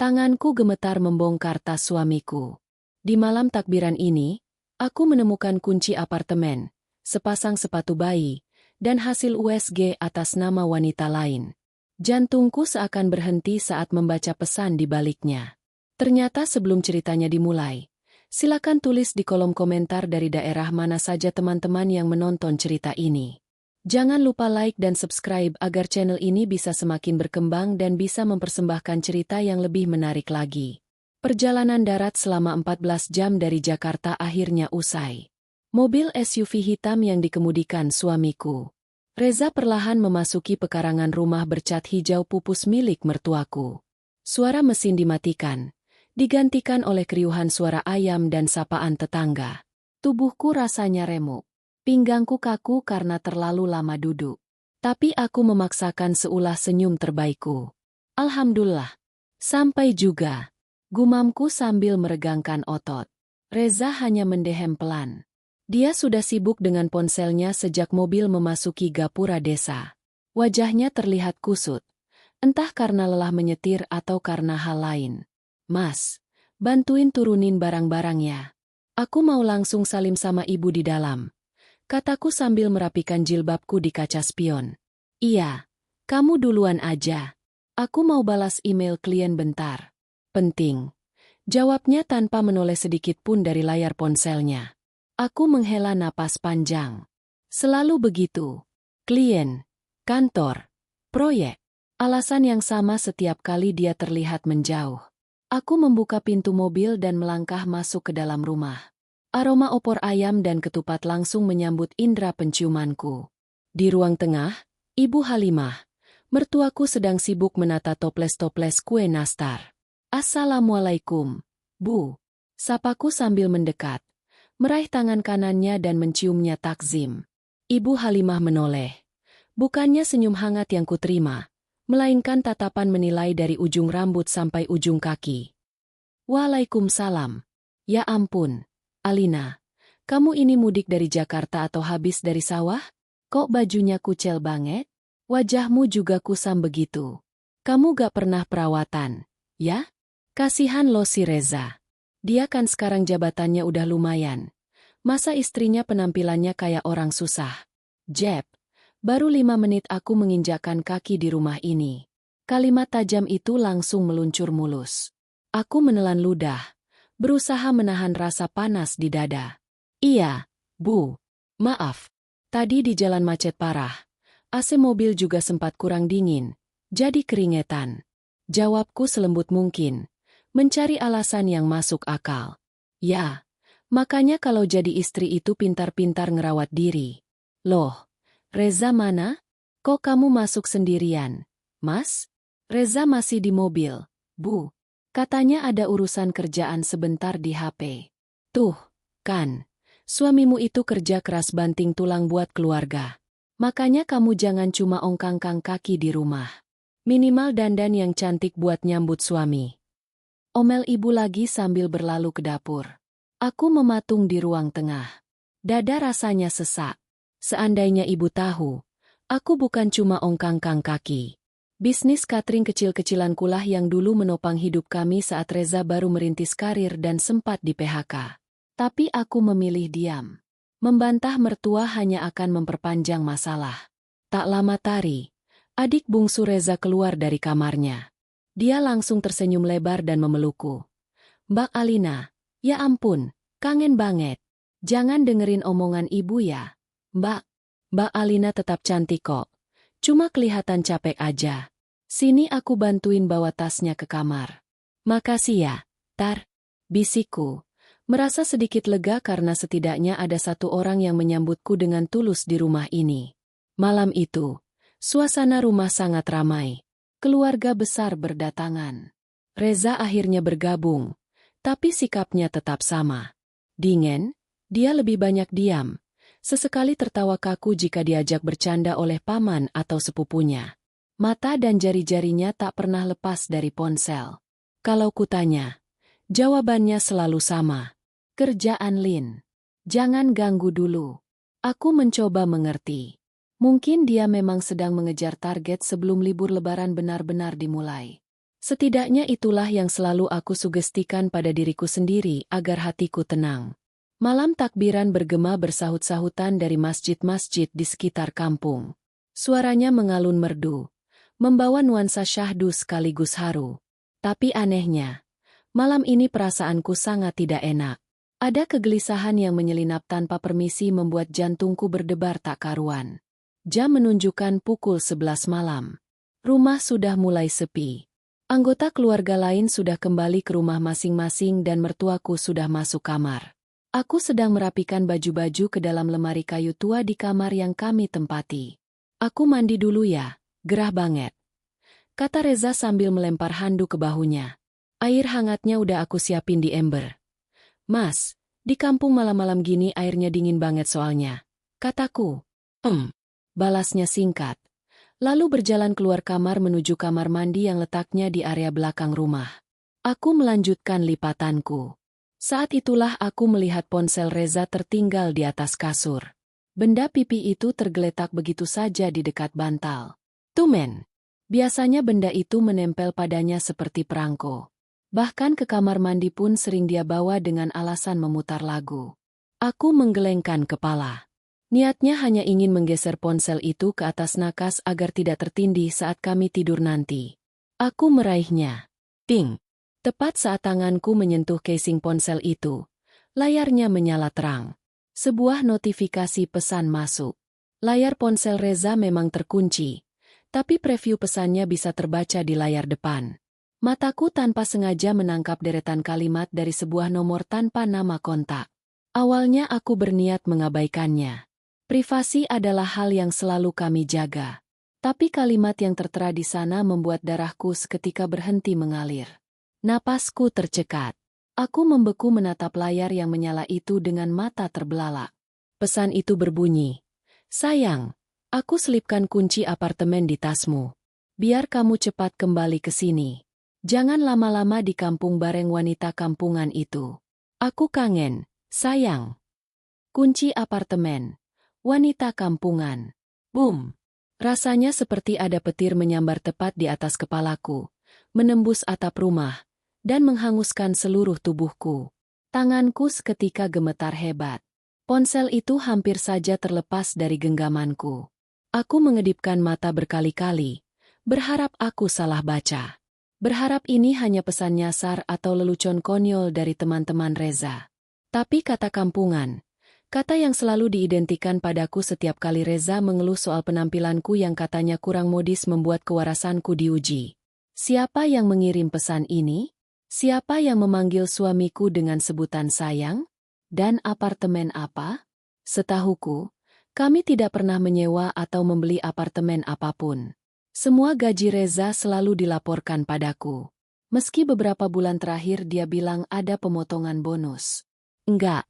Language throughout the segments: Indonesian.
Tanganku gemetar membongkar tas suamiku. Di malam takbiran ini, aku menemukan kunci apartemen, sepasang sepatu bayi, dan hasil USG atas nama wanita lain. Jantungku seakan berhenti saat membaca pesan di baliknya. Ternyata sebelum ceritanya dimulai, silakan tulis di kolom komentar dari daerah mana saja teman-teman yang menonton cerita ini. Jangan lupa like dan subscribe agar channel ini bisa semakin berkembang dan bisa mempersembahkan cerita yang lebih menarik lagi. Perjalanan darat selama 14 jam dari Jakarta akhirnya usai. Mobil SUV hitam yang dikemudikan suamiku. Reza perlahan memasuki pekarangan rumah bercat hijau pupus milik mertuaku. Suara mesin dimatikan, digantikan oleh keriuhan suara ayam dan sapaan tetangga. Tubuhku rasanya remuk. Pinggangku kaku karena terlalu lama duduk. Tapi aku memaksakan seulah senyum terbaikku. Alhamdulillah. Sampai juga. Gumamku sambil meregangkan otot. Reza hanya mendehem pelan. Dia sudah sibuk dengan ponselnya sejak mobil memasuki gapura desa. Wajahnya terlihat kusut. Entah karena lelah menyetir atau karena hal lain. Mas, bantuin turunin barang-barangnya. Aku mau langsung salim sama ibu di dalam. Kataku sambil merapikan jilbabku di kaca spion. Iya, kamu duluan aja. Aku mau balas email klien bentar. Penting. Jawabnya tanpa menoleh sedikit pun dari layar ponselnya. Aku menghela napas panjang. Selalu begitu. Klien, kantor, proyek. Alasan yang sama setiap kali dia terlihat menjauh. Aku membuka pintu mobil dan melangkah masuk ke dalam rumah. Aroma opor ayam dan ketupat langsung menyambut indera penciumanku. Di ruang tengah, Ibu Halimah, mertuaku sedang sibuk menata toples-toples kue nastar. Assalamualaikum, Bu. Sapaku sambil mendekat, meraih tangan kanannya dan menciumnya takzim. Ibu Halimah menoleh. Bukannya senyum hangat yang kuterima, melainkan tatapan menilai dari ujung rambut sampai ujung kaki. Waalaikumsalam. Ya ampun. Alina, kamu ini mudik dari Jakarta atau habis dari sawah? Kok bajunya kucel banget? Wajahmu juga kusam begitu. Kamu gak pernah perawatan, ya? Kasihan lo si Reza. Dia kan sekarang jabatannya udah lumayan. Masa istrinya penampilannya kayak orang susah? Jeb, baru 5 menit aku menginjakkan kaki di rumah ini. Kalimat tajam itu langsung meluncur mulus. Aku menelan ludah. Berusaha menahan rasa panas di dada. Iya, Bu. Maaf. Tadi di jalan macet parah. AC mobil juga sempat kurang dingin. Jadi keringetan. Jawabku selembut mungkin. Mencari alasan yang masuk akal. Ya, makanya kalau jadi istri itu pintar-pintar ngerawat diri. Loh, Reza mana? Kok kamu masuk sendirian? Mas? Reza masih di mobil, Bu. Katanya ada urusan kerjaan sebentar di HP. Tuh, kan. Suamimu itu kerja keras banting tulang buat keluarga. Makanya kamu jangan cuma ongkang-kang kaki di rumah. Minimal dandan yang cantik buat nyambut suami. Omel ibu lagi sambil berlalu ke dapur. Aku mematung di ruang tengah. Dada rasanya sesak. Seandainya ibu tahu, aku bukan cuma ongkang-kang kaki. Bisnis catering kecil-kecilan kulah yang dulu menopang hidup kami saat Reza baru merintis karir dan sempat di PHK. Tapi aku memilih diam. Membantah mertua hanya akan memperpanjang masalah. Tak lama tari, adik bungsu Reza keluar dari kamarnya. Dia langsung tersenyum lebar dan memelukku. Mbak Alina, ya ampun, kangen banget. Jangan dengerin omongan ibu ya. Mbak Alina tetap cantik kok. Cuma kelihatan capek aja. Sini aku bantuin bawa tasnya ke kamar. Makasih ya, Tar. Bisikku. Merasa sedikit lega karena setidaknya ada satu orang yang menyambutku dengan tulus di rumah ini. Malam itu, suasana rumah sangat ramai. Keluarga besar berdatangan. Reza akhirnya bergabung, tapi sikapnya tetap sama. Dingin, dia lebih banyak diam. Sesekali tertawa kaku jika diajak bercanda oleh paman atau sepupunya. Mata dan jari-jarinya tak pernah lepas dari ponsel. Kalau kutanya, jawabannya selalu sama. Kerjaan Lin. Jangan ganggu dulu. Aku mencoba mengerti. Mungkin dia memang sedang mengejar target sebelum libur lebaran benar-benar dimulai. Setidaknya itulah yang selalu aku sugestikan pada diriku sendiri agar hatiku tenang. Malam takbiran bergema bersahut-sahutan dari masjid-masjid di sekitar kampung. Suaranya mengalun merdu, membawa nuansa syahdu sekaligus haru. Tapi anehnya, malam ini perasaanku sangat tidak enak. Ada kegelisahan yang menyelinap tanpa permisi membuat jantungku berdebar tak karuan. Jam menunjukkan pukul 11 malam. Rumah sudah mulai sepi. Anggota keluarga lain sudah kembali ke rumah masing-masing dan mertuaku sudah masuk kamar. Aku sedang merapikan baju-baju ke dalam lemari kayu tua di kamar yang kami tempati. Aku mandi dulu ya, gerah banget, kata Reza sambil melempar handuk ke bahunya. Air hangatnya udah aku siapin di ember. Mas, di kampung malam-malam gini airnya dingin banget soalnya, kataku. Balasnya singkat. Lalu berjalan keluar kamar menuju kamar mandi yang letaknya di area belakang rumah. Aku melanjutkan lipatanku. Saat itulah aku melihat ponsel Reza tertinggal di atas kasur. Benda pipi itu tergeletak begitu saja di dekat bantal. Tumen. Biasanya benda itu menempel padanya seperti perangko. Bahkan ke kamar mandi pun sering dia bawa dengan alasan memutar lagu. Aku menggelengkan kepala. Niatnya hanya ingin menggeser ponsel itu ke atas nakas agar tidak tertindih saat kami tidur nanti. Aku meraihnya. Ting! Tepat saat tanganku menyentuh casing ponsel itu, layarnya menyala terang. Sebuah notifikasi pesan masuk. Layar ponsel Reza memang terkunci, tapi preview pesannya bisa terbaca di layar depan. Mataku tanpa sengaja menangkap deretan kalimat dari sebuah nomor tanpa nama kontak. Awalnya aku berniat mengabaikannya. Privasi adalah hal yang selalu kami jaga. Tapi kalimat yang tertera di sana membuat darahku seketika berhenti mengalir. Napasku tercekat. Aku membeku menatap layar yang menyala itu dengan mata terbelalak. Pesan itu berbunyi, "Sayang, aku selipkan kunci apartemen di tasmu. Biar kamu cepat kembali ke sini. Jangan lama-lama di kampung bareng wanita kampungan itu. Aku kangen, sayang." Kunci apartemen. Wanita kampungan. Boom! Rasanya seperti ada petir menyambar tepat di atas kepalaku, menembus atap rumah, dan menghanguskan seluruh tubuhku. Tanganku seketika gemetar hebat. Ponsel itu hampir saja terlepas dari genggamanku. Aku mengedipkan mata berkali-kali, berharap aku salah baca. Berharap ini hanya pesan nyasar atau lelucon konyol dari teman-teman Reza. Tapi kata kampungan, kata yang selalu diidentikan padaku setiap kali Reza mengeluh soal penampilanku yang katanya kurang modis membuat kewarasanku diuji. Siapa yang mengirim pesan ini? Siapa yang memanggil suamiku dengan sebutan sayang? Dan apartemen apa? Setahuku, kami tidak pernah menyewa atau membeli apartemen apapun. Semua gaji Reza selalu dilaporkan padaku. Meski beberapa bulan terakhir dia bilang ada pemotongan bonus. Enggak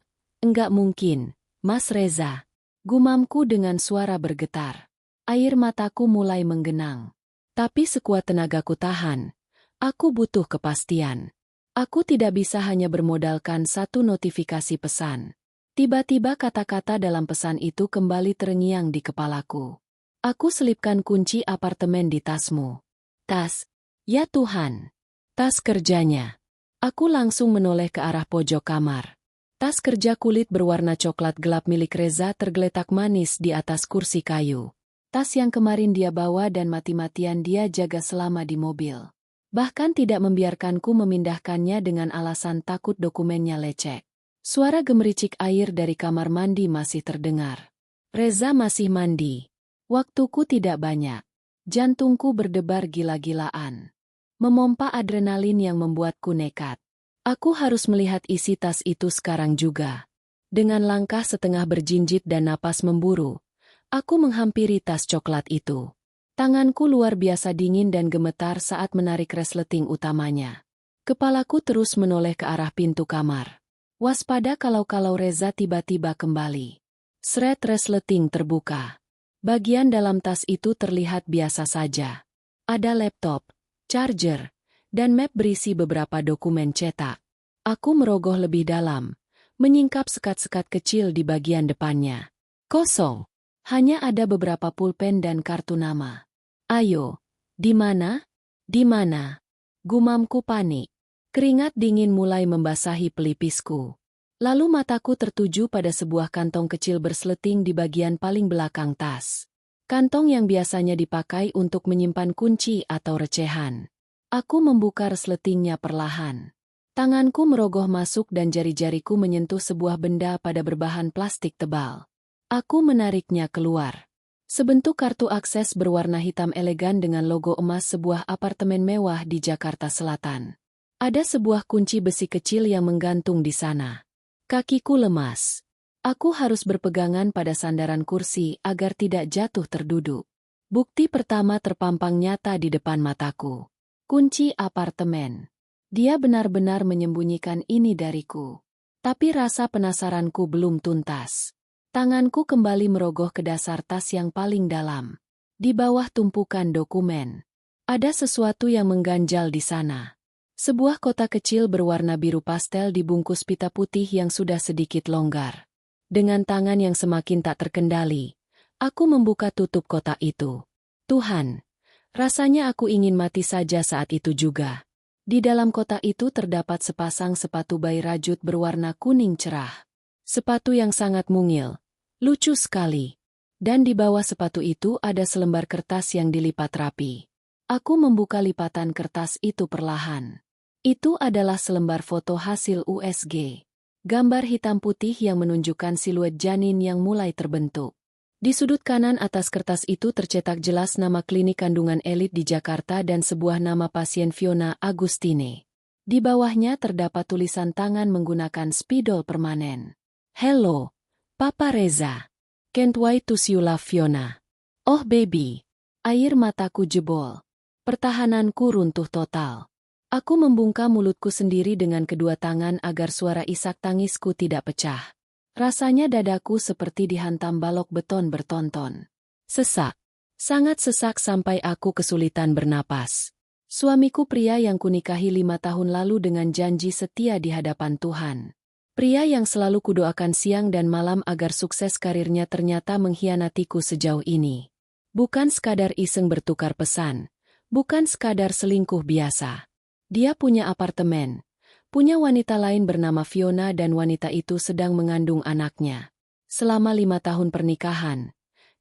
mungkin, Mas Reza. Gumamku dengan suara bergetar. Air mataku mulai menggenang. Tapi sekuat tenagaku tahan. Aku butuh kepastian. Aku tidak bisa hanya bermodalkan satu notifikasi pesan. Tiba-tiba kata-kata dalam pesan itu kembali terngiang di kepalaku. Aku selipkan kunci apartemen di tasmu. Tas. Ya Tuhan. Tas kerjanya. Aku langsung menoleh ke arah pojok kamar. Tas kerja kulit berwarna coklat gelap milik Reza tergeletak manis di atas kursi kayu. Tas yang kemarin dia bawa dan mati-matian dia jaga selama di mobil. Bahkan tidak membiarkanku memindahkannya dengan alasan takut dokumennya lecek. Suara gemericik air dari kamar mandi masih terdengar. Reza masih mandi. Waktuku tidak banyak. Jantungku berdebar gila-gilaan. Memompa adrenalin yang membuatku nekat. Aku harus melihat isi tas itu sekarang juga. Dengan langkah setengah berjinjit dan napas memburu, aku menghampiri tas coklat itu. Tanganku luar biasa dingin dan gemetar saat menarik resleting utamanya. Kepalaku terus menoleh ke arah pintu kamar. Waspada kalau Reza tiba-tiba kembali. Sret resleting terbuka. Bagian dalam tas itu terlihat biasa saja. Ada laptop, charger, dan map berisi beberapa dokumen cetak. Aku merogoh lebih dalam, menyingkap sekat-sekat kecil di bagian depannya. Kosong. Hanya ada beberapa pulpen dan kartu nama. Ayo, di mana? Di mana? Gumamku panik. Keringat dingin mulai membasahi pelipisku. Lalu mataku tertuju pada sebuah kantong kecil berseleting di bagian paling belakang tas. Kantong yang biasanya dipakai untuk menyimpan kunci atau recehan. Aku membuka resletingnya perlahan. Tanganku merogoh masuk dan jari-jariku menyentuh sebuah benda pada berbahan plastik tebal. Aku menariknya keluar. Sebentuk kartu akses berwarna hitam elegan dengan logo emas sebuah apartemen mewah di Jakarta Selatan. Ada sebuah kunci besi kecil yang menggantung di sana. Kakiku lemas. Aku harus berpegangan pada sandaran kursi agar tidak jatuh terduduk. Bukti pertama terpampang nyata di depan mataku. Kunci apartemen. Dia benar-benar menyembunyikan ini dariku. Tapi rasa penasaranku belum tuntas. Tanganku kembali merogoh ke dasar tas yang paling dalam. Di bawah tumpukan dokumen. Ada sesuatu yang mengganjal di sana. Sebuah kotak kecil berwarna biru pastel dibungkus pita putih yang sudah sedikit longgar. Dengan tangan yang semakin tak terkendali, aku membuka tutup kotak itu. Tuhan, rasanya aku ingin mati saja saat itu juga. Di dalam kotak itu terdapat sepasang sepatu bayi rajut berwarna kuning cerah. Sepatu yang sangat mungil. Lucu sekali. Dan di bawah sepatu itu ada selembar kertas yang dilipat rapi. Aku membuka lipatan kertas itu perlahan. Itu adalah selembar foto hasil USG. Gambar hitam putih yang menunjukkan siluet janin yang mulai terbentuk. Di sudut kanan atas kertas itu tercetak jelas nama klinik kandungan elit di Jakarta dan sebuah nama pasien Fiona Agustine. Di bawahnya terdapat tulisan tangan menggunakan spidol permanen. Hello. Papa Reza. Can't wait to see you love Fiona. Oh baby. Air mataku jebol. Pertahananku runtuh total. Aku membungkam mulutku sendiri dengan kedua tangan agar suara isak tangisku tidak pecah. Rasanya dadaku seperti dihantam balok beton bertonton. Sesak. Sangat sesak sampai aku kesulitan bernapas. Suamiku pria yang kunikahi 5 tahun lalu dengan janji setia di hadapan Tuhan. Pria yang selalu kudoakan siang dan malam agar sukses karirnya ternyata mengkhianatiku sejauh ini. Bukan sekadar iseng bertukar pesan. Bukan sekadar selingkuh biasa. Dia punya apartemen. Punya wanita lain bernama Fiona dan wanita itu sedang mengandung anaknya. Selama 5 tahun pernikahan,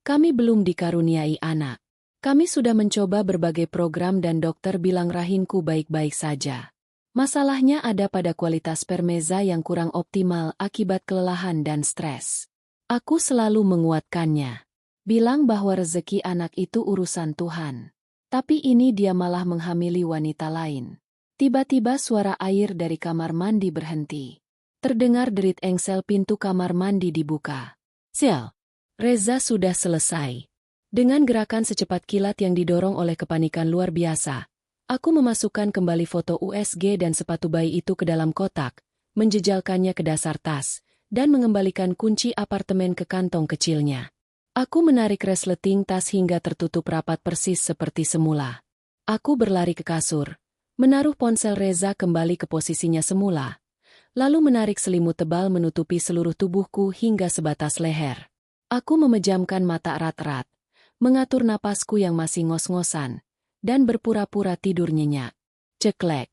kami belum dikaruniai anak. Kami sudah mencoba berbagai program dan dokter bilang rahimku baik-baik saja. Masalahnya ada pada kualitas spermeza yang kurang optimal akibat kelelahan dan stres. Aku selalu menguatkannya. Bilang bahwa rezeki anak itu urusan Tuhan. Tapi ini dia malah menghamili wanita lain. Tiba-tiba suara air dari kamar mandi berhenti. Terdengar derit engsel pintu kamar mandi dibuka. Sial, Reza sudah selesai. Dengan gerakan secepat kilat yang didorong oleh kepanikan luar biasa, aku memasukkan kembali foto USG dan sepatu bayi itu ke dalam kotak, menjejalkannya ke dasar tas, dan mengembalikan kunci apartemen ke kantong kecilnya. Aku menarik resleting tas hingga tertutup rapat persis seperti semula. Aku berlari ke kasur, menaruh ponsel Reza kembali ke posisinya semula, lalu menarik selimut tebal menutupi seluruh tubuhku hingga sebatas leher. Aku memejamkan mata erat-erat, mengatur napasku yang masih ngos-ngosan, dan berpura-pura tidur nyenyak. Ceklek.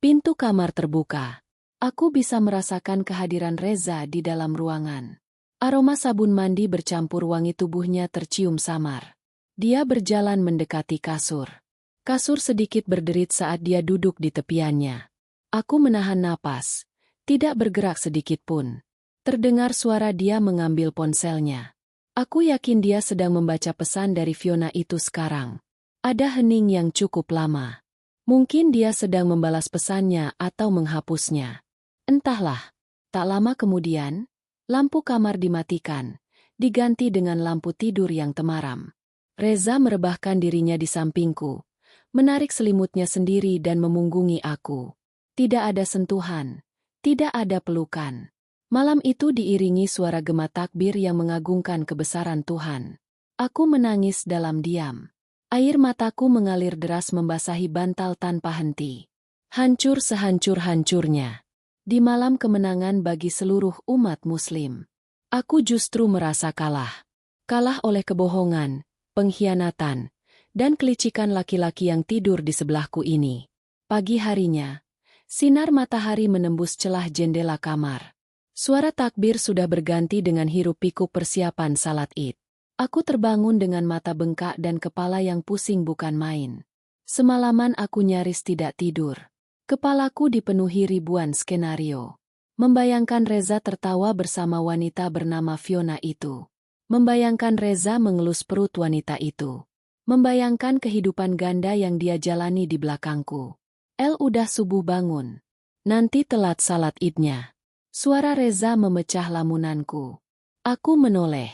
Pintu kamar terbuka. Aku bisa merasakan kehadiran Reza di dalam ruangan. Aroma sabun mandi bercampur wangi tubuhnya tercium samar. Dia berjalan mendekati kasur. Kasur sedikit berderit saat dia duduk di tepiannya. Aku menahan napas. Tidak bergerak sedikit pun. Terdengar suara dia mengambil ponselnya. Aku yakin dia sedang membaca pesan dari Fiona itu sekarang. Ada hening yang cukup lama. Mungkin dia sedang membalas pesannya atau menghapusnya. Entahlah. Tak lama kemudian, lampu kamar dimatikan, diganti dengan lampu tidur yang temaram. Reza merebahkan dirinya di sampingku, menarik selimutnya sendiri dan memunggungi aku. Tidak ada sentuhan, tidak ada pelukan. Malam itu diiringi suara gema takbir yang mengagungkan kebesaran Tuhan. Aku menangis dalam diam. Air mataku mengalir deras membasahi bantal tanpa henti. Hancur sehancur-hancurnya. Di malam kemenangan bagi seluruh umat Muslim. Aku justru merasa kalah. Kalah oleh kebohongan, pengkhianatan, dan kelicikan laki-laki yang tidur di sebelahku ini. Pagi harinya, sinar matahari menembus celah jendela kamar. Suara takbir sudah berganti dengan hiruk-pikuk persiapan salat Id. Aku terbangun dengan mata bengkak dan kepala yang pusing bukan main. Semalaman aku nyaris tidak tidur. Kepalaku dipenuhi ribuan skenario. Membayangkan Reza tertawa bersama wanita bernama Fiona itu. Membayangkan Reza mengelus perut wanita itu. Membayangkan kehidupan ganda yang dia jalani di belakangku. Udah subuh bangun. Nanti telat salat Idnya. Suara Reza memecah lamunanku. Aku menoleh.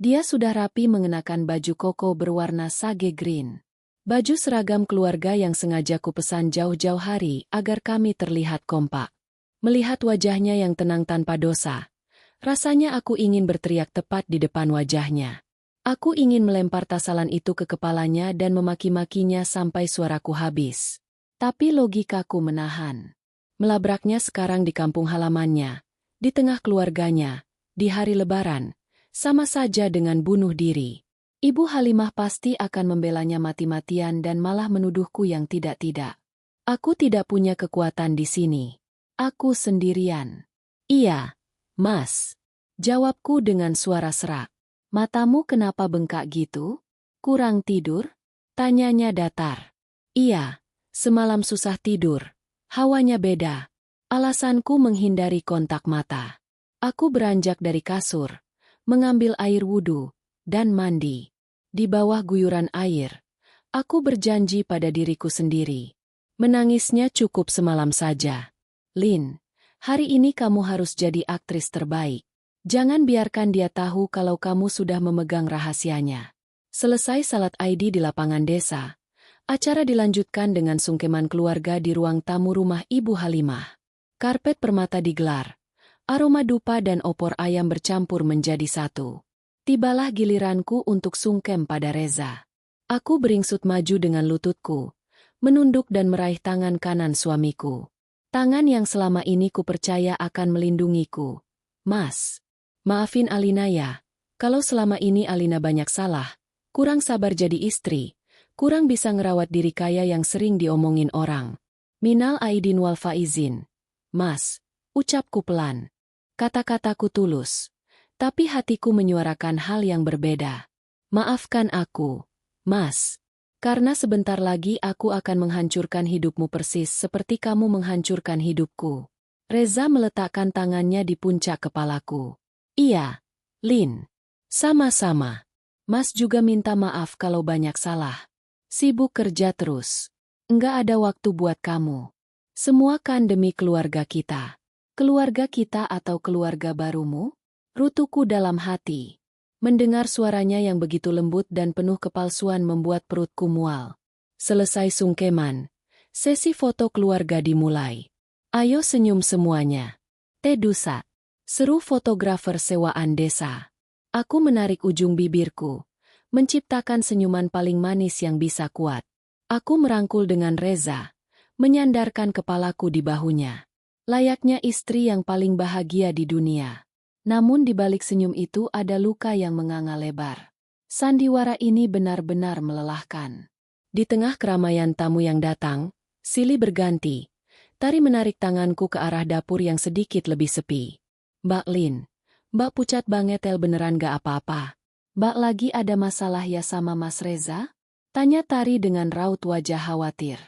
Dia sudah rapi mengenakan baju koko berwarna sage green. Baju seragam keluarga yang sengaja kupesan jauh-jauh hari agar kami terlihat kompak. Melihat wajahnya yang tenang tanpa dosa, rasanya aku ingin berteriak tepat di depan wajahnya. Aku ingin melempar tasalan itu ke kepalanya dan memaki-makinya sampai suaraku habis. Tapi logikaku menahan. Melabraknya sekarang di kampung halamannya, di tengah keluarganya, di hari Lebaran, sama saja dengan bunuh diri. Ibu Halimah pasti akan membelanya mati-matian dan malah menuduhku yang tidak-tidak. Aku tidak punya kekuatan di sini. Aku sendirian. Iya, Mas. Jawabku dengan suara serak. Matamu kenapa bengkak gitu? Kurang tidur? Tanyanya datar. Iya. Semalam susah tidur. Hawanya beda. Alasanku menghindari kontak mata. Aku beranjak dari kasur, mengambil air wudhu, dan mandi. Di bawah guyuran air, aku berjanji pada diriku sendiri. Menangisnya cukup semalam saja. Lin, hari ini kamu harus jadi aktris terbaik. Jangan biarkan dia tahu kalau kamu sudah memegang rahasianya. Selesai salat Id di lapangan desa. Acara dilanjutkan dengan sungkeman keluarga di ruang tamu rumah Ibu Halimah. Karpet permata digelar. Aroma dupa dan opor ayam bercampur menjadi satu. Tibalah giliranku untuk sungkem pada Reza. Aku beringsut maju dengan lututku, menunduk dan meraih tangan kanan suamiku. Tangan yang selama ini kupercaya akan melindungiku. Mas, maafin Alina ya, kalau selama ini Alina banyak salah, kurang sabar jadi istri. Kurang bisa ngerawat diri kaya yang sering diomongin orang. Minal aidin wal faizin. Mas, ucapku pelan. Kata-kataku tulus. Tapi hatiku menyuarakan hal yang berbeda. Maafkan aku, Mas. Karena sebentar lagi aku akan menghancurkan hidupmu persis seperti kamu menghancurkan hidupku. Reza meletakkan tangannya di puncak kepalaku. Iya, Lin. Sama-sama. Mas juga minta maaf kalau banyak salah. Sibuk kerja terus. Enggak ada waktu buat kamu. Semua kan demi keluarga kita. Keluarga kita atau keluarga barumu? Rutuku dalam hati. Mendengar suaranya yang begitu lembut dan penuh kepalsuan membuat perutku mual. Selesai sungkeman, sesi foto keluarga dimulai. Ayo senyum semuanya. Tedusa. Seru fotografer sewaan desa. Aku menarik ujung bibirku. Menciptakan senyuman paling manis yang bisa kuat. Aku merangkul dengan Reza, menyandarkan kepalaku di bahunya. Layaknya istri yang paling bahagia di dunia. Namun di balik senyum itu ada luka yang menganga lebar. Sandiwara ini benar-benar melelahkan. Di tengah keramaian tamu yang datang, silih berganti. Tari menarik tanganku ke arah dapur yang sedikit lebih sepi. Mbak Lin, Mbak pucat banget beneran gak apa-apa. Mbak lagi ada masalah ya sama Mas Reza? Tanya Tari dengan raut wajah khawatir.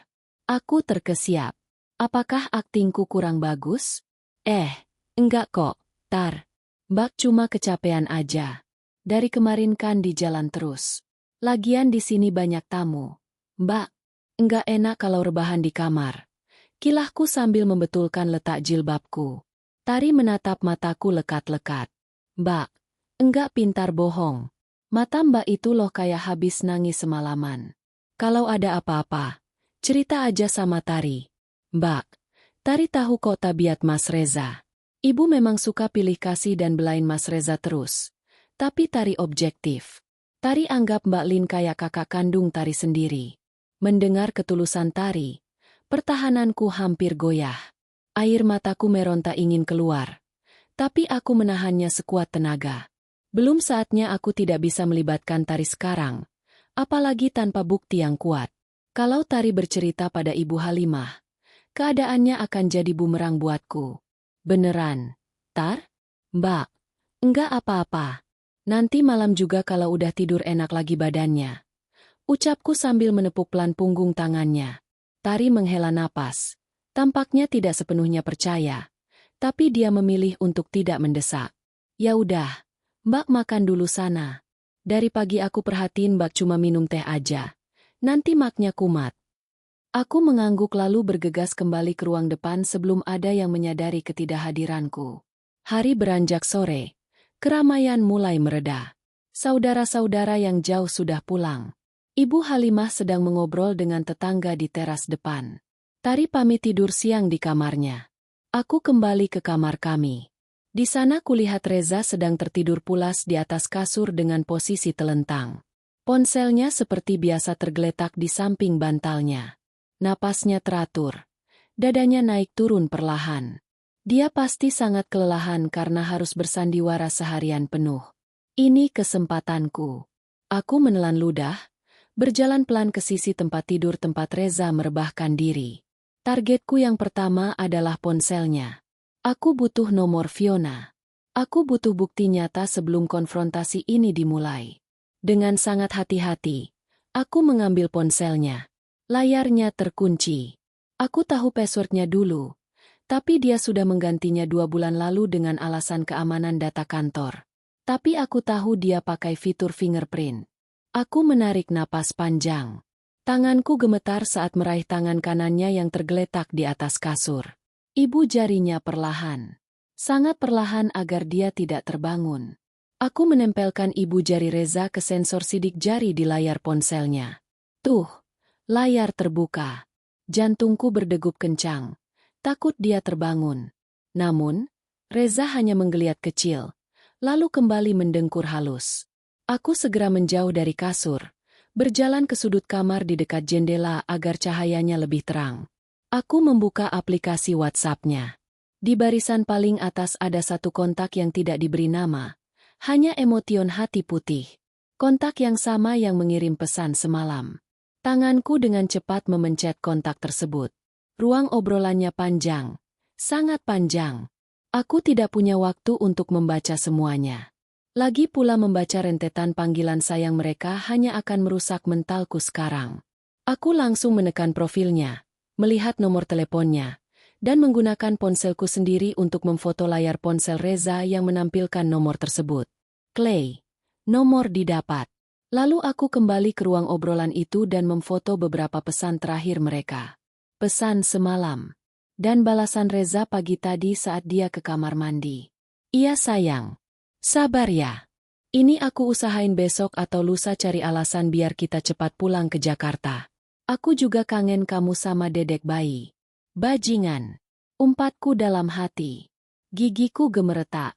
Aku terkesiap. Apakah aktingku kurang bagus? Enggak kok, Tar. Mbak cuma kecapean aja. Dari kemarin kan di jalan terus. Lagian di sini banyak tamu. Mbak, enggak enak kalau rebahan di kamar. Kilahku sambil membetulkan letak jilbabku. Tari menatap mataku lekat-lekat. Mbak, enggak pintar bohong. Mata Mbak itu loh kayak habis nangis semalaman. Kalau ada apa-apa, cerita aja sama Tari. Mbak, Tari tahu kok tabiat Mas Reza. Ibu memang suka pilih kasih dan belain Mas Reza terus. Tapi Tari objektif. Tari anggap Mbak Lin kayak kakak kandung Tari sendiri. Mendengar ketulusan Tari, pertahananku hampir goyah. Air mataku meronta ingin keluar. Tapi aku menahannya sekuat tenaga. Belum saatnya aku tidak bisa melibatkan Tari sekarang. Apalagi tanpa bukti yang kuat. Kalau Tari bercerita pada Ibu Halimah, keadaannya akan jadi bumerang buatku. Beneran, Tar? Mbak, enggak apa-apa. Nanti malam juga kalau udah tidur enak lagi badannya. Ucapku sambil menepuk pelan punggung tangannya. Tari menghela napas. Tampaknya tidak sepenuhnya percaya. Tapi dia memilih untuk tidak mendesak. Ya udah, Mbak makan dulu sana. Dari pagi aku perhatiin Mbak cuma minum teh aja. Nanti maknya kumat. Aku mengangguk lalu bergegas kembali ke ruang depan sebelum ada yang menyadari ketidakhadiranku. Hari beranjak sore. Keramaian mulai mereda. Saudara-saudara yang jauh sudah pulang. Ibu Halimah sedang mengobrol dengan tetangga di teras depan. Tari pamit tidur siang di kamarnya. Aku kembali ke kamar kami. Di sana kulihat Reza sedang tertidur pulas di atas kasur dengan posisi telentang. Ponselnya seperti biasa tergeletak di samping bantalnya. Napasnya teratur. Dadanya naik turun perlahan. Dia pasti sangat kelelahan karena harus bersandiwara seharian penuh. Ini kesempatanku. Aku menelan ludah, berjalan pelan ke sisi tempat tidur tempat Reza merebahkan diri. Targetku yang pertama adalah ponselnya. Aku butuh nomor Fiona. Aku butuh bukti nyata sebelum konfrontasi ini dimulai. Dengan sangat hati-hati, aku mengambil ponselnya. Layarnya terkunci. Aku tahu passwordnya dulu. Tapi dia sudah menggantinya 2 bulan lalu dengan alasan keamanan data kantor. Tapi aku tahu dia pakai fitur fingerprint. Aku menarik napas panjang. Tanganku gemetar saat meraih tangan kanannya yang tergeletak di atas kasur. Ibu jarinya perlahan. Sangat perlahan agar dia tidak terbangun. Aku menempelkan ibu jari Reza ke sensor sidik jari di layar ponselnya. Tuh, layar terbuka. Jantungku berdegup kencang. Takut dia terbangun. Namun, Reza hanya menggeliat kecil, lalu kembali mendengkur halus. Aku segera menjauh dari kasur, berjalan ke sudut kamar di dekat jendela agar cahayanya lebih terang. Aku membuka aplikasi WhatsApp-nya. Di barisan paling atas ada satu kontak yang tidak diberi nama, hanya emotiun hati putih. Kontak yang sama yang mengirim pesan semalam. Tanganku dengan cepat memencet kontak tersebut. Ruang obrolannya panjang, sangat panjang. Aku tidak punya waktu untuk membaca semuanya. Lagi pula membaca rentetan panggilan sayang mereka hanya akan merusak mentalku sekarang. Aku langsung menekan profilnya, melihat nomor teleponnya, dan menggunakan ponselku sendiri untuk memfoto layar ponsel Reza yang menampilkan nomor tersebut. Clay. Nomor didapat. Lalu aku kembali ke ruang obrolan itu dan memfoto beberapa pesan terakhir mereka. Pesan semalam. Dan balasan Reza pagi tadi saat dia ke kamar mandi. Iya sayang. Sabar ya. Ini aku usahain besok atau lusa cari alasan biar kita cepat pulang ke Jakarta. Aku juga kangen kamu sama dedek bayi. Bajingan. Umpatku dalam hati. Gigiku gemeretak.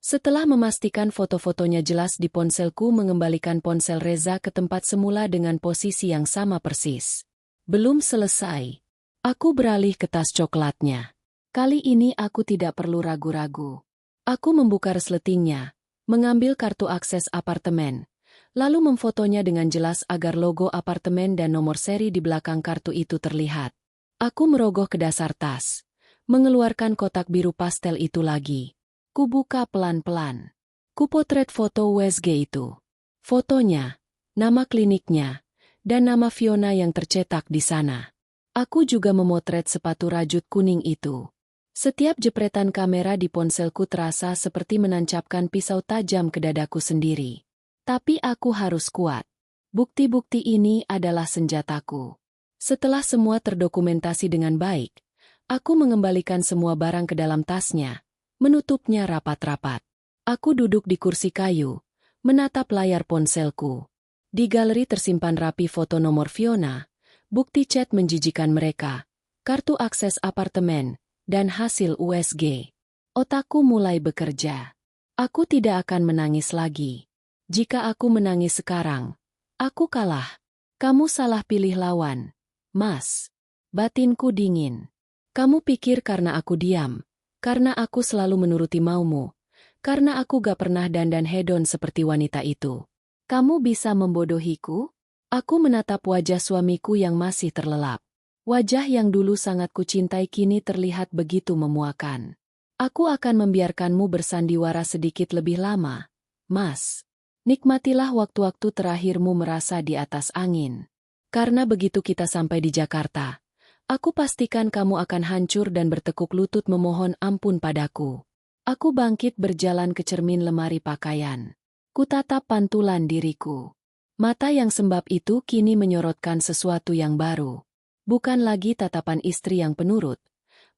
Setelah memastikan foto-fotonya jelas di ponselku mengembalikan ponsel Reza ke tempat semula dengan posisi yang sama persis. Belum selesai. Aku beralih ke tas coklatnya. Kali ini aku tidak perlu ragu-ragu. Aku membuka resletingnya, mengambil kartu akses apartemen, lalu memfotonya dengan jelas agar logo apartemen dan nomor seri di belakang kartu itu terlihat. Aku merogoh ke dasar tas, mengeluarkan kotak biru pastel itu lagi. Kubuka pelan-pelan. Kupotret foto USG itu. Fotonya, nama kliniknya, dan nama Fiona yang tercetak di sana. Aku juga memotret sepatu rajut kuning itu. Setiap jepretan kamera di ponselku terasa seperti menancapkan pisau tajam ke dadaku sendiri. Tapi aku harus kuat. Bukti-bukti ini adalah senjataku. Setelah semua terdokumentasi dengan baik, aku mengembalikan semua barang ke dalam tasnya, menutupnya rapat-rapat. Aku duduk di kursi kayu, menatap layar ponselku. Di galeri tersimpan rapi foto nomor Fiona, bukti chat menjijikan mereka, kartu akses apartemen, dan hasil USG. Otakku mulai bekerja. Aku tidak akan menangis lagi. Jika aku menangis sekarang, aku kalah. Kamu salah pilih lawan, Mas. Batinku dingin. Kamu pikir karena aku diam, karena aku selalu menuruti maumu, karena aku gak pernah dandan hedon seperti wanita itu, kamu bisa membodohiku? Aku menatap wajah suamiku yang masih terlelap. Wajah yang dulu sangat kucintai kini terlihat begitu memuakan. Aku akan membiarkanmu bersandiwara sedikit lebih lama, Mas. Nikmatilah waktu-waktu terakhirmu merasa di atas angin. Karena begitu kita sampai di Jakarta, aku pastikan kamu akan hancur dan bertekuk lutut memohon ampun padaku. Aku bangkit berjalan ke cermin lemari pakaian. Kutatap pantulan diriku. Mata yang sembab itu kini menyorotkan sesuatu yang baru. Bukan lagi tatapan istri yang penurut,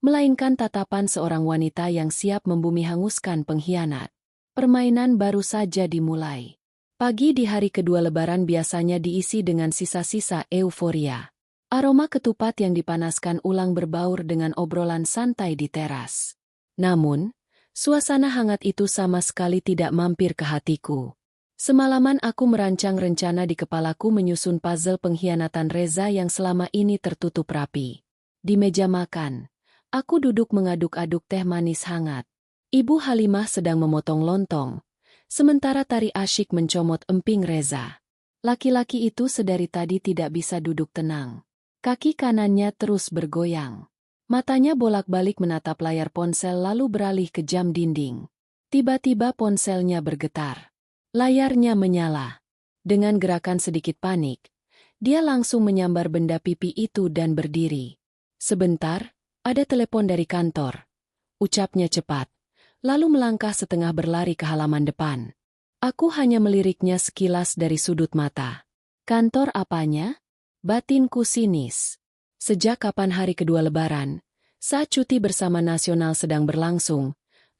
melainkan tatapan seorang wanita yang siap membumi hanguskan pengkhianat. Permainan baru saja dimulai. Pagi di hari kedua Lebaran biasanya diisi dengan sisa-sisa euforia. Aroma ketupat yang dipanaskan ulang berbaur dengan obrolan santai di teras. Namun, suasana hangat itu sama sekali tidak mampir ke hatiku. Semalaman aku merancang rencana di kepalaku menyusun puzzle pengkhianatan Reza yang selama ini tertutup rapi. Di meja makan, aku duduk mengaduk-aduk teh manis hangat. Ibu Halimah sedang memotong lontong, sementara Tari asyik mencomot emping Reza. Laki-laki itu sedari tadi tidak bisa duduk tenang. Kaki kanannya terus bergoyang. Matanya bolak-balik menatap layar ponsel lalu beralih ke jam dinding. Tiba-tiba ponselnya bergetar. Layarnya menyala. Dengan gerakan sedikit panik, dia langsung menyambar benda pipi itu dan berdiri. Sebentar, ada telepon dari kantor. Ucapnya cepat, lalu melangkah setengah berlari ke halaman depan. Aku hanya meliriknya sekilas dari sudut mata. Kantor apanya? Batinku sinis. Sejak kapan hari kedua Lebaran, saat cuti bersama nasional sedang berlangsung,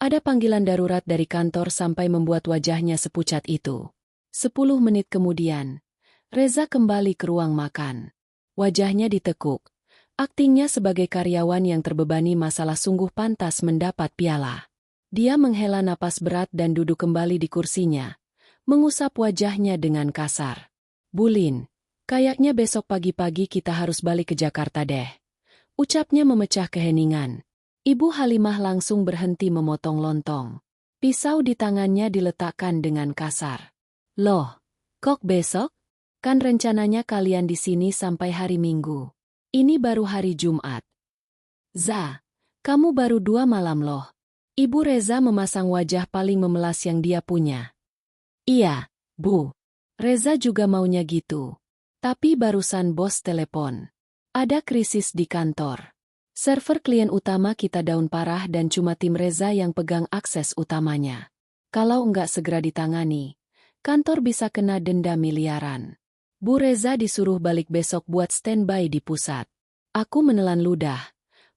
ada panggilan darurat dari kantor sampai membuat wajahnya sepucat itu. 10 menit kemudian, Reza kembali ke ruang makan. Wajahnya ditekuk. Aktingnya sebagai karyawan yang terbebani masalah sungguh pantas mendapat piala. Dia menghela napas berat dan duduk kembali di kursinya, mengusap wajahnya dengan kasar. "Bulin, kayaknya besok pagi-pagi kita harus balik ke Jakarta deh," ucapnya memecah keheningan. Ibu Halimah langsung berhenti memotong lontong. Pisau di tangannya diletakkan dengan kasar. "Loh, kok besok? Kan rencananya kalian di sini sampai hari Minggu. Ini baru hari Jumat." "Za, kamu baru 2 malam loh." Ibu Reza memasang wajah paling memelas yang dia punya. "Iya, Bu. Reza juga maunya gitu. Tapi barusan bos telepon. Ada krisis di kantor. Server klien utama kita down parah dan cuma tim Reza yang pegang akses utamanya. Kalau nggak segera ditangani, kantor bisa kena denda miliaran." Bu Reza disuruh balik besok buat standby di pusat. Aku menelan ludah,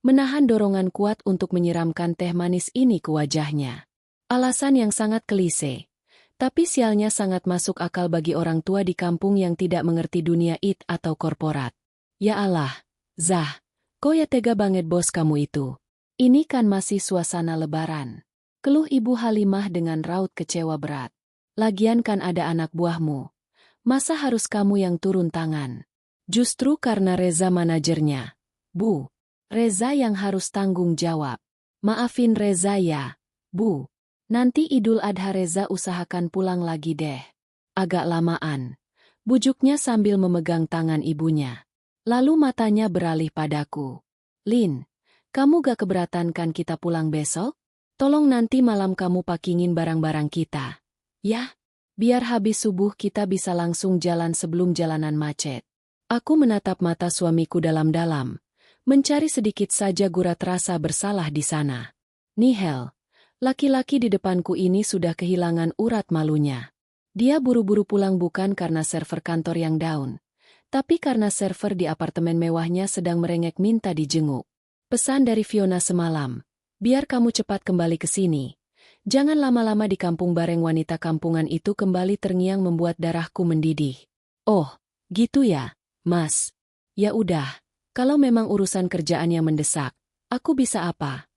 menahan dorongan kuat untuk menyiramkan teh manis ini ke wajahnya. Alasan yang sangat klise, tapi sialnya sangat masuk akal bagi orang tua di kampung yang tidak mengerti dunia IT atau korporat. "Ya Allah, Zah. Kok ya tega banget bos kamu itu? Ini kan masih suasana Lebaran," keluh Ibu Halimah dengan raut kecewa berat. "Lagian kan ada anak buahmu. Masa harus kamu yang turun tangan? Justru karena Reza manajernya. Bu, Reza yang harus tanggung jawab. Maafin Reza ya, Bu. Nanti Idul Adha Reza usahakan pulang lagi deh." Agak lamaan, bujuknya sambil memegang tangan ibunya. Lalu matanya beralih padaku. "Lin, kamu gak keberatan kan kita pulang besok? Tolong nanti malam kamu pakingin barang-barang kita. Ya, biar habis subuh kita bisa langsung jalan sebelum jalanan macet." Aku menatap mata suamiku dalam-dalam, mencari sedikit saja gurat rasa bersalah di sana. Nihel, laki-laki di depanku ini sudah kehilangan urat malunya. Dia buru-buru pulang bukan karena server kantor yang down, tapi karena server di apartemen mewahnya sedang merengek minta dijenguk. "Pesan dari Fiona semalam, biar kamu cepat kembali ke sini. Jangan lama-lama di kampung." Bareng wanita kampungan itu kembali terngiang membuat darahku mendidih. "Oh, gitu ya, Mas. Ya udah, kalau memang urusan kerjaan yang mendesak, aku bisa apa?"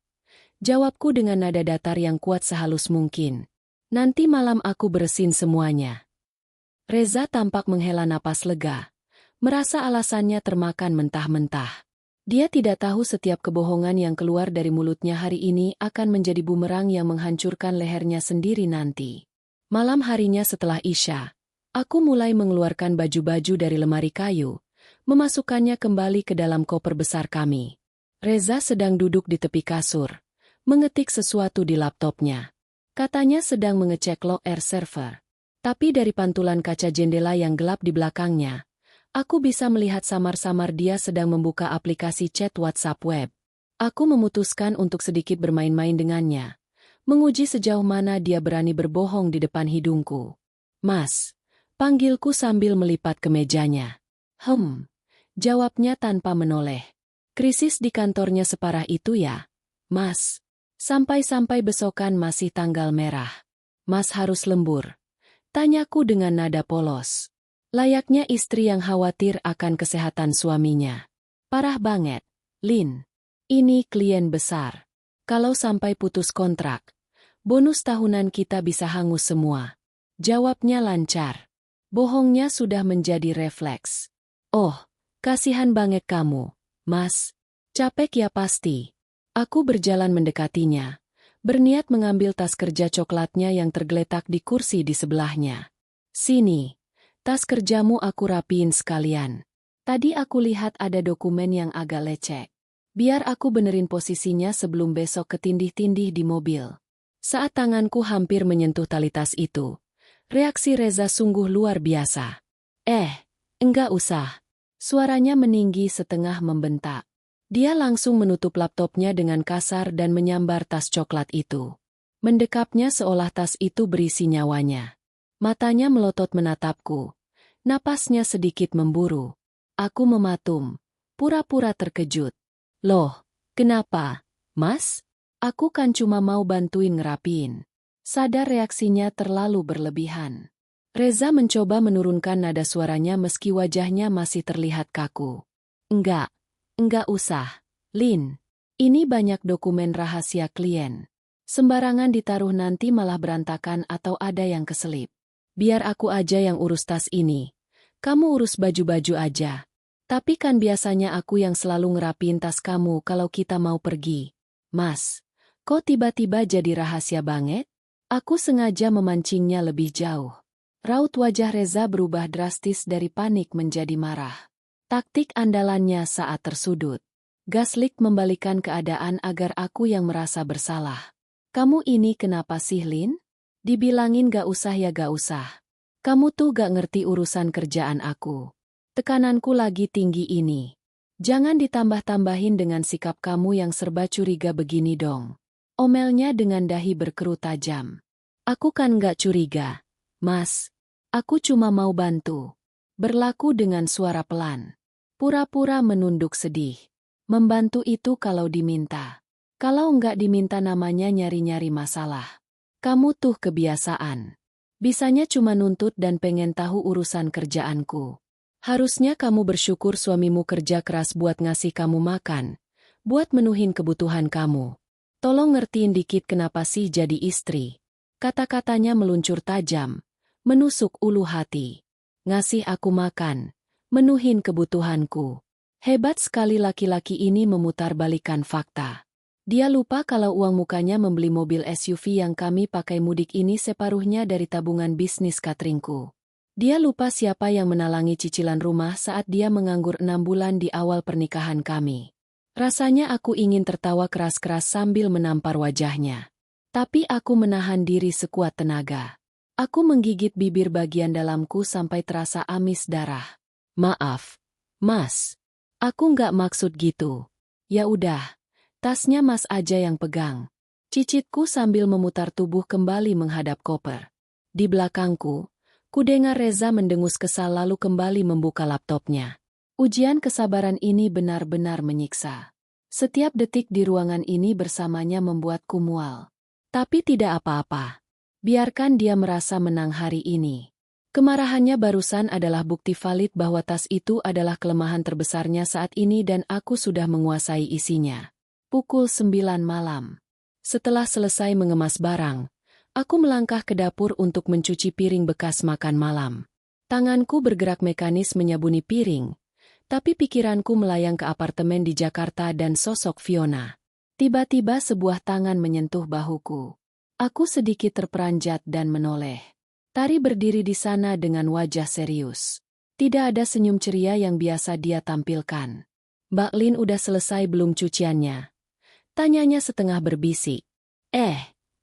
Jawabku dengan nada datar yang kuat sehalus mungkin. "Nanti malam aku beresin semuanya." Reza tampak menghela napas lega, merasa alasannya termakan mentah-mentah. Dia tidak tahu setiap kebohongan yang keluar dari mulutnya hari ini akan menjadi bumerang yang menghancurkan lehernya sendiri nanti. Malam harinya setelah Isya, aku mulai mengeluarkan baju-baju dari lemari kayu, memasukkannya kembali ke dalam koper besar kami. Reza sedang duduk di tepi kasur, mengetik sesuatu di laptopnya. Katanya sedang mengecek log air server. Tapi dari pantulan kaca jendela yang gelap di belakangnya, aku bisa melihat samar-samar dia sedang membuka aplikasi chat WhatsApp web. Aku memutuskan untuk sedikit bermain-main dengannya, menguji sejauh mana dia berani berbohong di depan hidungku. Mas, panggilku sambil melipat ke mejanya. Jawabnya tanpa menoleh. Krisis di kantornya separah itu ya, Mas. Sampai-sampai besokan masih tanggal merah. Mas harus lembur. Tanyaku dengan nada polos. Layaknya istri yang khawatir akan kesehatan suaminya. Parah banget, Lin. Ini klien besar. Kalau sampai putus kontrak, bonus tahunan kita bisa hangus semua. Jawabnya lancar. Bohongnya sudah menjadi refleks. Oh, kasihan banget kamu, Mas. Capek ya pasti. Aku berjalan mendekatinya, berniat mengambil tas kerja coklatnya yang tergeletak di kursi di sebelahnya. Sini, tas kerjamu aku rapiin sekalian. Tadi aku lihat ada dokumen yang agak lecek. Biar aku benerin posisinya sebelum besok ketindih-tindih di mobil. Saat tanganku hampir menyentuh tali tas itu, reaksi Reza sungguh luar biasa. Enggak usah. Suaranya meninggi setengah membentak. Dia langsung menutup laptopnya dengan kasar dan menyambar tas coklat itu. Mendekapnya seolah tas itu berisi nyawanya. Matanya melotot menatapku. Napasnya sedikit memburu. Aku mematung, pura-pura terkejut. Loh, kenapa, Mas? Aku kan cuma mau bantuin ngerapiin. Sadar reaksinya terlalu berlebihan. Reza mencoba menurunkan nada suaranya meski wajahnya masih terlihat kaku. Enggak usah, Lin. Ini banyak dokumen rahasia klien. Sembarangan ditaruh nanti malah berantakan atau ada yang keselip. Biar aku aja yang urus tas ini. Kamu urus baju-baju aja. Tapi kan biasanya aku yang selalu ngerapin tas kamu kalau kita mau pergi. Mas, kok tiba-tiba jadi rahasia banget? Aku sengaja memancingnya lebih jauh. Raut wajah Reza berubah drastis dari panik menjadi marah. Taktik andalannya saat tersudut. Gaslik membalikan keadaan agar aku yang merasa bersalah. Kamu ini kenapa sih, Lin? Dibilangin gak usah ya gak usah. Kamu tuh gak ngerti urusan kerjaan aku. Tekananku lagi tinggi ini. Jangan ditambah-tambahin dengan sikap kamu yang serba curiga begini dong. Omelnya dengan dahi berkerut tajam. Aku kan gak curiga, Mas. Aku cuma mau bantu. Berlaku dengan suara pelan. Pura-pura menunduk sedih. Membantu itu kalau diminta. Kalau enggak diminta namanya nyari-nyari masalah. Kamu tuh kebiasaan. Bisanya cuma nuntut dan pengen tahu urusan kerjaanku. Harusnya kamu bersyukur suamimu kerja keras buat ngasih kamu makan. Buat menuhin kebutuhan kamu. Tolong ngertiin dikit kenapa sih jadi istri. Kata-katanya meluncur tajam. Menusuk ulu hati. Ngasih aku makan. Menuhin kebutuhanku. Hebat sekali laki-laki ini memutarbalikkan fakta. Dia lupa kalau uang mukanya membeli mobil SUV yang kami pakai mudik ini separuhnya dari tabungan bisnis cateringku. Dia lupa siapa yang menalangi cicilan rumah saat dia menganggur 6 bulan di awal pernikahan kami. Rasanya aku ingin tertawa keras-keras sambil menampar wajahnya. Tapi aku menahan diri sekuat tenaga. Aku menggigit bibir bagian dalamku sampai terasa amis darah. Maaf, Mas. Aku nggak maksud gitu. Ya udah, tasnya Mas aja yang pegang. Cicitku sambil memutar tubuh kembali menghadap koper. Di belakangku, kudengar Reza mendengus kesal lalu kembali membuka laptopnya. Ujian kesabaran ini benar-benar menyiksa. Setiap detik di ruangan ini bersamanya membuatku mual. Tapi tidak apa-apa. Biarkan dia merasa menang hari ini. Kemarahannya barusan adalah bukti valid bahwa tas itu adalah kelemahan terbesarnya saat ini dan aku sudah menguasai isinya. Pukul 9 malam. Setelah selesai mengemas barang, aku melangkah ke dapur untuk mencuci piring bekas makan malam. Tanganku bergerak mekanis menyabuni piring, tapi pikiranku melayang ke apartemen di Jakarta dan sosok Fiona. Tiba-tiba sebuah tangan menyentuh bahuku. Aku sedikit terperanjat dan menoleh. Tari berdiri di sana dengan wajah serius. Tidak ada senyum ceria yang biasa dia tampilkan. Mbak Lin udah selesai belum cuciannya? Tanyanya setengah berbisik.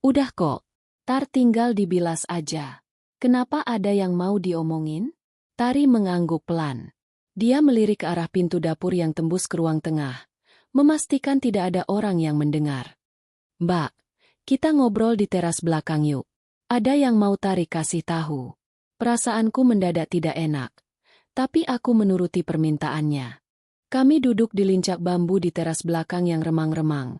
Udah kok. Tar tinggal dibilas aja. Kenapa ada yang mau diomongin? Tari mengangguk pelan. Dia melirik ke arah pintu dapur yang tembus ke ruang tengah, memastikan tidak ada orang yang mendengar. Mbak, kita ngobrol di teras belakang yuk. Ada yang mau Tari kasih tahu. Perasaanku mendadak tidak enak. Tapi aku menuruti permintaannya. Kami duduk di lincak bambu di teras belakang yang remang-remang.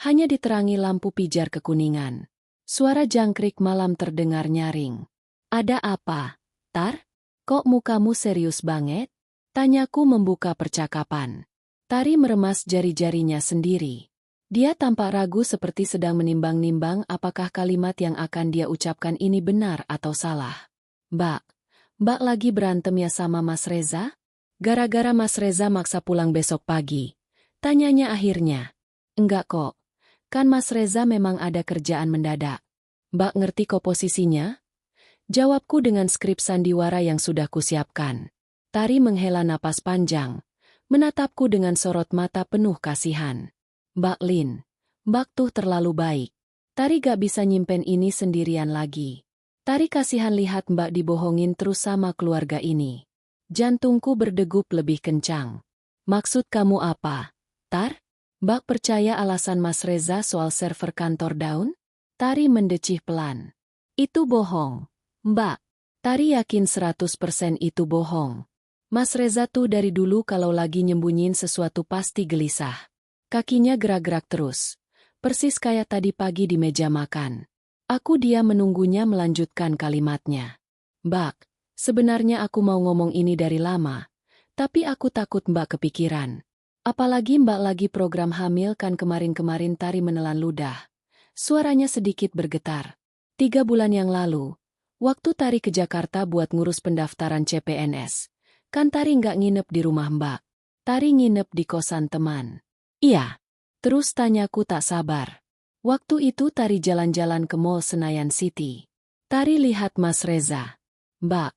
Hanya diterangi lampu pijar kekuningan. Suara jangkrik malam terdengar nyaring. Ada apa, Tar? Kok mukamu serius banget? Tanyaku membuka percakapan. Tari meremas jari-jarinya sendiri. Dia tampak ragu seperti sedang menimbang-nimbang apakah kalimat yang akan dia ucapkan ini benar atau salah. Mbak lagi berantem ya sama Mas Reza? Gara-gara Mas Reza maksa pulang besok pagi. Tanyanya akhirnya. Enggak kok. Kan Mas Reza memang ada kerjaan mendadak. Mbak ngerti kok posisinya? Jawabku dengan skrip sandiwara yang sudah kusiapkan. Tari menghela napas panjang, menatapku dengan sorot mata penuh kasihan. Mbak Lin, Mbak tuh terlalu baik. Tari gak bisa nyimpen ini sendirian lagi. Tari kasihan lihat Mbak dibohongin terus sama keluarga ini. Jantungku berdegup lebih kencang. Maksud kamu apa, Tar? Mbak percaya alasan Mas Reza soal server kantor down? Tari mendecih pelan. Itu bohong, Mbak. Tari yakin 100% itu bohong. Mas Reza tuh dari dulu kalau lagi nyembunyiin sesuatu pasti gelisah. Kakinya gerak-gerak terus. Persis kayak tadi pagi di meja makan. Dia menunggunya melanjutkan kalimatnya. Mbak, sebenarnya aku mau ngomong ini dari lama. Tapi aku takut Mbak kepikiran. Apalagi Mbak lagi program hamil kan kemarin-kemarin. Tari menelan ludah. Suaranya sedikit bergetar. 3 bulan yang lalu, waktu Tari ke Jakarta buat ngurus pendaftaran CPNS. Kan Tari nggak nginep di rumah Mbak. Tari nginep di kosan teman. Iya. Terus tanyaku tak sabar. Waktu itu Tari jalan-jalan ke Mall Senayan City. Tari lihat Mas Reza. Mbak,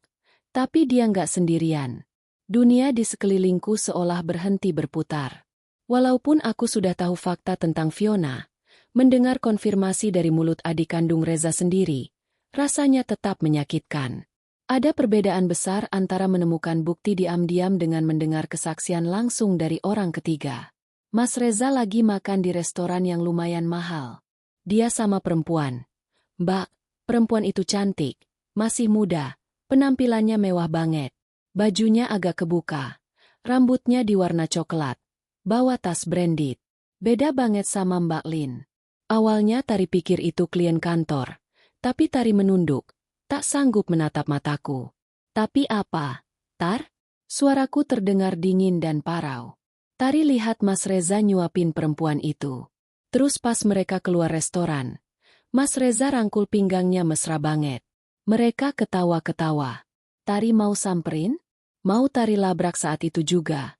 tapi dia nggak sendirian. Dunia di sekelilingku seolah berhenti berputar. Walaupun aku sudah tahu fakta tentang Fiona, mendengar konfirmasi dari mulut adik kandung Reza sendiri, rasanya tetap menyakitkan. Ada perbedaan besar antara menemukan bukti diam-diam dengan mendengar kesaksian langsung dari orang ketiga. Mas Reza lagi makan di restoran yang lumayan mahal. Dia sama perempuan. Mbak, perempuan itu cantik, masih muda, penampilannya mewah banget. Bajunya agak kebuka, rambutnya diwarna coklat, bawa tas branded. Beda banget sama Mbak Lin. Awalnya Tari pikir itu klien kantor, tapi Tari menunduk, tak sanggup menatap mataku. Tapi apa, Tar? Suaraku terdengar dingin dan parau. Tari lihat Mas Reza nyuapin perempuan itu. Terus pas mereka keluar restoran, Mas Reza rangkul pinggangnya mesra banget. Mereka ketawa-ketawa. Tari mau samperin? Mau Tari labrak saat itu juga.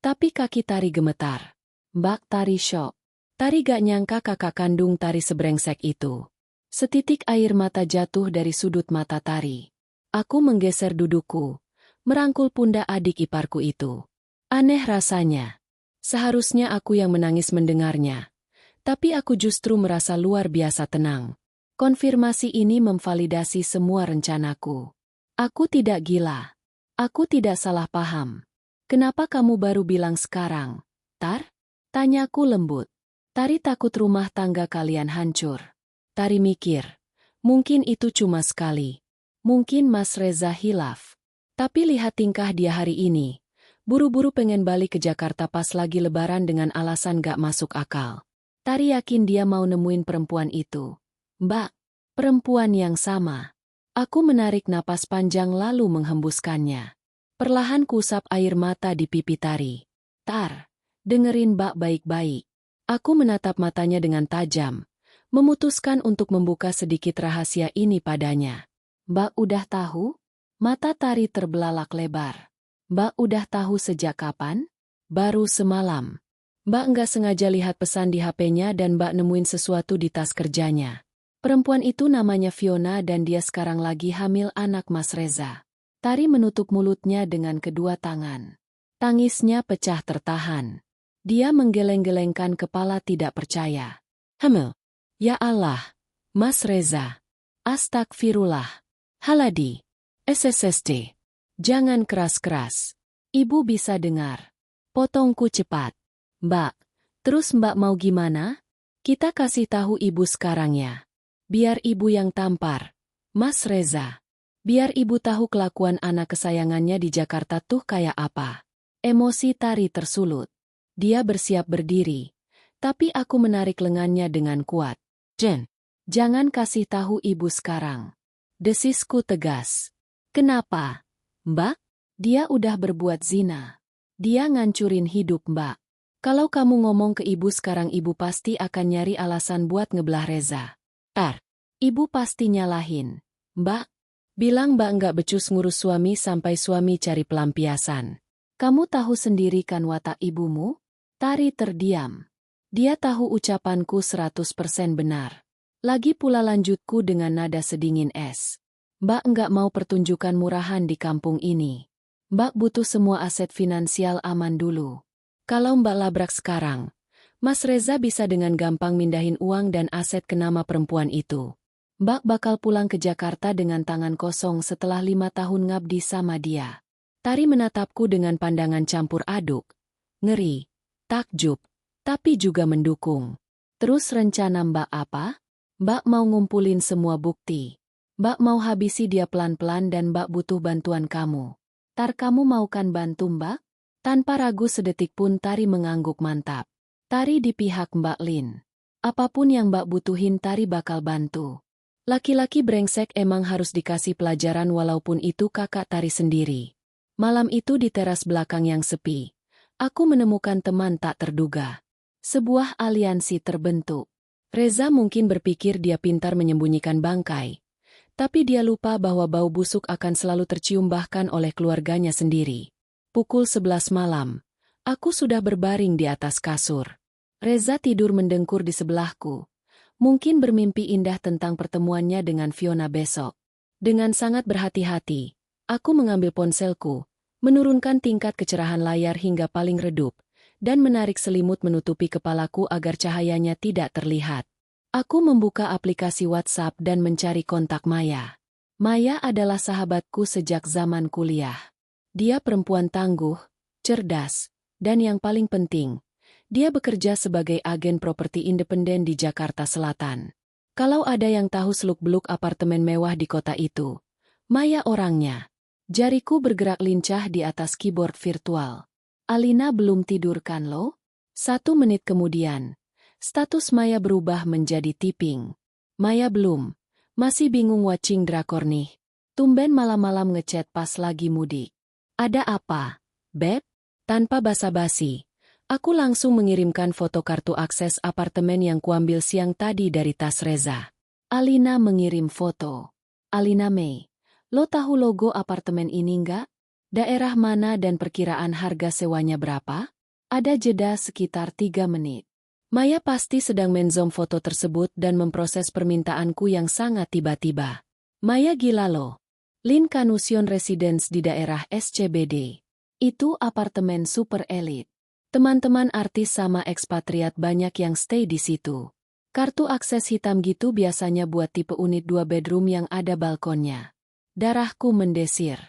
Tapi kaki Tari gemetar. Mbak, Tari syok. Tari gak nyangka kakak kandung Tari sebrengsek itu. Setitik air mata jatuh dari sudut mata Tari. Aku menggeser dudukku, merangkul pundak adik iparku itu. Aneh rasanya. Seharusnya aku yang menangis mendengarnya. Tapi aku justru merasa luar biasa tenang. Konfirmasi ini memvalidasi semua rencanaku. Aku tidak gila. Aku tidak salah paham. Kenapa kamu baru bilang sekarang, Tar? Tanyaku lembut. Tari takut rumah tangga kalian hancur. Tari mikir, mungkin itu cuma sekali. Mungkin Mas Reza hilaf. Tapi lihat tingkah dia hari ini. Buru-buru pengen balik ke Jakarta pas lagi lebaran dengan alasan gak masuk akal. Tari yakin dia mau nemuin perempuan itu. Mbak, perempuan yang sama. Aku menarik napas panjang lalu menghembuskannya. Perlahan kusap air mata di pipi Tari. Tar, dengerin Mbak baik-baik. Aku menatap matanya dengan tajam, memutuskan untuk membuka sedikit rahasia ini padanya. Mbak udah tahu? Mata Tari terbelalak lebar. Mbak udah tahu sejak kapan? Baru semalam. Mbak nggak sengaja lihat pesan di HP-nya dan Mbak nemuin sesuatu di tas kerjanya. Perempuan itu namanya Fiona dan dia sekarang lagi hamil anak Mas Reza. Tari menutup mulutnya dengan kedua tangan. Tangisnya pecah tertahan. Dia menggeleng-gelengkan kepala tidak percaya. Ya Allah, Mas Reza. Astagfirullah. Haladi. SSSD. Jangan keras-keras. Ibu bisa dengar. Potongku cepat. Mbak, terus Mbak mau gimana? Kita kasih tahu ibu sekarang ya. Biar ibu yang tampar. Mas Reza. Biar ibu tahu kelakuan anak kesayangannya di Jakarta tuh kayak apa. Emosi Tari tersulut. Dia bersiap berdiri. Tapi aku menarik lengannya dengan kuat. Jen, jangan kasih tahu ibu sekarang. Desisku tegas. Kenapa? Mbak? Dia udah berbuat zina. Dia ngancurin hidup Mbak. Kalau kamu ngomong ke ibu sekarang ibu pasti akan nyari alasan buat ngebelah Reza. Ibu pasti nyalahin. Mbak, bilang Mbak nggak becus ngurus suami sampai suami cari pelampiasan. Kamu tahu sendiri kan watak ibumu? Tari terdiam. Dia tahu ucapanku 100% benar. Lagi pula lanjutku dengan nada sedingin es. Mbak nggak mau pertunjukan murahan di kampung ini. Mbak butuh semua aset finansial aman dulu. Kalau Mbak labrak sekarang, Mas Reza bisa dengan gampang mindahin uang dan aset ke nama perempuan itu. Mbak bakal pulang ke Jakarta dengan tangan kosong setelah 5 tahun ngabdi sama dia. Tari menatapku dengan pandangan campur aduk. Ngeri, takjub, tapi juga mendukung. Terus rencana Mbak apa? Mbak mau ngumpulin semua bukti. Mbak mau habisi dia pelan-pelan dan Mbak butuh bantuan kamu. Kamu mau kan bantu Mbak? Tanpa ragu sedetik pun Tari mengangguk mantap. Tari di pihak Mbak Lin. Apapun yang Mbak butuhin Tari bakal bantu. Laki-laki brengsek emang harus dikasih pelajaran walaupun itu kakak Tari sendiri. Malam itu di teras belakang yang sepi, aku menemukan teman tak terduga. Sebuah aliansi terbentuk. Reza mungkin berpikir dia pintar menyembunyikan bangkai. Tapi dia lupa bahwa bau busuk akan selalu tercium bahkan oleh keluarganya sendiri. Pukul 11 malam, aku sudah berbaring di atas kasur. Reza tidur mendengkur di sebelahku. Mungkin bermimpi indah tentang pertemuannya dengan Fiona besok. Dengan sangat berhati-hati, aku mengambil ponselku, menurunkan tingkat kecerahan layar hingga paling redup, dan menarik selimut menutupi kepalaku agar cahayanya tidak terlihat. Aku membuka aplikasi WhatsApp dan mencari kontak Maya. Maya adalah sahabatku sejak zaman kuliah. Dia perempuan tangguh, cerdas, dan yang paling penting, dia bekerja sebagai agen properti independen di Jakarta Selatan. Kalau ada yang tahu seluk-beluk apartemen mewah di kota itu, Maya orangnya. Jariku bergerak lincah di atas keyboard virtual. Alina belum tidur kan lo? 1 menit kemudian, status Maya berubah menjadi tipping. Maya belum. Masih bingung watching drakor nih. Tumben malam-malam ngechat pas lagi mudik. Ada apa, Beb? Tanpa basa-basi, aku langsung mengirimkan foto kartu akses apartemen yang kuambil siang tadi dari tas Reza. Alina mengirim foto. Alina Mei, lo tahu logo apartemen ini nggak? Daerah mana dan perkiraan harga sewanya berapa? Ada jeda sekitar 3 menit. Maya pasti sedang menzoom foto tersebut dan memproses permintaanku yang sangat tiba-tiba. Maya gila lo. Lin Canusion Residence di daerah SCBD. Itu apartemen super elit. Teman-teman artis sama ekspatriat banyak yang stay di situ. Kartu akses hitam gitu biasanya buat tipe unit 2 bedroom yang ada balkonnya. Darahku mendesir.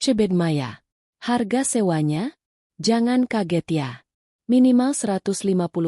Cebed Maya. Harga sewanya? Jangan kaget ya. Minimal 150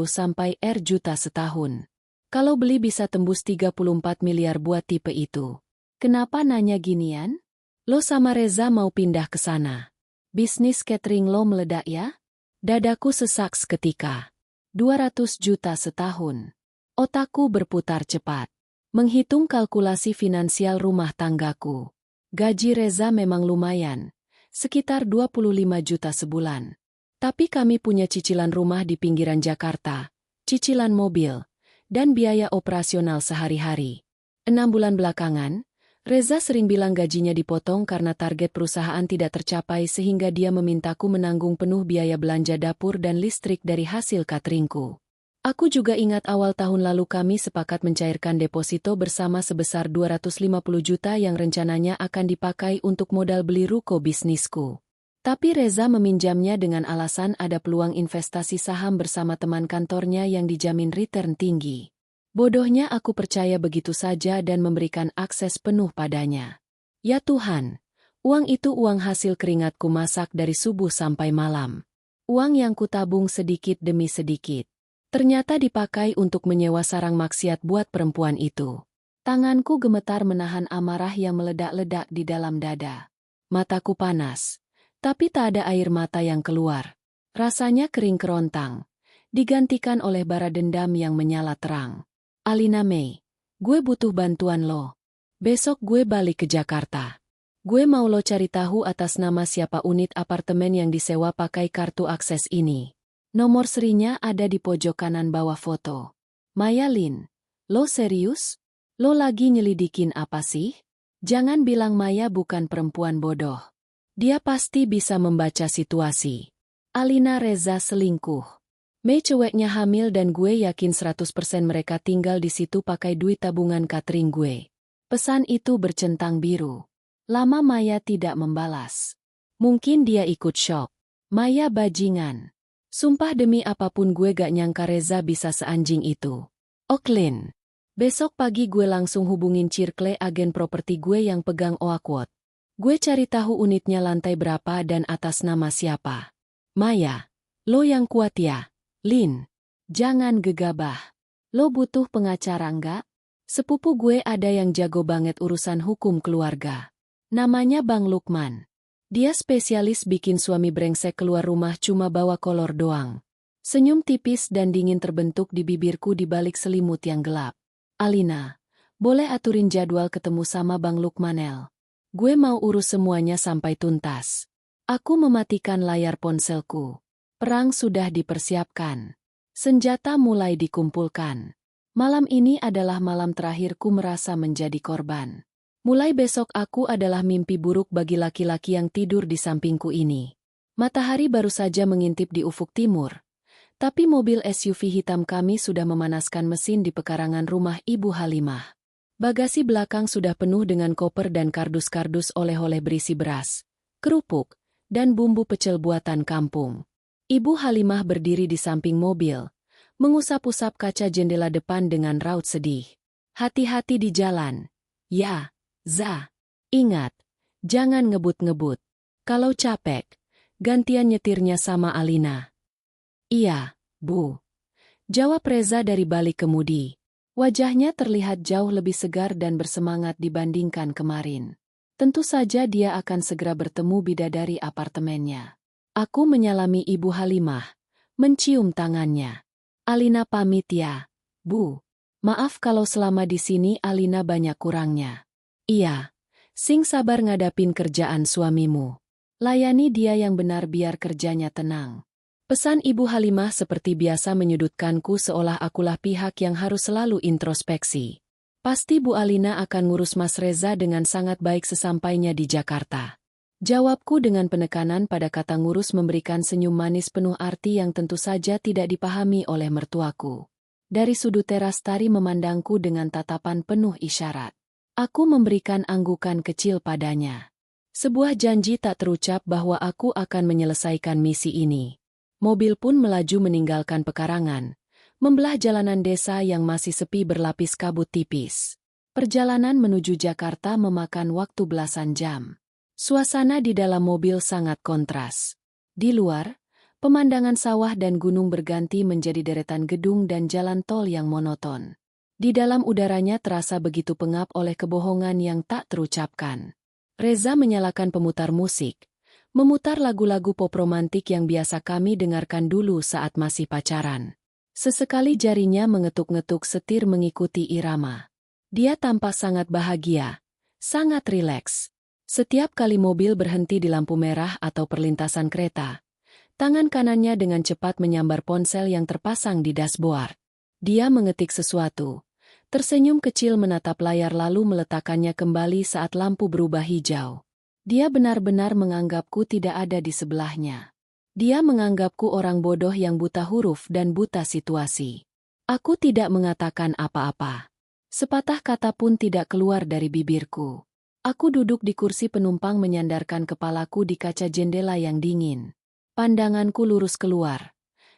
sampai juta setahun. Kalau beli bisa tembus 34 miliar buat tipe itu. Kenapa nanya ginian? Lo sama Reza mau pindah ke sana. Bisnis catering lo meledak ya? Dadaku sesak seketika. 200 juta setahun. Otakku berputar cepat. Menghitung kalkulasi finansial rumah tanggaku. Gaji Reza memang lumayan. Sekitar 25 juta sebulan. Tapi kami punya cicilan rumah di pinggiran Jakarta, cicilan mobil, dan biaya operasional sehari-hari. 6 bulan belakangan, Reza sering bilang gajinya dipotong karena target perusahaan tidak tercapai sehingga dia memintaku menanggung penuh biaya belanja dapur dan listrik dari hasil cateringku. Aku juga ingat awal tahun lalu kami sepakat mencairkan deposito bersama sebesar 250 juta yang rencananya akan dipakai untuk modal beli ruko bisnisku. Tapi Reza meminjamnya dengan alasan ada peluang investasi saham bersama teman kantornya yang dijamin return tinggi. Bodohnya aku percaya begitu saja dan memberikan akses penuh padanya. Ya Tuhan, uang itu uang hasil keringatku masak dari subuh sampai malam. Uang yang kutabung sedikit demi sedikit. Ternyata dipakai untuk menyewa sarang maksiat buat perempuan itu. Tanganku gemetar menahan amarah yang meledak-ledak di dalam dada. Mataku panas, tapi tak ada air mata yang keluar. Rasanya kering kerontang, digantikan oleh bara dendam yang menyala terang. Alina May, gue butuh bantuan lo. Besok gue balik ke Jakarta. Gue mau lo cari tahu atas nama siapa unit apartemen yang disewa pakai kartu akses ini. Nomor serinya ada di pojok kanan bawah foto. Maya Lin, lo serius? Lo lagi nyelidikin apa sih? Jangan bilang Maya bukan perempuan bodoh. Dia pasti bisa membaca situasi. Alina Reza selingkuh. Mei ceweknya hamil dan gue yakin 100% mereka tinggal di situ pakai duit tabungan catering gue. Pesan itu bercentang biru. Lama Maya tidak membalas. Mungkin dia ikut shock. Maya bajingan. Sumpah demi apapun gue gak nyangka Reza bisa seanjing itu. Oklin. Besok pagi gue langsung hubungin Circle agen properti gue yang pegang Oakwot. Gue cari tahu unitnya lantai berapa dan atas nama siapa. Maya, lo yang kuat ya. Lin, jangan gegabah. Lo butuh pengacara nggak? Sepupu gue ada yang jago banget urusan hukum keluarga. Namanya Bang Lukman. Dia spesialis bikin suami brengsek keluar rumah cuma bawa kolor doang. Senyum tipis dan dingin terbentuk di bibirku di balik selimut yang gelap. Alina, boleh aturin jadwal ketemu sama Bang Lukmanel. Gue mau urus semuanya sampai tuntas. Aku mematikan layar ponselku. Perang sudah dipersiapkan. Senjata mulai dikumpulkan. Malam ini adalah malam terakhirku merasa menjadi korban. Mulai besok aku adalah mimpi buruk bagi laki-laki yang tidur di sampingku ini. Matahari baru saja mengintip di ufuk timur. Tapi mobil SUV hitam kami sudah memanaskan mesin di pekarangan rumah Ibu Halimah. Bagasi belakang sudah penuh dengan koper dan kardus-kardus oleh-oleh berisi beras, kerupuk, dan bumbu pecel buatan kampung. Ibu Halimah berdiri di samping mobil, mengusap-usap kaca jendela depan dengan raut sedih. Hati-hati di jalan. Ya. Za, ingat, jangan ngebut-ngebut. Kalau capek, gantian nyetirnya sama Alina. Iya, Bu. Jawab Reza dari balik kemudi. Wajahnya terlihat jauh lebih segar dan bersemangat dibandingkan kemarin. Tentu saja dia akan segera bertemu bidadari apartemennya. Aku menyalami Ibu Halimah, mencium tangannya. Alina pamit ya, Bu. Maaf kalau selama di sini Alina banyak kurangnya. Iya, sing sabar ngadapin kerjaan suamimu. Layani dia yang benar biar kerjanya tenang. Pesan Ibu Halimah seperti biasa menyudutkanku seolah akulah pihak yang harus selalu introspeksi. Pasti Bu Alina akan ngurus Mas Reza dengan sangat baik sesampainya di Jakarta. Jawabku dengan penekanan pada kata ngurus memberikan senyum manis penuh arti yang tentu saja tidak dipahami oleh mertuaku. Dari sudut teras Tari memandangku dengan tatapan penuh isyarat. Aku memberikan anggukan kecil padanya. Sebuah janji tak terucap bahwa aku akan menyelesaikan misi ini. Mobil pun melaju meninggalkan pekarangan, membelah jalanan desa yang masih sepi berlapis kabut tipis. Perjalanan menuju Jakarta memakan waktu belasan jam. Suasana di dalam mobil sangat kontras. Di luar, pemandangan sawah dan gunung berganti menjadi deretan gedung dan jalan tol yang monoton. Di dalam udaranya terasa begitu pengap oleh kebohongan yang tak terucapkan. Reza menyalakan pemutar musik, memutar lagu-lagu pop romantik yang biasa kami dengarkan dulu saat masih pacaran. Sesekali jarinya mengetuk-ngetuk setir mengikuti irama. Dia tampak sangat bahagia, sangat rileks. Setiap kali mobil berhenti di lampu merah atau perlintasan kereta, tangan kanannya dengan cepat menyambar ponsel yang terpasang di dashboard. Dia mengetik sesuatu. Tersenyum kecil menatap layar lalu meletakkannya kembali saat lampu berubah hijau. Dia benar-benar menganggapku tidak ada di sebelahnya. Dia menganggapku orang bodoh yang buta huruf dan buta situasi. Aku tidak mengatakan apa-apa. Sepatah kata pun tidak keluar dari bibirku. Aku duduk di kursi penumpang menyandarkan kepalaku di kaca jendela yang dingin. Pandanganku lurus keluar.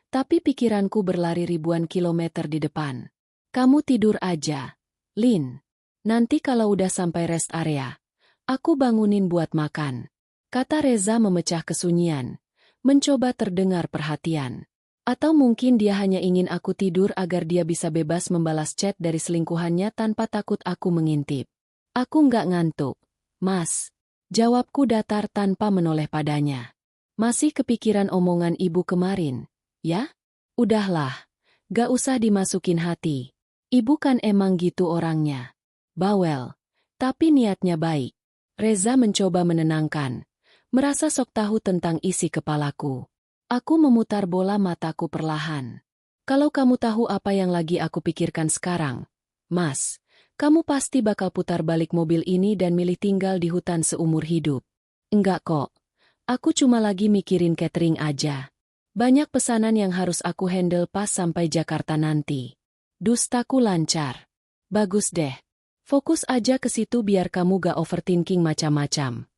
Tapi pikiranku berlari ribuan kilometer di depan. Kamu tidur aja, Lin. Nanti kalau udah sampai rest area, aku bangunin buat makan. Kata Reza memecah kesunyian, mencoba terdengar perhatian. Atau mungkin dia hanya ingin aku tidur agar dia bisa bebas membalas chat dari selingkuhannya tanpa takut aku mengintip. Aku nggak ngantuk, Mas. Jawabku datar tanpa menoleh padanya. Masih kepikiran omongan ibu kemarin, ya? Udahlah, gak usah dimasukin hati. Ibu kan emang gitu orangnya. Bawel, tapi niatnya baik. Reza mencoba menenangkan, merasa sok tahu tentang isi kepalaku. Aku memutar bola mataku perlahan. Kalau kamu tahu apa yang lagi aku pikirkan sekarang, Mas, kamu pasti bakal putar balik mobil ini dan milih tinggal di hutan seumur hidup. Enggak kok, aku cuma lagi mikirin catering aja. Banyak pesanan yang harus aku handle pas sampai Jakarta nanti. Dustaku lancar. Bagus deh. Fokus aja ke situ biar kamu gak overthinking macam-macam.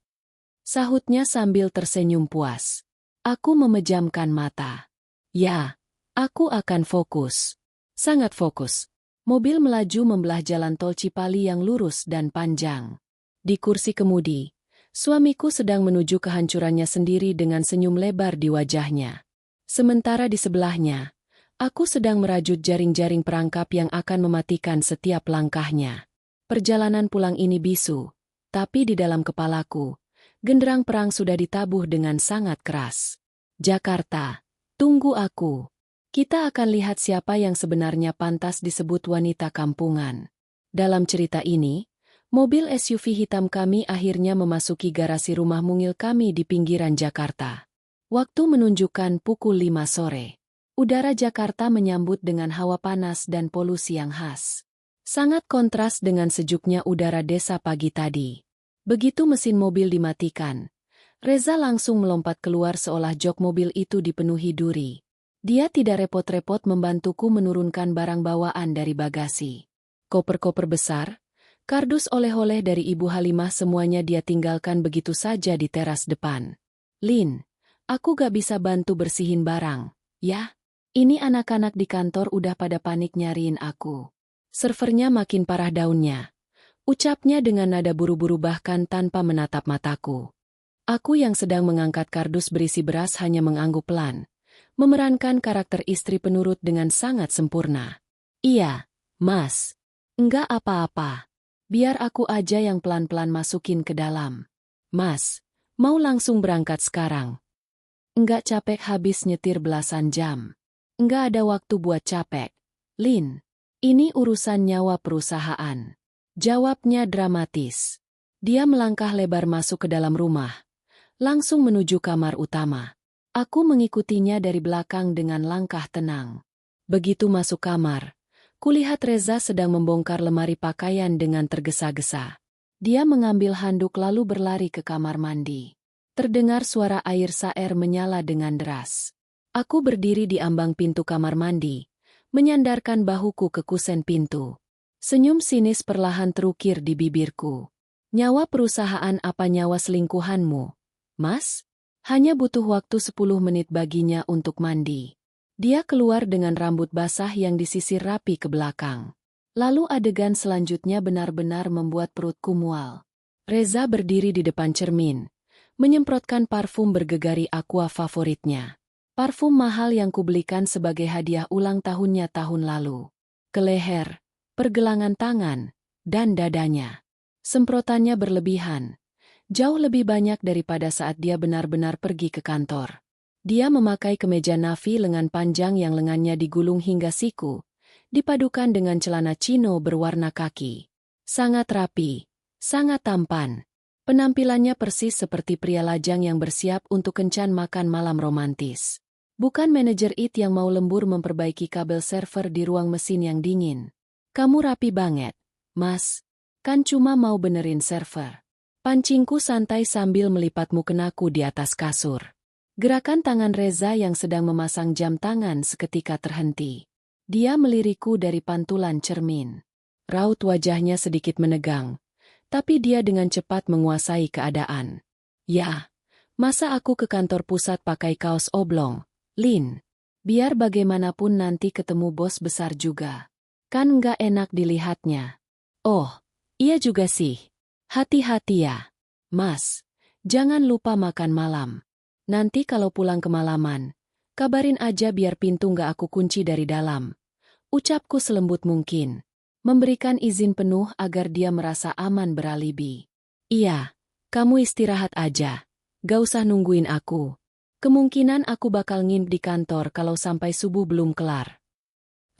Sahutnya sambil tersenyum puas. Aku memejamkan mata. Ya, aku akan fokus. Sangat fokus. Mobil melaju membelah jalan tol Cipali yang lurus dan panjang. Di kursi kemudi, suamiku sedang menuju kehancurannya sendiri dengan senyum lebar di wajahnya. Sementara di sebelahnya, aku sedang merajut jaring-jaring perangkap yang akan mematikan setiap langkahnya. Perjalanan pulang ini bisu, tapi di dalam kepalaku, genderang perang sudah ditabuh dengan sangat keras. Jakarta, tunggu aku. Kita akan lihat siapa yang sebenarnya pantas disebut wanita kampungan. Dalam cerita ini, mobil SUV hitam kami akhirnya memasuki garasi rumah mungil kami di pinggiran Jakarta. Waktu menunjukkan pukul 5 sore. Udara Jakarta menyambut dengan hawa panas dan polusi yang khas. Sangat kontras dengan sejuknya udara desa pagi tadi. Begitu mesin mobil dimatikan, Reza langsung melompat keluar seolah jok mobil itu dipenuhi duri. Dia tidak repot-repot membantuku menurunkan barang bawaan dari bagasi. Koper-koper besar, kardus oleh-oleh dari Ibu Halimah semuanya dia tinggalkan begitu saja di teras depan. Lin, aku gak bisa bantu bersihin barang, ya? Ini anak-anak di kantor udah pada panik nyariin aku. Servernya makin parah daunnya. Ucapnya dengan nada buru-buru bahkan tanpa menatap mataku. Aku yang sedang mengangkat kardus berisi beras hanya mengangguk pelan, memerankan karakter istri penurut dengan sangat sempurna. Iya, Mas. Enggak apa-apa. Biar aku aja yang pelan-pelan masukin ke dalam. Mas, mau langsung berangkat sekarang? Enggak capek habis nyetir belasan jam. Enggak ada waktu buat capek. Lin, ini urusan nyawa perusahaan. Jawabnya dramatis. Dia melangkah lebar masuk ke dalam rumah. Langsung menuju kamar utama. Aku mengikutinya dari belakang dengan langkah tenang. Begitu masuk kamar, kulihat Reza sedang membongkar lemari pakaian dengan tergesa-gesa. Dia mengambil handuk lalu berlari ke kamar mandi. Terdengar suara air saer menyala dengan deras. Aku berdiri di ambang pintu kamar mandi, menyandarkan bahuku ke kusen pintu. Senyum sinis perlahan terukir di bibirku. Nyawa perusahaan apa nyawa selingkuhanmu, Mas? Hanya butuh waktu 10 menit baginya untuk mandi. Dia keluar dengan rambut basah yang disisir rapi ke belakang. Lalu adegan selanjutnya benar-benar membuat perutku mual. Reza berdiri di depan cermin, menyemprotkan parfum bergegari aqua favoritnya. Parfum mahal yang kubelikan sebagai hadiah ulang tahunnya tahun lalu. Ke leher, pergelangan tangan, dan dadanya. Semprotannya berlebihan. Jauh lebih banyak daripada saat dia benar-benar pergi ke kantor. Dia memakai kemeja navy lengan panjang yang lengannya digulung hingga siku, dipadukan dengan celana chino berwarna kaki. Sangat rapi, sangat tampan. Penampilannya persis seperti pria lajang yang bersiap untuk kencan makan malam romantis. Bukan manajer IT yang mau lembur memperbaiki kabel server di ruang mesin yang dingin. Kamu rapi banget, Mas. Kan cuma mau benerin server. Pancingku santai sambil melipat mukenaku di atas kasur. Gerakan tangan Reza yang sedang memasang jam tangan seketika terhenti. Dia melirikku dari pantulan cermin. Raut wajahnya sedikit menegang, tapi dia dengan cepat menguasai keadaan. Ya, masa aku ke kantor pusat pakai kaos oblong, Lin? Biar bagaimanapun nanti ketemu bos besar juga. Kan nggak enak dilihatnya. Oh, iya juga sih. Hati-hati ya. Mas, jangan lupa makan malam. Nanti kalau pulang kemalaman, kabarin aja biar pintu nggak aku kunci dari dalam. Ucapku selembut mungkin. Memberikan izin penuh agar dia merasa aman beralibi. Iya, kamu istirahat aja. Gak usah nungguin aku. Kemungkinan aku bakal nginep di kantor kalau sampai subuh belum kelar.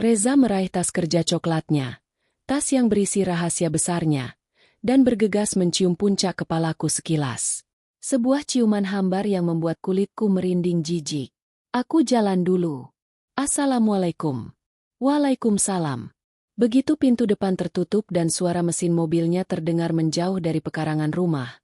Reza meraih tas kerja coklatnya, tas yang berisi rahasia besarnya, dan bergegas mencium puncak kepalaku sekilas. Sebuah ciuman hambar yang membuat kulitku merinding jijik. Aku jalan dulu. Assalamualaikum. Waalaikumsalam. Begitu pintu depan tertutup dan suara mesin mobilnya terdengar menjauh dari pekarangan rumah,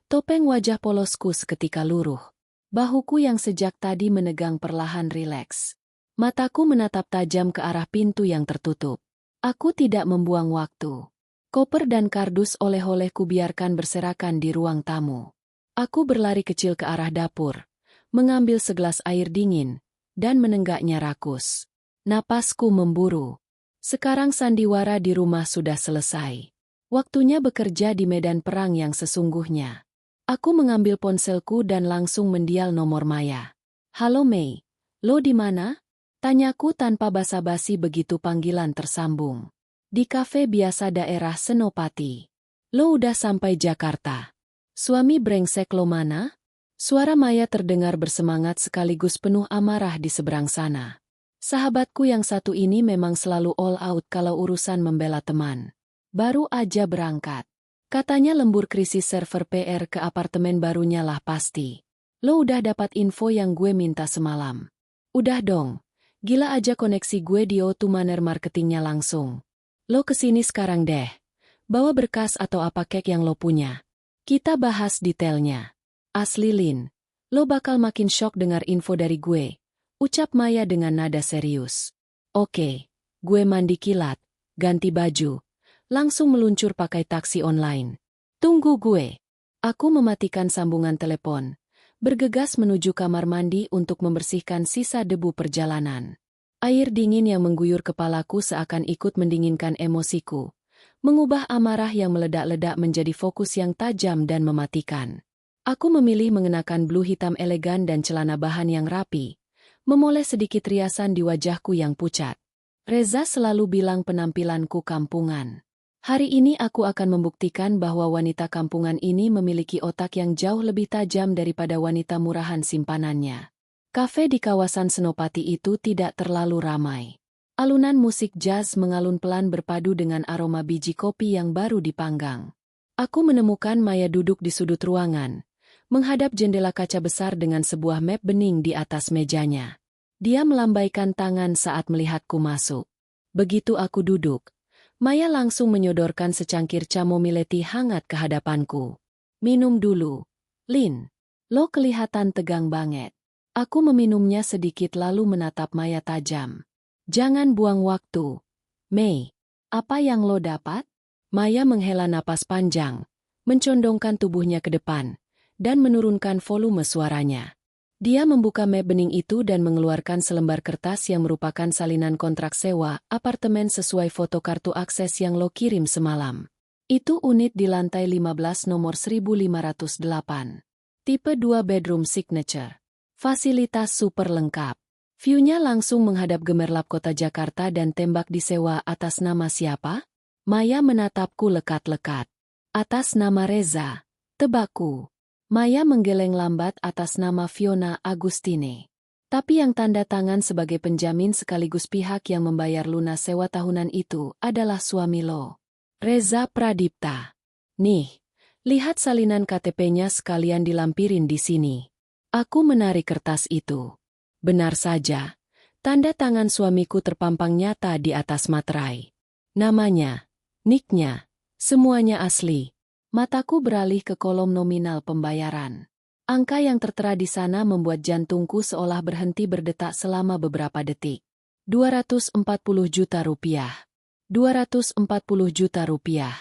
topeng wajah polosku seketika luruh. Bahuku yang sejak tadi menegang perlahan rileks. Mataku menatap tajam ke arah pintu yang tertutup. Aku tidak membuang waktu. Koper dan kardus oleh-oleh kubiarkan berserakan di ruang tamu. Aku berlari kecil ke arah dapur, mengambil segelas air dingin, dan menenggaknya rakus. Napasku memburu. Sekarang sandiwara di rumah sudah selesai. Waktunya bekerja di medan perang yang sesungguhnya. Aku mengambil ponselku dan langsung mendial nomor Maya. Halo Mei, lo di mana? Tanyaku tanpa basa-basi begitu panggilan tersambung. Di kafe biasa daerah Senopati. Lo udah sampai Jakarta. Suami brengsek lo mana? Suara Maya terdengar bersemangat sekaligus penuh amarah di seberang sana. Sahabatku yang satu ini memang selalu all out kalau urusan membela teman. Baru aja berangkat. Katanya lembur krisis server PR ke apartemen barunya lah pasti. Lo udah dapat info yang gue minta semalam? Udah dong. Gila aja koneksi gue di O2 Manner marketingnya langsung. Lo kesini sekarang deh. Bawa berkas atau apa kek yang lo punya. Kita bahas detailnya. Asli Lin, lo bakal makin shock dengar info dari gue. Ucap Maya dengan nada serius. Oke, gue mandi kilat, ganti baju. Langsung meluncur pakai taksi online. Tunggu gue. Aku mematikan sambungan telepon. Bergegas menuju kamar mandi untuk membersihkan sisa debu perjalanan. Air dingin yang mengguyur kepalaku seakan ikut mendinginkan emosiku. Mengubah amarah yang meledak-ledak menjadi fokus yang tajam dan mematikan. Aku memilih mengenakan blue hitam elegan dan celana bahan yang rapi. Memoles sedikit riasan di wajahku yang pucat. Reza selalu bilang penampilanku kampungan. Hari ini aku akan membuktikan bahwa wanita kampungan ini memiliki otak yang jauh lebih tajam daripada wanita murahan simpanannya. Kafe di kawasan Senopati itu tidak terlalu ramai. Alunan musik jazz mengalun pelan berpadu dengan aroma biji kopi yang baru dipanggang. Aku menemukan Maya duduk di sudut ruangan, menghadap jendela kaca besar dengan sebuah map bening di atas mejanya. Dia melambaikan tangan saat melihatku masuk. Begitu aku duduk, Maya langsung menyodorkan secangkir chamomile tea hangat ke hadapanku. Minum dulu. Lin, lo kelihatan tegang banget. Aku meminumnya sedikit lalu menatap Maya tajam. Jangan buang waktu. Mei, apa yang lo dapat? Maya menghela napas panjang, mencondongkan tubuhnya ke depan, dan menurunkan volume suaranya. Dia membuka map bening itu dan mengeluarkan selembar kertas yang merupakan salinan kontrak sewa apartemen sesuai foto kartu akses yang lo kirim semalam. Itu unit di lantai 15 nomor 1508. Tipe 2 bedroom signature. Fasilitas super lengkap. View-nya langsung menghadap gemerlap kota Jakarta dan tembak disewa atas nama siapa? Maya menatapku lekat-lekat. Atas nama Reza. Tebakku. Maya menggeleng lambat atas nama Fiona Agustine. Tapi yang tanda tangan sebagai penjamin sekaligus pihak yang membayar lunas sewa tahunan itu adalah suami lo. Reza Pradipta. Nih, lihat salinan KTP-nya sekalian dilampirin di sini. Aku menarik kertas itu. Benar saja, tanda tangan suamiku terpampang nyata di atas materai. Namanya, nick-nya, semuanya asli. Mataku beralih ke kolom nominal pembayaran. Angka yang tertera di sana membuat jantungku seolah berhenti berdetak selama beberapa detik. 240 juta rupiah. 240 juta rupiah.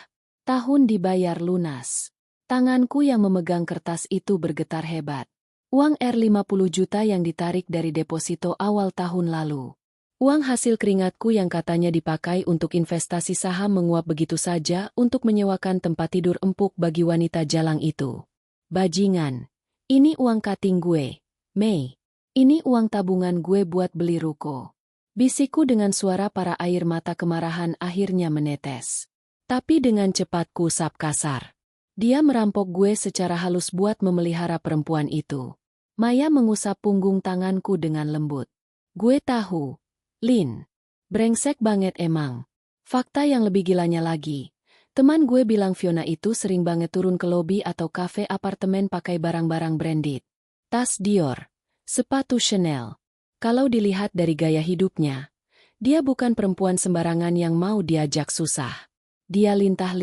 Tahun dibayar lunas. Tanganku yang memegang kertas itu bergetar hebat. Uang R50 juta yang ditarik dari deposito awal tahun lalu. Uang hasil keringatku yang katanya dipakai untuk investasi saham menguap begitu saja untuk menyewakan tempat tidur empuk bagi wanita jalang itu. Bajingan. Ini uang cutting gue, Mei. Ini uang tabungan gue buat beli ruko. Bisikku dengan suara para air mata kemarahan akhirnya menetes. Tapi dengan cepat ku usap kasar. Dia merampok gue secara halus buat memelihara perempuan itu. Maya mengusap punggung tanganku dengan lembut. Gue tahu. Lin. Brengsek banget emang. Fakta yang lebih gilanya lagi. Teman gue bilang Fiona itu sering banget turun ke lobi atau kafe apartemen pakai barang-barang branded. Tas Dior. Sepatu Chanel. Kalau dilihat dari gaya hidupnya, dia bukan perempuan sembarangan yang mau diajak susah. Dia lintah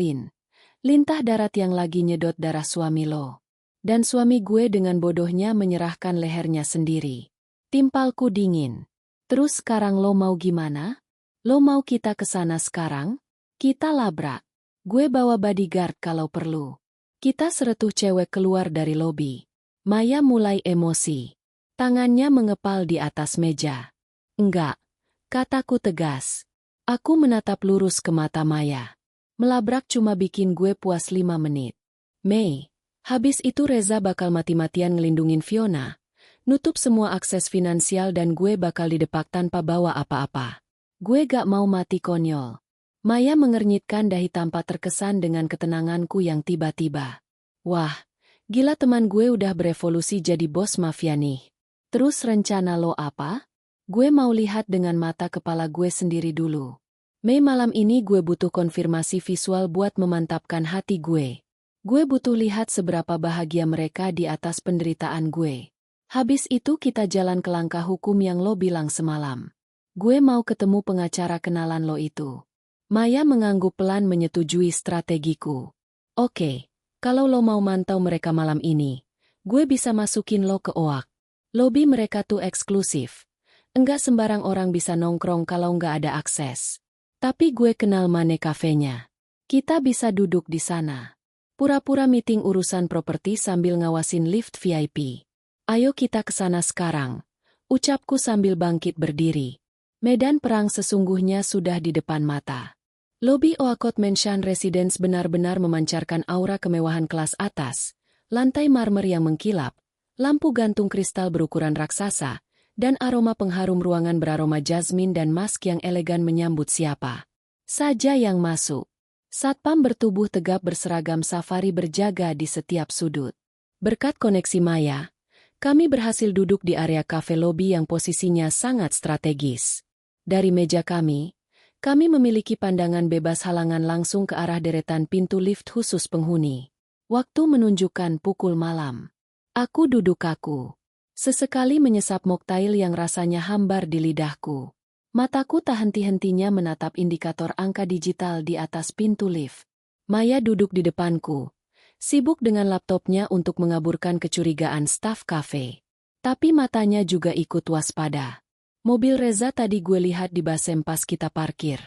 darat yang lagi nyedot darah suami lo. Dan suami gue dengan bodohnya menyerahkan lehernya sendiri. Timpalku dingin. Terus sekarang lo mau gimana? Lo mau kita kesana sekarang? Kita labrak. Gue bawa bodyguard kalau perlu. Kita seretuh cewek keluar dari lobi. Maya mulai emosi. Tangannya mengepal di atas meja. Enggak, kataku tegas. Aku menatap lurus ke mata Maya. Melabrak cuma bikin gue puas 5 menit. Mei, habis itu Reza bakal mati-matian ngelindungin Fiona. Nutup semua akses finansial dan gue bakal didepak tanpa bawa apa-apa. Gue gak mau mati konyol. Maya mengernyitkan dahi tanpa terkesan dengan ketenanganku yang tiba-tiba. Wah, gila teman gue udah berevolusi jadi bos mafia nih. Terus rencana lo apa? Gue mau lihat dengan mata kepala gue sendiri dulu. Mei, malam ini gue butuh konfirmasi visual buat memantapkan hati gue. Gue butuh lihat seberapa bahagia mereka di atas penderitaan gue. Habis itu kita jalan ke langkah hukum yang lo bilang semalam. Gue mau ketemu pengacara kenalan lo itu. Maya mengangguk pelan menyetujui strategiku. Oke, kalau lo mau mantau mereka malam ini, gue bisa masukin lo ke OAK. Lobi mereka tuh eksklusif. Enggak sembarang orang bisa nongkrong kalau nggak ada akses. Tapi gue kenal mana kafenya. Kita bisa duduk di sana. Pura-pura meeting urusan properti sambil ngawasin lift VIP. Ayo kita ke sana sekarang. Ucapku sambil bangkit berdiri. Medan perang sesungguhnya sudah di depan mata. Lobi Oakot Mansion Residence benar-benar memancarkan aura kemewahan kelas atas. Lantai marmer yang mengkilap. Lampu gantung kristal berukuran raksasa, dan aroma pengharum ruangan beraroma jasmin dan mask yang elegan menyambut siapa saja yang masuk. Satpam bertubuh tegap berseragam safari berjaga di setiap sudut. Berkat koneksi Maya, kami berhasil duduk di area kafe lobi yang posisinya sangat strategis. Dari meja kami memiliki pandangan bebas halangan langsung ke arah deretan pintu lift khusus penghuni. Waktu menunjukkan pukul malam. Aku duduk kaku. Sesekali menyesap moktail yang rasanya hambar di lidahku. Mataku tak henti-hentinya menatap indikator angka digital di atas pintu lift. Maya duduk di depanku, sibuk dengan laptopnya untuk mengaburkan kecurigaan staf kafe. Tapi matanya juga ikut waspada. Mobil Reza tadi gue lihat di basem pas kita parkir.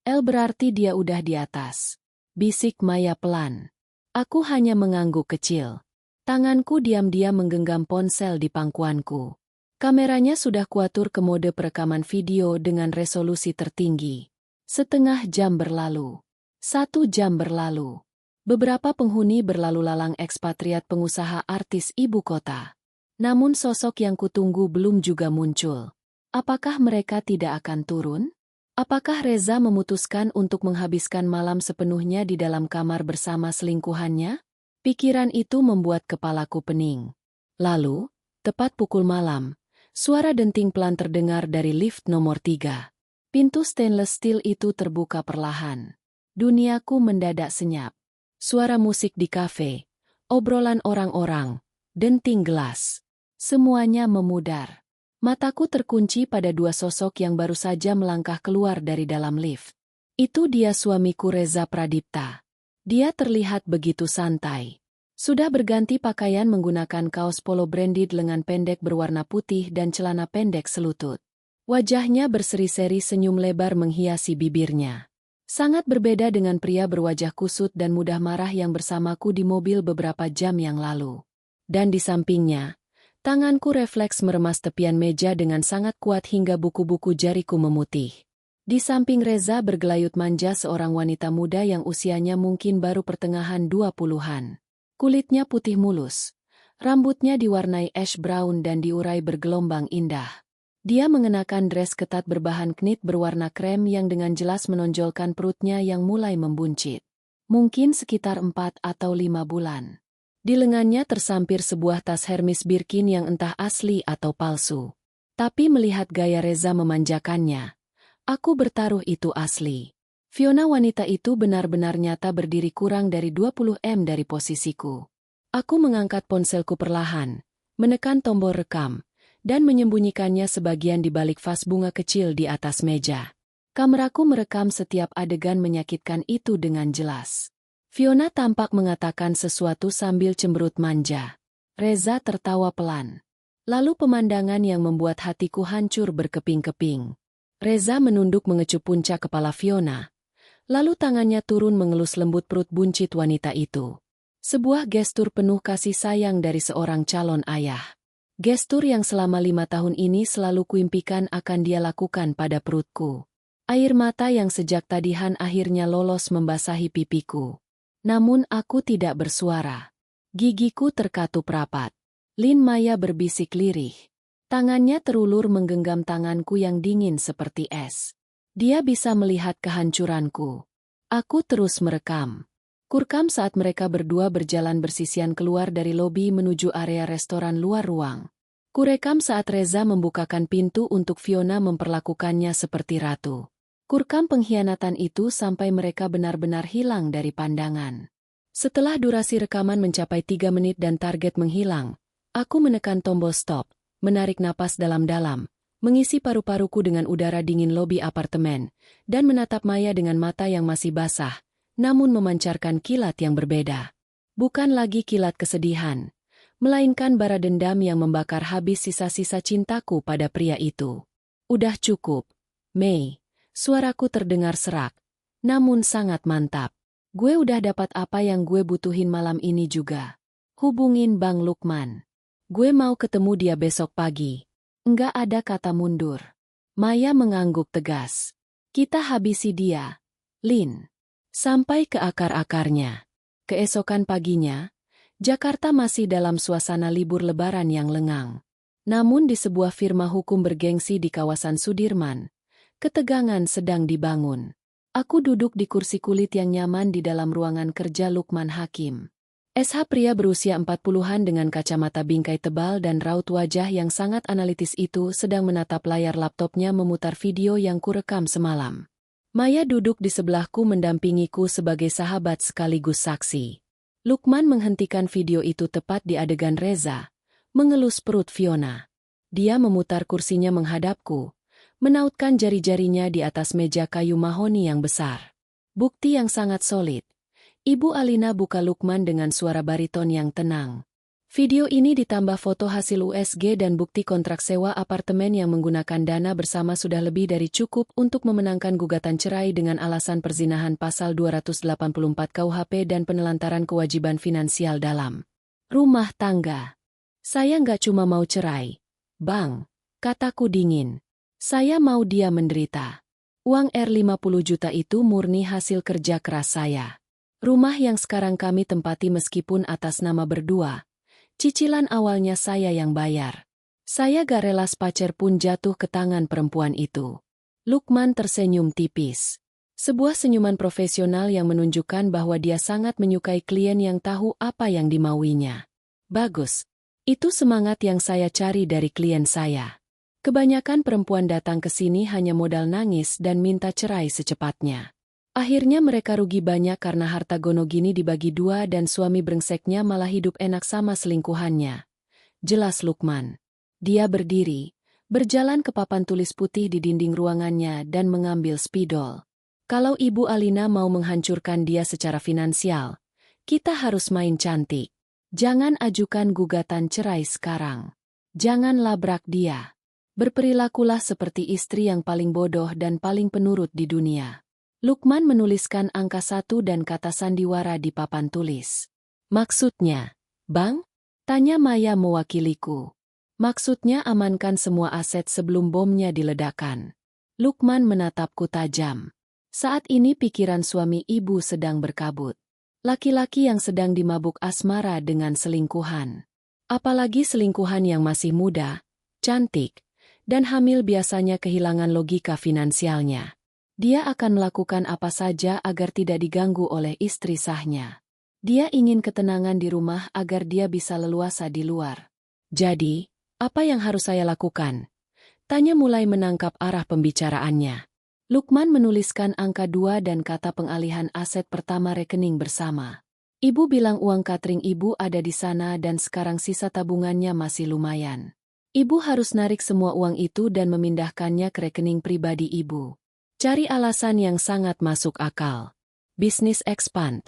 Berarti dia udah di atas. Bisik Maya pelan. Aku hanya mengangguk kecil. Tanganku diam-diam menggenggam ponsel di pangkuanku. Kameranya sudah kuatur ke mode perekaman video dengan resolusi tertinggi. Setengah jam berlalu. 1 jam berlalu. Beberapa penghuni berlalu lalang ekspatriat pengusaha artis ibu kota. Namun sosok yang kutunggu belum juga muncul. Apakah mereka tidak akan turun? Apakah Reza memutuskan untuk menghabiskan malam sepenuhnya di dalam kamar bersama selingkuhannya? Pikiran itu membuat kepalaku pening. Lalu, tepat pukul malam, suara denting pelan terdengar dari lift nomor 3. Pintu stainless steel itu terbuka perlahan. Duniaku mendadak senyap. Suara musik di kafe, obrolan orang-orang, denting gelas. Semuanya memudar. Mataku terkunci pada 2 sosok yang baru saja melangkah keluar dari dalam lift. Itu dia suamiku Reza Pradipta. Dia terlihat begitu santai. Sudah berganti pakaian menggunakan kaos polo branded lengan pendek berwarna putih dan celana pendek selutut. Wajahnya berseri-seri senyum lebar menghiasi bibirnya. Sangat berbeda dengan pria berwajah kusut dan mudah marah yang bersamaku di mobil beberapa jam yang lalu. Dan di sampingnya, tanganku refleks meremas tepian meja dengan sangat kuat hingga buku-buku jariku memutih. Di samping Reza bergelayut manja seorang wanita muda yang usianya mungkin baru pertengahan 20-an. Kulitnya putih mulus. Rambutnya diwarnai ash brown dan diurai bergelombang indah. Dia mengenakan dress ketat berbahan knit berwarna krem yang dengan jelas menonjolkan perutnya yang mulai membuncit. Mungkin sekitar 4 atau 5 bulan. Di lengannya tersampir sebuah tas Hermes Birkin yang entah asli atau palsu. Tapi melihat gaya Reza memanjakannya, aku bertaruh itu asli. Fiona wanita itu benar-benar nyata berdiri kurang dari 20 m dari posisiku. Aku mengangkat ponselku perlahan, menekan tombol rekam, dan menyembunyikannya sebagian di balik vas bunga kecil di atas meja. Kameraku merekam setiap adegan menyakitkan itu dengan jelas. Fiona tampak mengatakan sesuatu sambil cemberut manja. Reza tertawa pelan. Lalu pemandangan yang membuat hatiku hancur berkeping-keping. Reza menunduk mengecup puncak kepala Fiona. Lalu tangannya turun mengelus lembut perut buncit wanita itu. Sebuah gestur penuh kasih sayang dari seorang calon ayah. Gestur yang selama 5 tahun ini selalu kuimpikan akan dia lakukan pada perutku. Air mata yang sejak tadihan akhirnya lolos membasahi pipiku. Namun aku tidak bersuara. Gigiku terkatup rapat. Lin Maya berbisik lirih. Tangannya terulur menggenggam tanganku yang dingin seperti es. Dia bisa melihat kehancuranku. Aku terus merekam. Kurekam saat mereka berdua berjalan bersisian keluar dari lobi menuju area restoran luar ruang. Kurekam saat Reza membukakan pintu untuk Fiona memperlakukannya seperti ratu. Kurekam pengkhianatan itu sampai mereka benar-benar hilang dari pandangan. Setelah durasi rekaman mencapai 3 menit dan target menghilang, aku menekan tombol stop, menarik napas dalam-dalam, mengisi paru-paruku dengan udara dingin lobi apartemen, dan menatap Maya dengan mata yang masih basah, namun memancarkan kilat yang berbeda. Bukan lagi kilat kesedihan, melainkan bara dendam yang membakar habis sisa-sisa cintaku pada pria itu. Udah cukup, Mei. Suaraku terdengar serak, namun sangat mantap. Gue udah dapat apa yang gue butuhin malam ini juga. Hubungin Bang Lukman. Gue mau ketemu dia besok pagi. Enggak ada kata mundur. Maya mengangguk tegas. Kita habisi dia, Lin. Sampai ke akar-akarnya. Keesokan paginya, Jakarta masih dalam suasana libur lebaran yang lengang. Namun di sebuah firma hukum bergengsi di kawasan Sudirman, ketegangan sedang dibangun. Aku duduk di kursi kulit yang nyaman di dalam ruangan kerja Lukman Hakim. SH pria berusia 40-an dengan kacamata bingkai tebal dan raut wajah yang sangat analitis itu sedang menatap layar laptopnya memutar video yang kurekam semalam. Maya duduk di sebelahku mendampingiku sebagai sahabat sekaligus saksi. Lukman menghentikan video itu tepat di adegan Reza, mengelus perut Fiona. Dia memutar kursinya menghadapku, menautkan jari-jarinya di atas meja kayu mahoni yang besar. Bukti yang sangat solid. Ibu Alina buka Lukman dengan suara bariton yang tenang. Video ini ditambah foto hasil USG dan bukti kontrak sewa apartemen yang menggunakan dana bersama sudah lebih dari cukup untuk memenangkan gugatan cerai dengan alasan perzinahan pasal 284 KUHP dan penelantaran kewajiban finansial dalam rumah tangga. Saya nggak cuma mau cerai, Bang, kataku dingin. Saya mau dia menderita. Uang R50 juta itu murni hasil kerja keras saya. Rumah yang sekarang kami tempati meskipun atas nama berdua, cicilan awalnya saya yang bayar. Saya gak rela pacar pun jatuh ke tangan perempuan itu. Lukman tersenyum tipis. Sebuah senyuman profesional yang menunjukkan bahwa dia sangat menyukai klien yang tahu apa yang dimauinya. Bagus. Itu semangat yang saya cari dari klien saya. Kebanyakan perempuan datang ke sini hanya modal nangis dan minta cerai secepatnya. Akhirnya mereka rugi banyak karena harta gono gini dibagi dua dan suami brengseknya malah hidup enak sama selingkuhannya. Jelas Lukman. Dia berdiri, berjalan ke papan tulis putih di dinding ruangannya dan mengambil spidol. Kalau Ibu Alina mau menghancurkan dia secara finansial, kita harus main cantik. Jangan ajukan gugatan cerai sekarang. Jangan labrak dia. Berperilakulah seperti istri yang paling bodoh dan paling penurut di dunia. Lukman menuliskan angka 1 dan kata sandiwara di papan tulis. Maksudnya, Bang? Tanya Maya mewakiliku. Maksudnya amankan semua aset sebelum bomnya diledakkan. Lukman menatapku tajam. Saat ini pikiran suami ibu sedang berkabut. Laki-laki yang sedang dimabuk asmara dengan selingkuhan. Apalagi selingkuhan yang masih muda, cantik, dan hamil biasanya kehilangan logika finansialnya. Dia akan melakukan apa saja agar tidak diganggu oleh istri sahnya. Dia ingin ketenangan di rumah agar dia bisa leluasa di luar. Jadi, apa yang harus saya lakukan? Tanya mulai menangkap arah pembicaraannya. Lukman menuliskan angka 2 dan kata pengalihan aset pertama rekening bersama. Ibu bilang uang catering ibu ada di sana dan sekarang sisa tabungannya masih lumayan. Ibu harus narik semua uang itu dan memindahkannya ke rekening pribadi ibu. Cari alasan yang sangat masuk akal. Bisnis expand.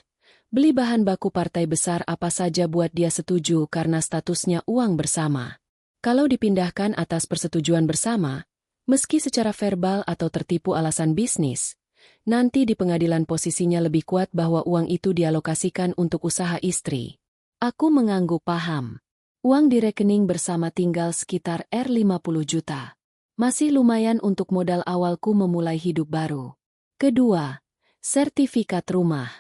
Beli bahan baku partai besar apa saja buat dia setuju karena statusnya uang bersama. Kalau dipindahkan atas persetujuan bersama, meski secara verbal atau tertipu alasan bisnis, nanti di pengadilan posisinya lebih kuat bahwa uang itu dialokasikan untuk usaha istri. Aku mengangguk paham. Uang di rekening bersama tinggal sekitar R50 juta. Masih lumayan untuk modal awalku memulai hidup baru. Kedua, sertifikat rumah.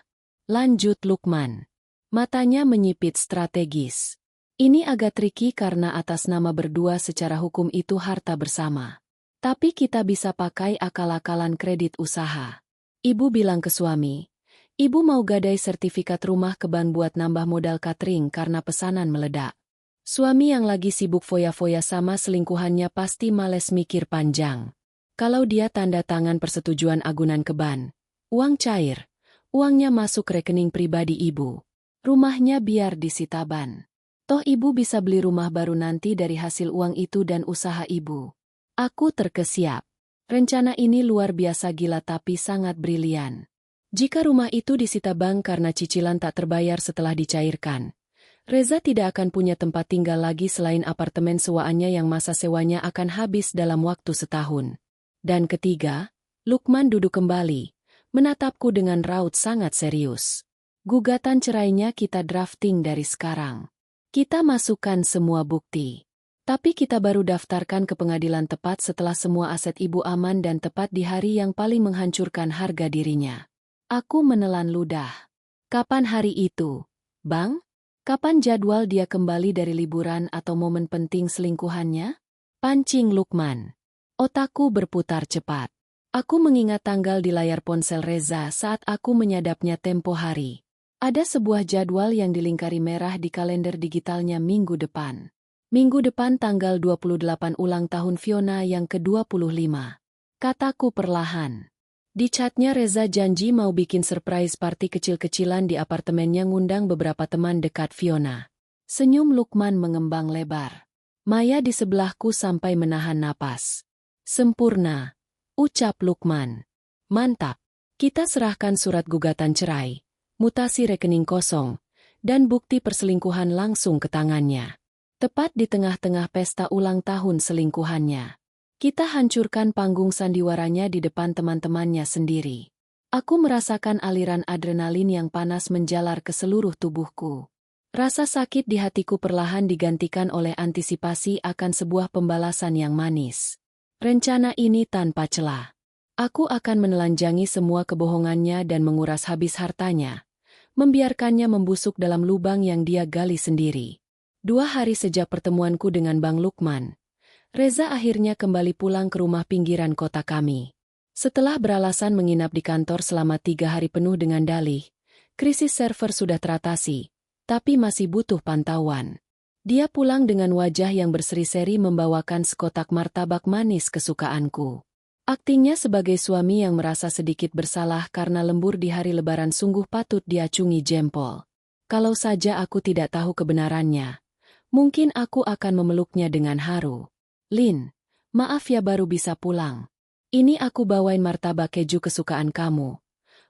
Lanjut Lukman. Matanya menyipit strategis. Ini agak tricky karena atas nama berdua secara hukum itu harta bersama. Tapi kita bisa pakai akal-akalan kredit usaha. Ibu bilang ke suami, ibu mau gadai sertifikat rumah ke bank buat nambah modal catering karena pesanan meledak. Suami yang lagi sibuk foya-foya sama selingkuhannya pasti males mikir panjang. Kalau dia tanda tangan persetujuan agunan ke bank, uang cair, uangnya masuk rekening pribadi ibu. Rumahnya biar disita bank. Toh ibu bisa beli rumah baru nanti dari hasil uang itu dan usaha ibu. Aku terkesiap. Rencana ini luar biasa gila tapi sangat brilian. Jika rumah itu disita bank karena cicilan tak terbayar setelah dicairkan, Reza tidak akan punya tempat tinggal lagi selain apartemen sewaannya yang masa sewanya akan habis dalam waktu setahun. Dan ketiga, Lukman duduk kembali, menatapku dengan raut sangat serius. Gugatan cerainya kita drafting dari sekarang. Kita masukkan semua bukti. Tapi kita baru daftarkan ke pengadilan tepat setelah semua aset ibu aman dan tepat di hari yang paling menghancurkan harga dirinya. Aku menelan ludah. Kapan hari itu, Bang? Kapan jadwal dia kembali dari liburan atau momen penting selingkuhannya? Pancing Lukman. Otakku berputar cepat. Aku mengingat tanggal di layar ponsel Reza saat aku menyadapnya tempo hari. Ada sebuah jadwal yang dilingkari merah di kalender digitalnya minggu depan. Minggu depan tanggal 28 ulang tahun Fiona yang ke-25. Kataku perlahan. Di chatnya Reza janji mau bikin surprise party kecil-kecilan di apartemennya ngundang beberapa teman dekat Fiona. Senyum Lukman mengembang lebar. Maya di sebelahku sampai menahan napas. Sempurna, ucap Lukman. Mantap. Kita serahkan surat gugatan cerai, mutasi rekening kosong, dan bukti perselingkuhan langsung ke tangannya. Tepat di tengah-tengah pesta ulang tahun selingkuhannya. Kita hancurkan panggung sandiwaranya di depan teman-temannya sendiri. Aku merasakan aliran adrenalin yang panas menjalar ke seluruh tubuhku. Rasa sakit di hatiku perlahan digantikan oleh antisipasi akan sebuah pembalasan yang manis. Rencana ini tanpa celah. Aku akan menelanjangi semua kebohongannya dan menguras habis hartanya, membiarkannya membusuk dalam lubang yang dia gali sendiri. 2 hari sejak pertemuanku dengan Bang Lukman, Reza akhirnya kembali pulang ke rumah pinggiran kota kami. Setelah beralasan menginap di kantor selama 3 hari penuh dengan dalih, krisis server sudah teratasi, tapi masih butuh pantauan. Dia pulang dengan wajah yang berseri-seri membawakan sekotak martabak manis kesukaanku. Aktingnya sebagai suami yang merasa sedikit bersalah karena lembur di hari lebaran sungguh patut diacungi jempol. Kalau saja aku tidak tahu kebenarannya, mungkin aku akan memeluknya dengan haru. Lin, maaf ya baru bisa pulang. Ini aku bawain martabak keju kesukaan kamu.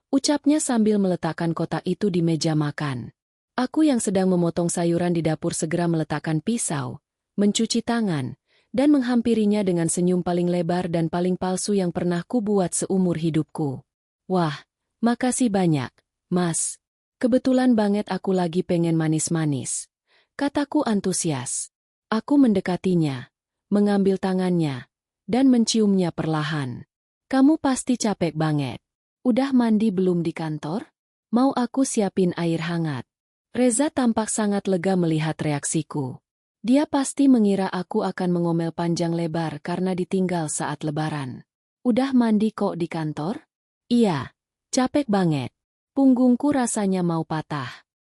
Ucapnya sambil meletakkan kotak itu di meja makan. Aku yang sedang memotong sayuran di dapur segera meletakkan pisau, mencuci tangan, dan menghampirinya dengan senyum paling lebar dan paling palsu yang pernah kubuat seumur hidupku. Wah, makasih banyak, Mas. Kebetulan banget aku lagi pengen manis-manis. Kataku antusias. Aku mendekatinya, mengambil tangannya, dan menciumnya perlahan. Kamu pasti capek banget. Udah mandi belum di kantor? Mau aku siapin air hangat? Reza tampak sangat lega melihat reaksiku. Dia pasti mengira aku akan mengomel panjang lebar karena ditinggal saat lebaran. Udah mandi kok di kantor? Iya, capek banget. Punggungku rasanya mau patah.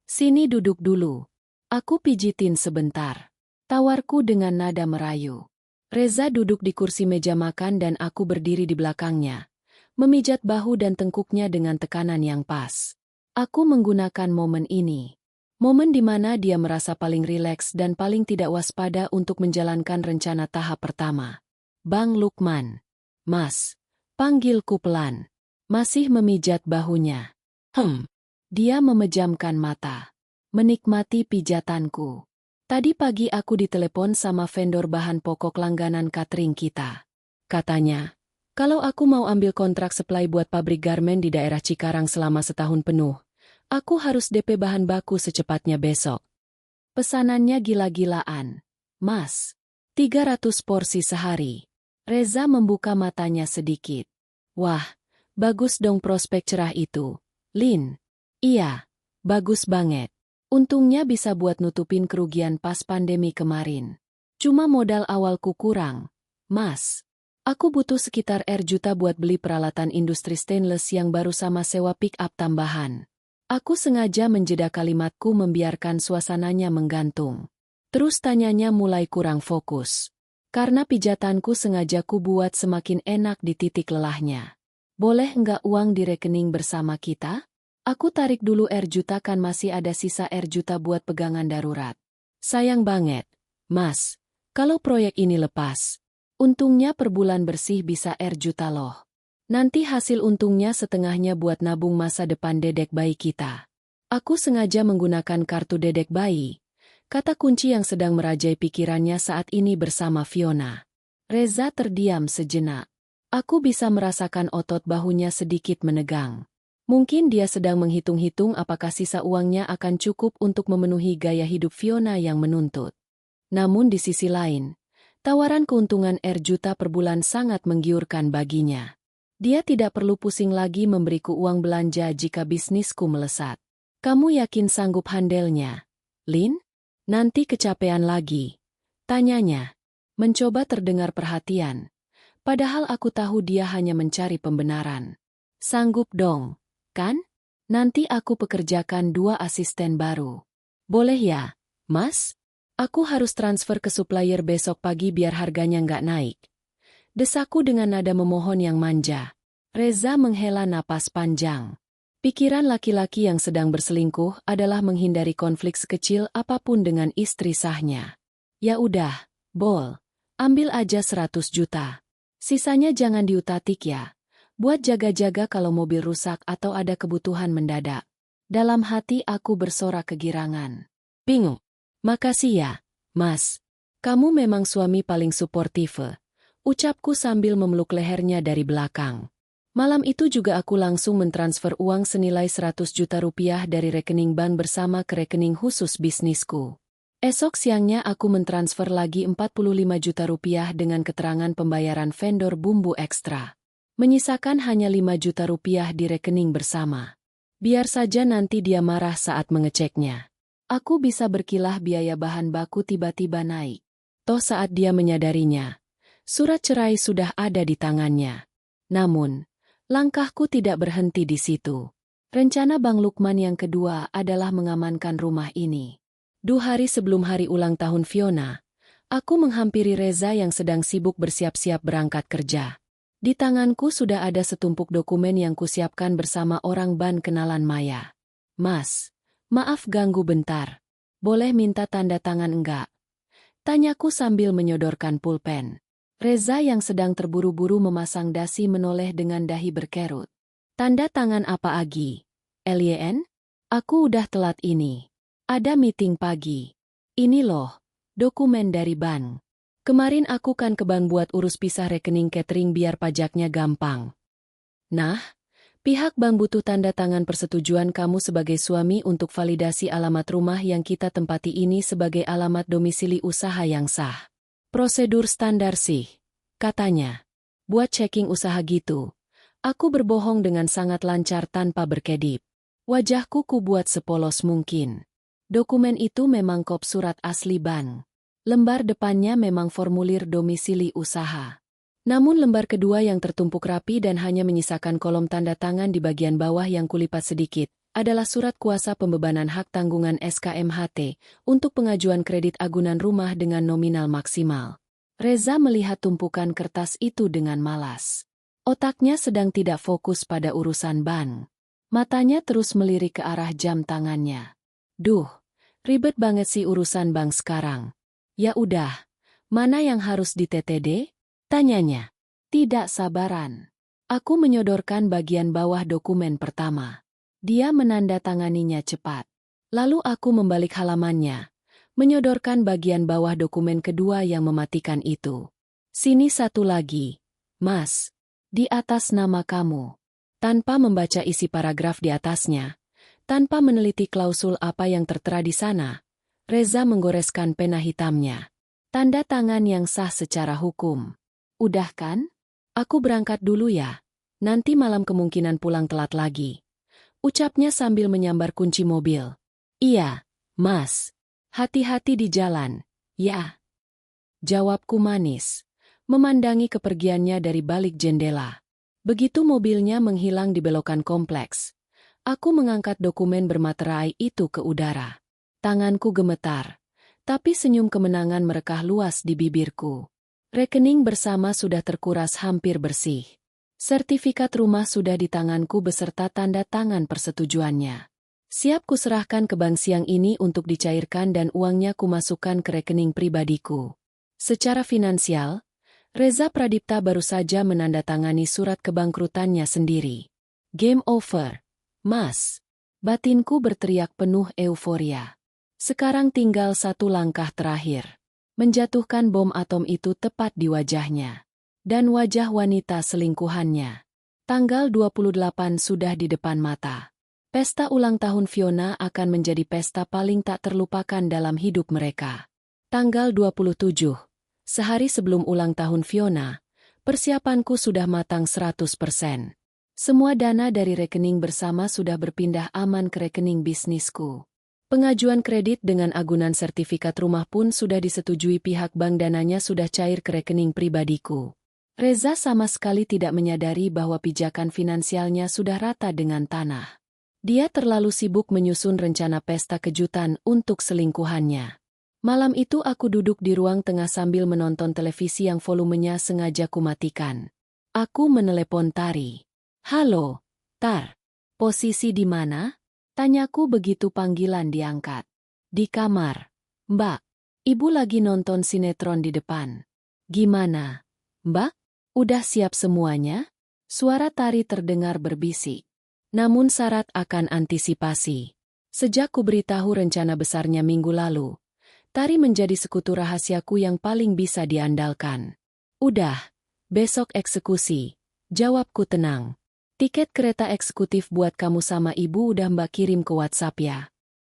Sini duduk dulu. Aku pijitin sebentar. Tawarku dengan nada merayu. Reza duduk di kursi meja makan dan aku berdiri di belakangnya, memijat bahu dan tengkuknya dengan tekanan yang pas. Aku menggunakan momen ini. Momen di mana dia merasa paling rileks dan paling tidak waspada untuk menjalankan rencana tahap pertama. Bang Lukman. Mas. Panggilku pelan. Masih memijat bahunya. Dia memejamkan mata. Menikmati pijatanku. Tadi pagi aku ditelepon sama vendor bahan pokok langganan catering kita. Katanya, kalau aku mau ambil kontrak supply buat pabrik garmen di daerah Cikarang selama setahun penuh, aku harus DP bahan baku secepatnya besok. Pesanannya gila-gilaan. Mas, 300 porsi sehari. Reza membuka matanya sedikit. Wah, bagus dong prospek cerah itu. Lin. Iya, bagus banget. Untungnya bisa buat nutupin kerugian pas pandemi kemarin. Cuma modal awalku kurang. Mas, aku butuh sekitar Rp juta buat beli peralatan industri stainless yang baru sama sewa pick-up tambahan. Aku sengaja menjeda kalimatku membiarkan suasananya menggantung. Terus tanyanya mulai kurang fokus. Karena pijatanku sengaja ku buat semakin enak di titik lelahnya. Boleh nggak uang di rekening bersama kita? Aku tarik dulu Rp juta kan masih ada sisa Rp juta buat pegangan darurat. Sayang banget, Mas. Kalau proyek ini lepas, untungnya per bulan bersih bisa Rp juta loh. Nanti hasil untungnya setengahnya buat nabung masa depan dedek bayi kita. Aku sengaja menggunakan kartu dedek bayi. Kata kunci yang sedang merajai pikirannya saat ini bersama Fiona. Reza terdiam sejenak. Aku bisa merasakan otot bahunya sedikit menegang. Mungkin dia sedang menghitung-hitung apakah sisa uangnya akan cukup untuk memenuhi gaya hidup Fiona yang menuntut. Namun di sisi lain, tawaran keuntungan Rp juta per bulan sangat menggiurkan baginya. Dia tidak perlu pusing lagi memberiku uang belanja jika bisnisku melesat. Kamu yakin sanggup handelnya, Lin? Nanti kecapean lagi. Tanyanya. Mencoba terdengar perhatian. Padahal aku tahu dia hanya mencari pembenaran. Sanggup dong. Kan? Nanti aku pekerjakan 2 asisten baru. Boleh ya, Mas? Aku harus transfer ke supplier besok pagi biar harganya nggak naik. Desaku dengan nada memohon yang manja. Reza menghela napas panjang. Pikiran laki-laki yang sedang berselingkuh adalah menghindari konflik sekecil apapun dengan istri sahnya. Ya udah, Bol. Ambil aja 100 juta. Sisanya jangan diutak-atik ya. Buat jaga-jaga kalau mobil rusak atau ada kebutuhan mendadak. Dalam hati aku bersorak kegirangan. Bingung. Makasih ya, Mas. Kamu memang suami paling suportif. Ucapku sambil memeluk lehernya dari belakang. Malam itu juga aku langsung mentransfer uang senilai 100 juta rupiah dari rekening bank bersama ke rekening khusus bisnisku. Esok siangnya aku mentransfer lagi 45 juta rupiah dengan keterangan pembayaran vendor bumbu ekstra. Menyisakan hanya 5 juta rupiah di rekening bersama. Biar saja nanti dia marah saat mengeceknya. Aku bisa berkilah biaya bahan baku tiba-tiba naik. Toh saat dia menyadarinya, surat cerai sudah ada di tangannya. Namun, langkahku tidak berhenti di situ. Rencana Bang Lukman yang kedua adalah mengamankan rumah ini. 2 hari sebelum hari ulang tahun Fiona, aku menghampiri Reza yang sedang sibuk bersiap-siap berangkat kerja. Di tanganku sudah ada setumpuk dokumen yang kusiapkan bersama orang ban kenalan Maya. Mas, maaf ganggu bentar. Boleh minta tanda tangan enggak? Tanyaku sambil menyodorkan pulpen. Reza yang sedang terburu-buru memasang dasi menoleh dengan dahi berkerut. Tanda tangan apa Agi? LYN? Aku udah telat ini. Ada meeting pagi. Ini loh, dokumen dari bank. Kemarin aku kan ke bank buat urus pisah rekening catering biar pajaknya gampang. Nah, pihak bank butuh tanda tangan persetujuan kamu sebagai suami untuk validasi alamat rumah yang kita tempati ini sebagai alamat domisili usaha yang sah. Prosedur standar sih, katanya. Buat checking usaha gitu, aku berbohong dengan sangat lancar tanpa berkedip. Wajahku kubuat sepolos mungkin. Dokumen itu memang kop surat asli bank. Lembar depannya memang formulir domisili usaha. Namun lembar kedua yang tertumpuk rapi dan hanya menyisakan kolom tanda tangan di bagian bawah yang kulipat sedikit, adalah surat kuasa pembebanan hak tanggungan SKMHT untuk pengajuan kredit agunan rumah dengan nominal maksimal. Reza melihat tumpukan kertas itu dengan malas. Otaknya sedang tidak fokus pada urusan bank. Matanya terus melirik ke arah jam tangannya. Duh, ribet banget sih urusan bank sekarang. Ya udah, mana yang harus di TTD? Tanyanya. Tidak sabaran. Aku menyodorkan bagian bawah dokumen pertama. Dia menandatanganinya cepat. Lalu aku membalik halamannya, menyodorkan bagian bawah dokumen kedua yang mematikan itu. Sini satu lagi, Mas. Di atas nama kamu. Tanpa membaca isi paragraf di atasnya, tanpa meneliti klausul apa yang tertera di sana, Reza menggoreskan pena hitamnya. Tanda tangan yang sah secara hukum. Udah kan? Aku berangkat dulu ya. Nanti malam kemungkinan pulang telat lagi. Ucapnya sambil menyambar kunci mobil. Iya, Mas. Hati-hati di jalan, ya. Jawabku manis. Memandangi kepergiannya dari balik jendela. Begitu mobilnya menghilang di belokan kompleks, aku mengangkat dokumen bermaterai itu ke udara. Tanganku gemetar, tapi senyum kemenangan merekah luas di bibirku. Rekening bersama sudah terkuras hampir bersih. Sertifikat rumah sudah di tanganku beserta tanda tangan persetujuannya. Siap kuserahkan ke bank siang ini untuk dicairkan dan uangnya kumasukkan ke rekening pribadiku. Secara finansial, Reza Pradipta baru saja menandatangani surat kebangkrutannya sendiri. Game over, Mas. Batinku berteriak penuh euforia. Sekarang tinggal satu langkah terakhir. Menjatuhkan bom atom itu tepat di wajahnya. Dan wajah wanita selingkuhannya. Tanggal 28 sudah di depan mata. Pesta ulang tahun Fiona akan menjadi pesta paling tak terlupakan dalam hidup mereka. Tanggal 27, sehari sebelum ulang tahun Fiona, persiapanku sudah matang 100%. Semua dana dari rekening bersama sudah berpindah aman ke rekening bisnisku. Pengajuan kredit dengan agunan sertifikat rumah pun sudah disetujui pihak bank, dananya sudah cair ke rekening pribadiku. Reza sama sekali tidak menyadari bahwa pijakan finansialnya sudah rata dengan tanah. Dia terlalu sibuk menyusun rencana pesta kejutan untuk selingkuhannya. Malam itu aku duduk di ruang tengah sambil menonton televisi yang volumenya sengaja kumatikan. Aku menelepon Tari. Halo, Tar. Posisi di mana? Tanyaku begitu panggilan diangkat. Di kamar. Mbak, ibu lagi nonton sinetron di depan. Gimana? Mbak, udah siap semuanya? Suara Tari terdengar berbisik. Namun syarat akan antisipasi. Sejak kuberitahu rencana besarnya minggu lalu, Tari menjadi sekutu rahasiaku yang paling bisa diandalkan. Udah, besok eksekusi. Jawabku tenang. Tiket kereta eksekutif buat kamu sama ibu udah Mbak kirim ke WhatsApp ya.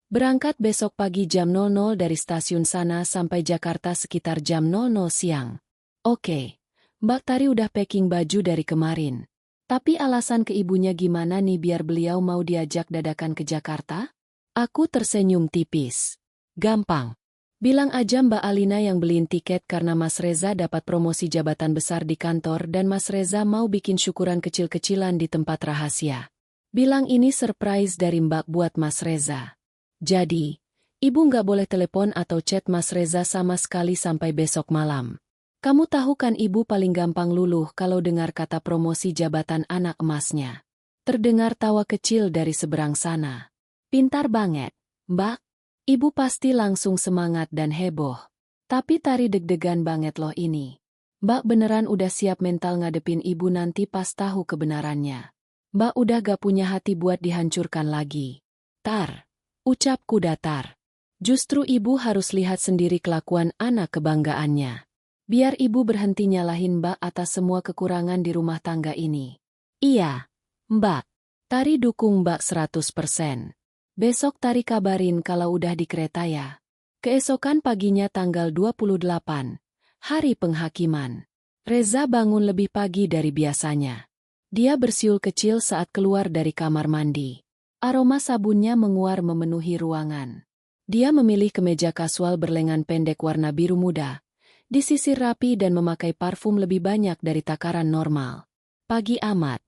Berangkat besok pagi jam 00 dari stasiun sana sampai Jakarta sekitar jam 00 siang. Oke, Mbak Tari udah packing baju dari kemarin. Tapi alasan ke ibunya gimana nih biar beliau mau diajak dadakan ke Jakarta? Aku tersenyum tipis. Gampang. Bilang aja Mbak Alina yang beliin tiket karena Mas Reza dapat promosi jabatan besar di kantor dan Mas Reza mau bikin syukuran kecil-kecilan di tempat rahasia. Bilang ini surprise dari Mbak buat Mas Reza. Jadi, ibu nggak boleh telepon atau chat Mas Reza sama sekali sampai besok malam. Kamu tahu kan ibu paling gampang luluh kalau dengar kata promosi jabatan anak emasnya. Terdengar tawa kecil dari seberang sana. Pintar banget, Mbak. Ibu pasti langsung semangat dan heboh. Tapi Tari deg-degan banget loh ini. Mbak beneran udah siap mental ngadepin ibu nanti pas tahu kebenarannya. Mbak udah gak punya hati buat dihancurkan lagi. Tar, ucapku datar. Justru ibu harus lihat sendiri kelakuan anak kebanggaannya. Biar ibu berhenti nyalahin Mbak atas semua kekurangan di rumah tangga ini. Iya, Mbak. Tari dukung Mbak 100%. Besok Tari kabarin kalau udah di kereta ya. Keesokan paginya tanggal 28, hari penghakiman. Reza bangun lebih pagi dari biasanya. Dia bersiul kecil saat keluar dari kamar mandi. Aroma sabunnya menguar memenuhi ruangan. Dia memilih kemeja kasual berlengan pendek warna biru muda, disisir rapi dan memakai parfum lebih banyak dari takaran normal. Pagi amat,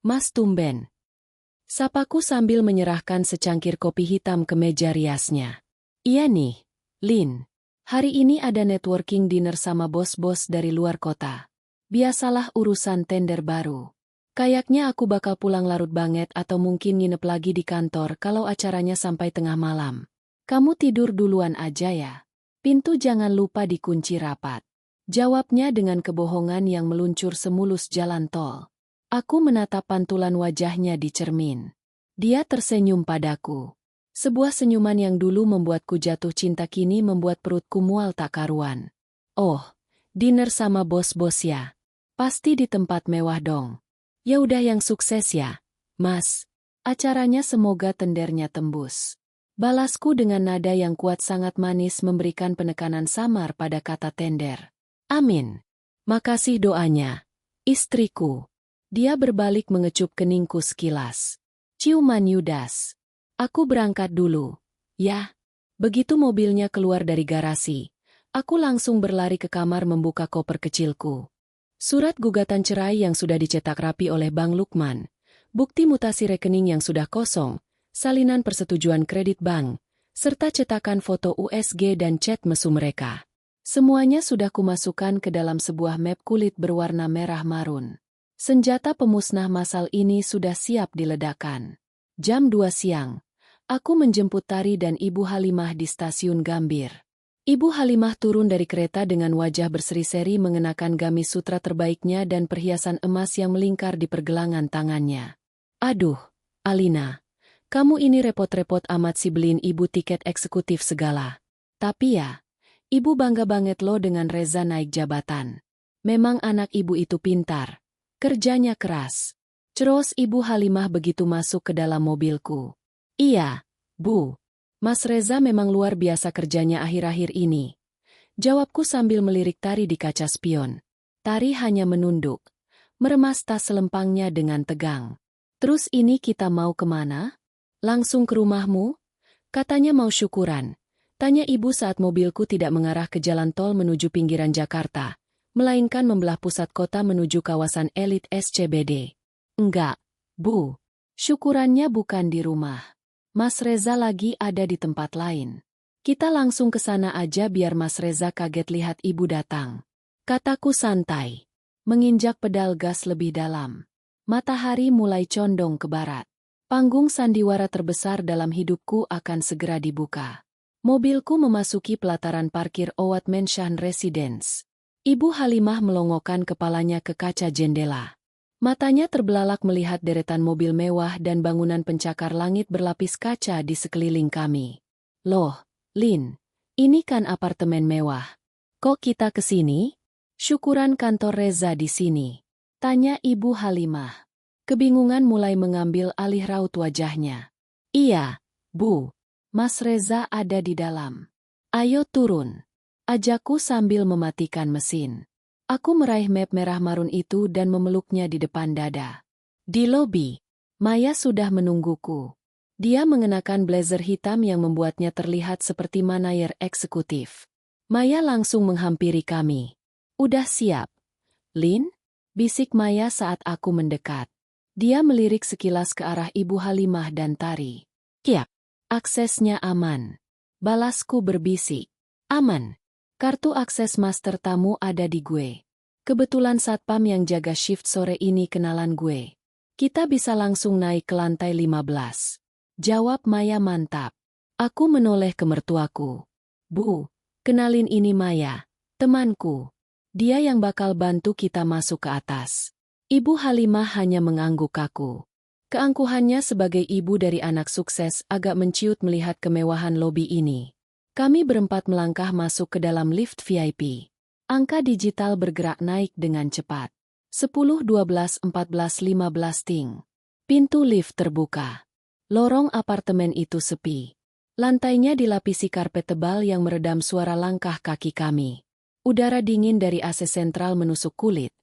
Mas tumben. Sapaku sambil menyerahkan secangkir kopi hitam ke meja riasnya. Iya nih, Lin. Hari ini ada networking dinner sama bos-bos dari luar kota. Biasalah urusan tender baru. Kayaknya aku bakal pulang larut banget atau mungkin nginep lagi di kantor kalau acaranya sampai tengah malam. Kamu tidur duluan aja ya. Pintu jangan lupa dikunci rapat. Jawabnya dengan kebohongan yang meluncur semulus jalan tol. Aku menatap pantulan wajahnya di cermin. Dia tersenyum padaku. Sebuah senyuman yang dulu membuatku jatuh cinta kini membuat perutku mual tak karuan. Oh, dinner sama bos-bos ya. Pasti di tempat mewah dong. Ya udah yang sukses ya, Mas. Acaranya semoga tendernya tembus. Balasku dengan nada yang kuat sangat manis memberikan penekanan samar pada kata tender. Amin. Makasih doanya. Istriku. Dia berbalik mengecup keningku sekilas. Ciuman Yudas. Aku berangkat dulu. Ya. Begitu mobilnya keluar dari garasi, aku langsung berlari ke kamar membuka koper kecilku. Surat gugatan cerai yang sudah dicetak rapi oleh Bang Lukman, bukti mutasi rekening yang sudah kosong, salinan persetujuan kredit bank, serta cetakan foto USG dan chat mesum mereka. Semuanya sudah kumasukkan ke dalam sebuah map kulit berwarna merah marun. Senjata pemusnah massal ini sudah siap diledakkan. Jam 2 siang, aku menjemput Tari dan Ibu Halimah di stasiun Gambir. Ibu Halimah turun dari kereta dengan wajah berseri-seri mengenakan gamis sutra terbaiknya dan perhiasan emas yang melingkar di pergelangan tangannya. Aduh, Alina, kamu ini repot-repot amat sih beliin ibu tiket eksekutif segala. Tapi ya, ibu bangga banget lo dengan Reza naik jabatan. Memang anak ibu itu pintar, kerjanya keras. Ceros Ibu Halimah begitu masuk ke dalam mobilku. Iya, Bu. Mas Reza memang luar biasa kerjanya akhir-akhir ini. Jawabku sambil melirik Tari di kaca spion. Tari hanya menunduk, meremas tas selempangnya dengan tegang. Terus ini kita mau kemana? Langsung ke rumahmu? Katanya mau syukuran. Tanya ibu saat mobilku tidak mengarah ke jalan tol menuju pinggiran Jakarta, melainkan membelah pusat kota menuju kawasan elit SCBD. Enggak, Bu. Syukurannya bukan di rumah. Mas Reza lagi ada di tempat lain. Kita langsung ke sana aja biar Mas Reza kaget lihat ibu datang. Kataku santai. Menginjak pedal gas lebih dalam. Matahari mulai condong ke barat. Panggung sandiwara terbesar dalam hidupku akan segera dibuka. Mobilku memasuki pelataran parkir Owat Mansion Residence. Ibu Halimah melongokkan kepalanya ke kaca jendela. Matanya terbelalak melihat deretan mobil mewah dan bangunan pencakar langit berlapis kaca di sekeliling kami. Loh, Lin, ini kan apartemen mewah. Kok kita ke sini? Syukuran kantor Reza di sini. Tanya Ibu Halimah. Kebingungan mulai mengambil alih raut wajahnya. Iya, Bu. Mas Reza ada di dalam. Ayo turun. Ajakku sambil mematikan mesin. Aku meraih map merah marun itu dan memeluknya di depan dada. Di lobi, Maya sudah menungguku. Dia mengenakan blazer hitam yang membuatnya terlihat seperti manajer eksekutif. Maya langsung menghampiri kami. Udah siap, Lin? Bisik Maya saat aku mendekat. Dia melirik sekilas ke arah Ibu Halimah dan Tari. Kiap, aksesnya aman. Balasku berbisik. Aman. Kartu akses master tamu ada di gue. Kebetulan satpam yang jaga shift sore ini kenalan gue. Kita bisa langsung naik ke lantai 15. Jawab Maya mantap. Aku menoleh ke mertuaku. Bu, kenalin ini Maya, temanku. Dia yang bakal bantu kita masuk ke atas. Ibu Halimah hanya mengangguk kaku. Keangkuhannya sebagai ibu dari anak sukses agak menciut melihat kemewahan lobi ini. Kami berempat melangkah masuk ke dalam lift VIP. Angka digital bergerak naik dengan cepat. 10, 12, 14, 15 ting. Pintu lift terbuka. Lorong apartemen itu sepi. Lantainya dilapisi karpet tebal yang meredam suara langkah kaki kami. Udara dingin dari AC sentral menusuk kulit.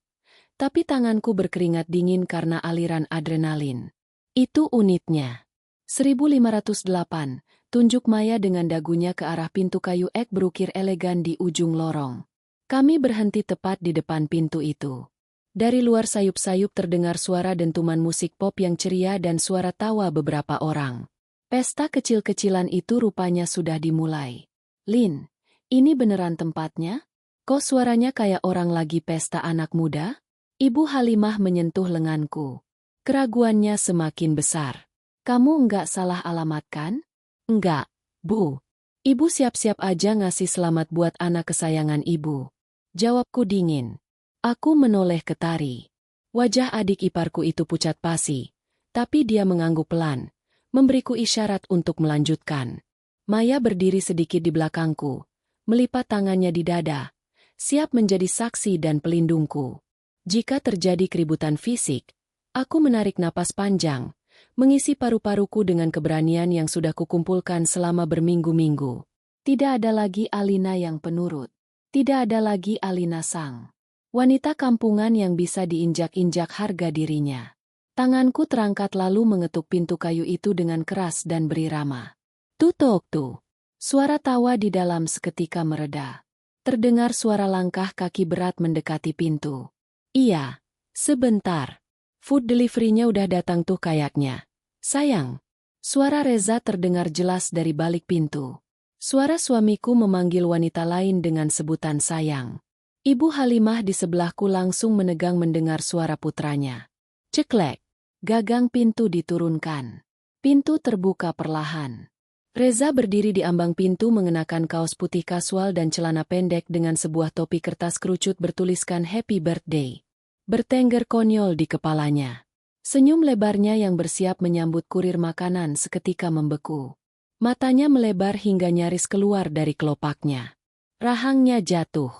Tapi tanganku berkeringat dingin karena aliran adrenalin. Itu unitnya. 1508, tunjuk Maya dengan dagunya ke arah pintu kayu ek berukir elegan di ujung lorong. Kami berhenti tepat di depan pintu itu. Dari luar sayup-sayup terdengar suara dentuman musik pop yang ceria dan suara tawa beberapa orang. Pesta kecil-kecilan itu rupanya sudah dimulai. Lin, ini beneran tempatnya? Kok suaranya kayak orang lagi pesta anak muda? Ibu Halimah menyentuh lenganku. Keraguannya semakin besar. Kamu enggak salah alamat kan? Enggak, Bu. Ibu siap-siap aja ngasih selamat buat anak kesayangan ibu. Jawabku dingin. Aku menoleh ke Tari. Wajah adik iparku itu pucat pasi, tapi dia mengangguk pelan, memberiku isyarat untuk melanjutkan. Maya berdiri sedikit di belakangku, melipat tangannya di dada, siap menjadi saksi dan pelindungku. Jika terjadi keributan fisik, aku menarik napas panjang, mengisi paru-paruku dengan keberanian yang sudah kukumpulkan selama berminggu-minggu. Tidak ada lagi Alina yang penurut. Tidak ada lagi Alina sang wanita kampungan yang bisa diinjak-injak harga dirinya. Tanganku terangkat lalu mengetuk pintu kayu itu dengan keras dan berirama. Tutuk tuh. Suara tawa di dalam seketika mereda. Terdengar suara langkah kaki berat mendekati pintu. Iya, sebentar. Food delivery-nya udah datang tuh kayaknya. Sayang. Suara Reza terdengar jelas dari balik pintu. Suara suamiku memanggil wanita lain dengan sebutan sayang. Ibu Halimah di sebelahku langsung menegang mendengar suara putranya. Ceklek. Gagang pintu diturunkan. Pintu terbuka perlahan. Reza berdiri di ambang pintu mengenakan kaos putih kasual dan celana pendek dengan sebuah topi kertas kerucut bertuliskan Happy Birthday. Bertengger konyol di kepalanya. Senyum lebarnya yang bersiap menyambut kurir makanan seketika membeku. Matanya melebar hingga nyaris keluar dari kelopaknya. Rahangnya jatuh.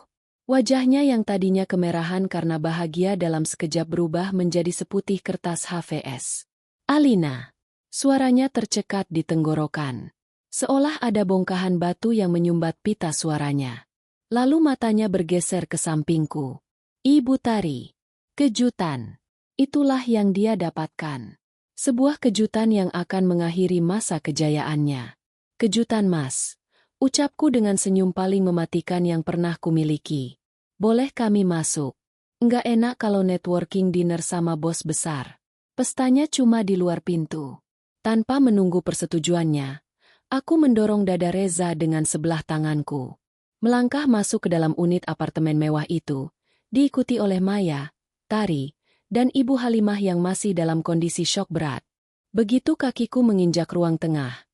Wajahnya yang tadinya kemerahan karena bahagia dalam sekejap berubah menjadi seputih kertas HVS. Alina. Suaranya tercekat di tenggorokan. Seolah ada bongkahan batu yang menyumbat pita suaranya. Lalu matanya bergeser ke sampingku. Ibu Tari. Kejutan. Itulah yang dia dapatkan. Sebuah kejutan yang akan mengakhiri masa kejayaannya. Kejutan Mas. Ucapku dengan senyum paling mematikan yang pernah kumiliki. Boleh kami masuk? Enggak enak kalau networking dinner sama bos besar. Pestanya cuma di luar pintu. Tanpa menunggu persetujuannya, aku mendorong dada Reza dengan sebelah tanganku. Melangkah masuk ke dalam unit apartemen mewah itu, diikuti oleh Maya, Tari, dan Ibu Halimah yang masih dalam kondisi syok berat. Begitu kakiku menginjak ruang tengah,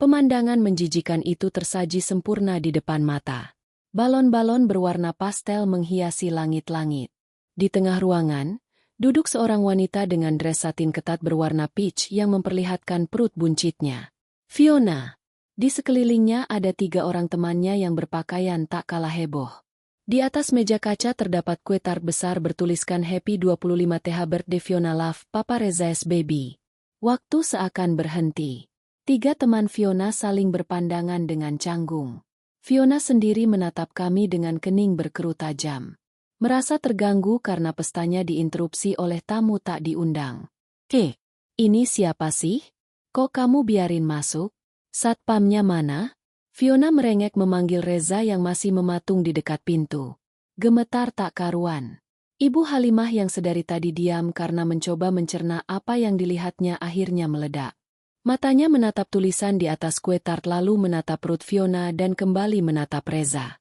pemandangan menjijikan itu tersaji sempurna di depan mata. Balon-balon berwarna pastel menghiasi langit-langit. Di tengah ruangan, duduk seorang wanita dengan dres satin ketat berwarna peach yang memperlihatkan perut buncitnya. Fiona. Di sekelilingnya ada 3 orang temannya yang berpakaian tak kalah heboh. Di atas meja kaca terdapat kue tart besar bertuliskan Happy 25 TH Birthday Fiona Love, Papa Reza's Baby. Waktu seakan berhenti. 3 teman Fiona saling berpandangan dengan canggung. Fiona sendiri menatap kami dengan kening berkerut tajam. Merasa terganggu karena pestanya diinterupsi oleh tamu tak diundang. Ini siapa sih? Kok kamu biarin masuk? Satpamnya mana? Fiona merengek memanggil Reza yang masih mematung di dekat pintu. Gemetar tak karuan. Ibu Halimah yang sedari tadi diam karena mencoba mencerna apa yang dilihatnya akhirnya meledak. Matanya menatap tulisan di atas kue tart lalu menatap perut Fiona dan kembali menatap Reza.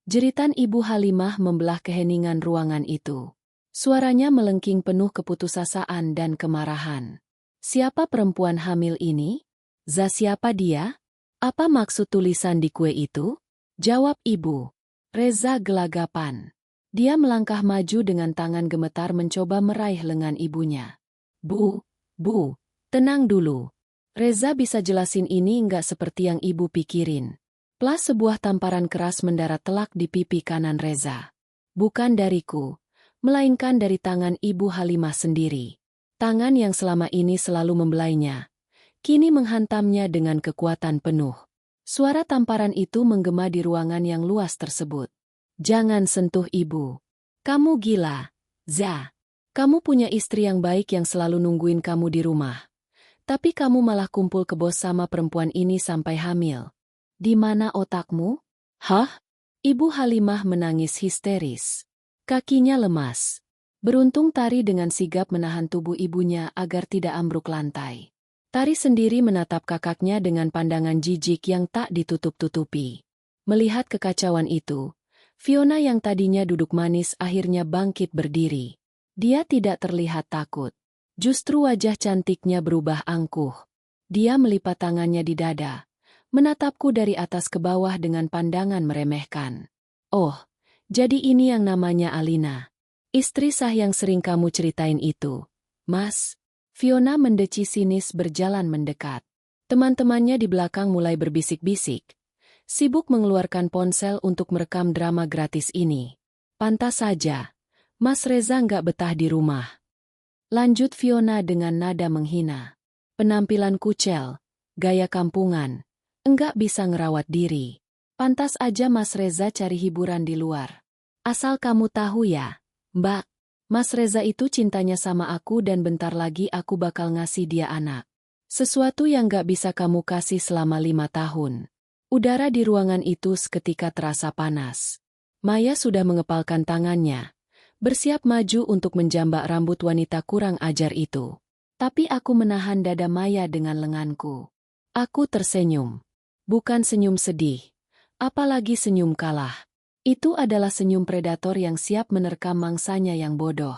Jeritan Ibu Halimah membelah keheningan ruangan itu. Suaranya melengking penuh keputusasaan dan kemarahan. Siapa perempuan hamil ini? Siapa dia? Apa maksud tulisan di kue itu? Jawab Ibu. Reza gelagapan. Dia melangkah maju dengan tangan gemetar mencoba meraih lengan ibunya. Bu. Tenang dulu. Reza bisa jelasin ini nggak seperti yang ibu pikirin. Plus sebuah tamparan keras mendarat telak di pipi kanan Reza. Bukan dariku, melainkan dari tangan Ibu Halimah sendiri. Tangan yang selama ini selalu membelainya, kini menghantamnya dengan kekuatan penuh. Suara tamparan itu menggema di ruangan yang luas tersebut. Jangan sentuh ibu. Kamu gila, Za. Kamu punya istri yang baik yang selalu nungguin kamu di rumah. Tapi kamu malah kumpul kebos sama perempuan ini sampai hamil. Di mana otakmu? Hah? Ibu Halimah menangis histeris. Kakinya lemas. Beruntung Tari dengan sigap menahan tubuh ibunya agar tidak ambruk lantai. Tari sendiri menatap kakaknya dengan pandangan jijik yang tak ditutup-tutupi. Melihat kekacauan itu, Fiona yang tadinya duduk manis akhirnya bangkit berdiri. Dia tidak terlihat takut. Justru wajah cantiknya berubah angkuh. Dia melipat tangannya di dada, menatapku dari atas ke bawah dengan pandangan meremehkan. Oh, jadi ini yang namanya Alina. Istri sah yang sering kamu ceritain itu, Mas. Fiona mendeci sinis berjalan mendekat. Teman-temannya di belakang mulai berbisik-bisik, sibuk mengeluarkan ponsel untuk merekam drama gratis ini. Pantas saja, Mas Reza nggak betah di rumah. Lanjut Fiona dengan nada menghina. Penampilan kucel, gaya kampungan, enggak bisa ngerawat diri. Pantas aja Mas Reza cari hiburan di luar. Asal kamu tahu ya, Mbak, Mas Reza itu cintanya sama aku dan bentar lagi aku bakal ngasih dia anak. Sesuatu yang gak bisa kamu kasih selama 5 tahun. Udara di ruangan itu seketika terasa panas. Maya sudah mengepalkan tangannya, bersiap maju untuk menjambak rambut wanita kurang ajar itu. Tapi aku menahan dada Maya dengan lenganku. Aku tersenyum. Bukan senyum sedih, apalagi senyum kalah. Itu adalah senyum predator yang siap menerkam mangsanya yang bodoh.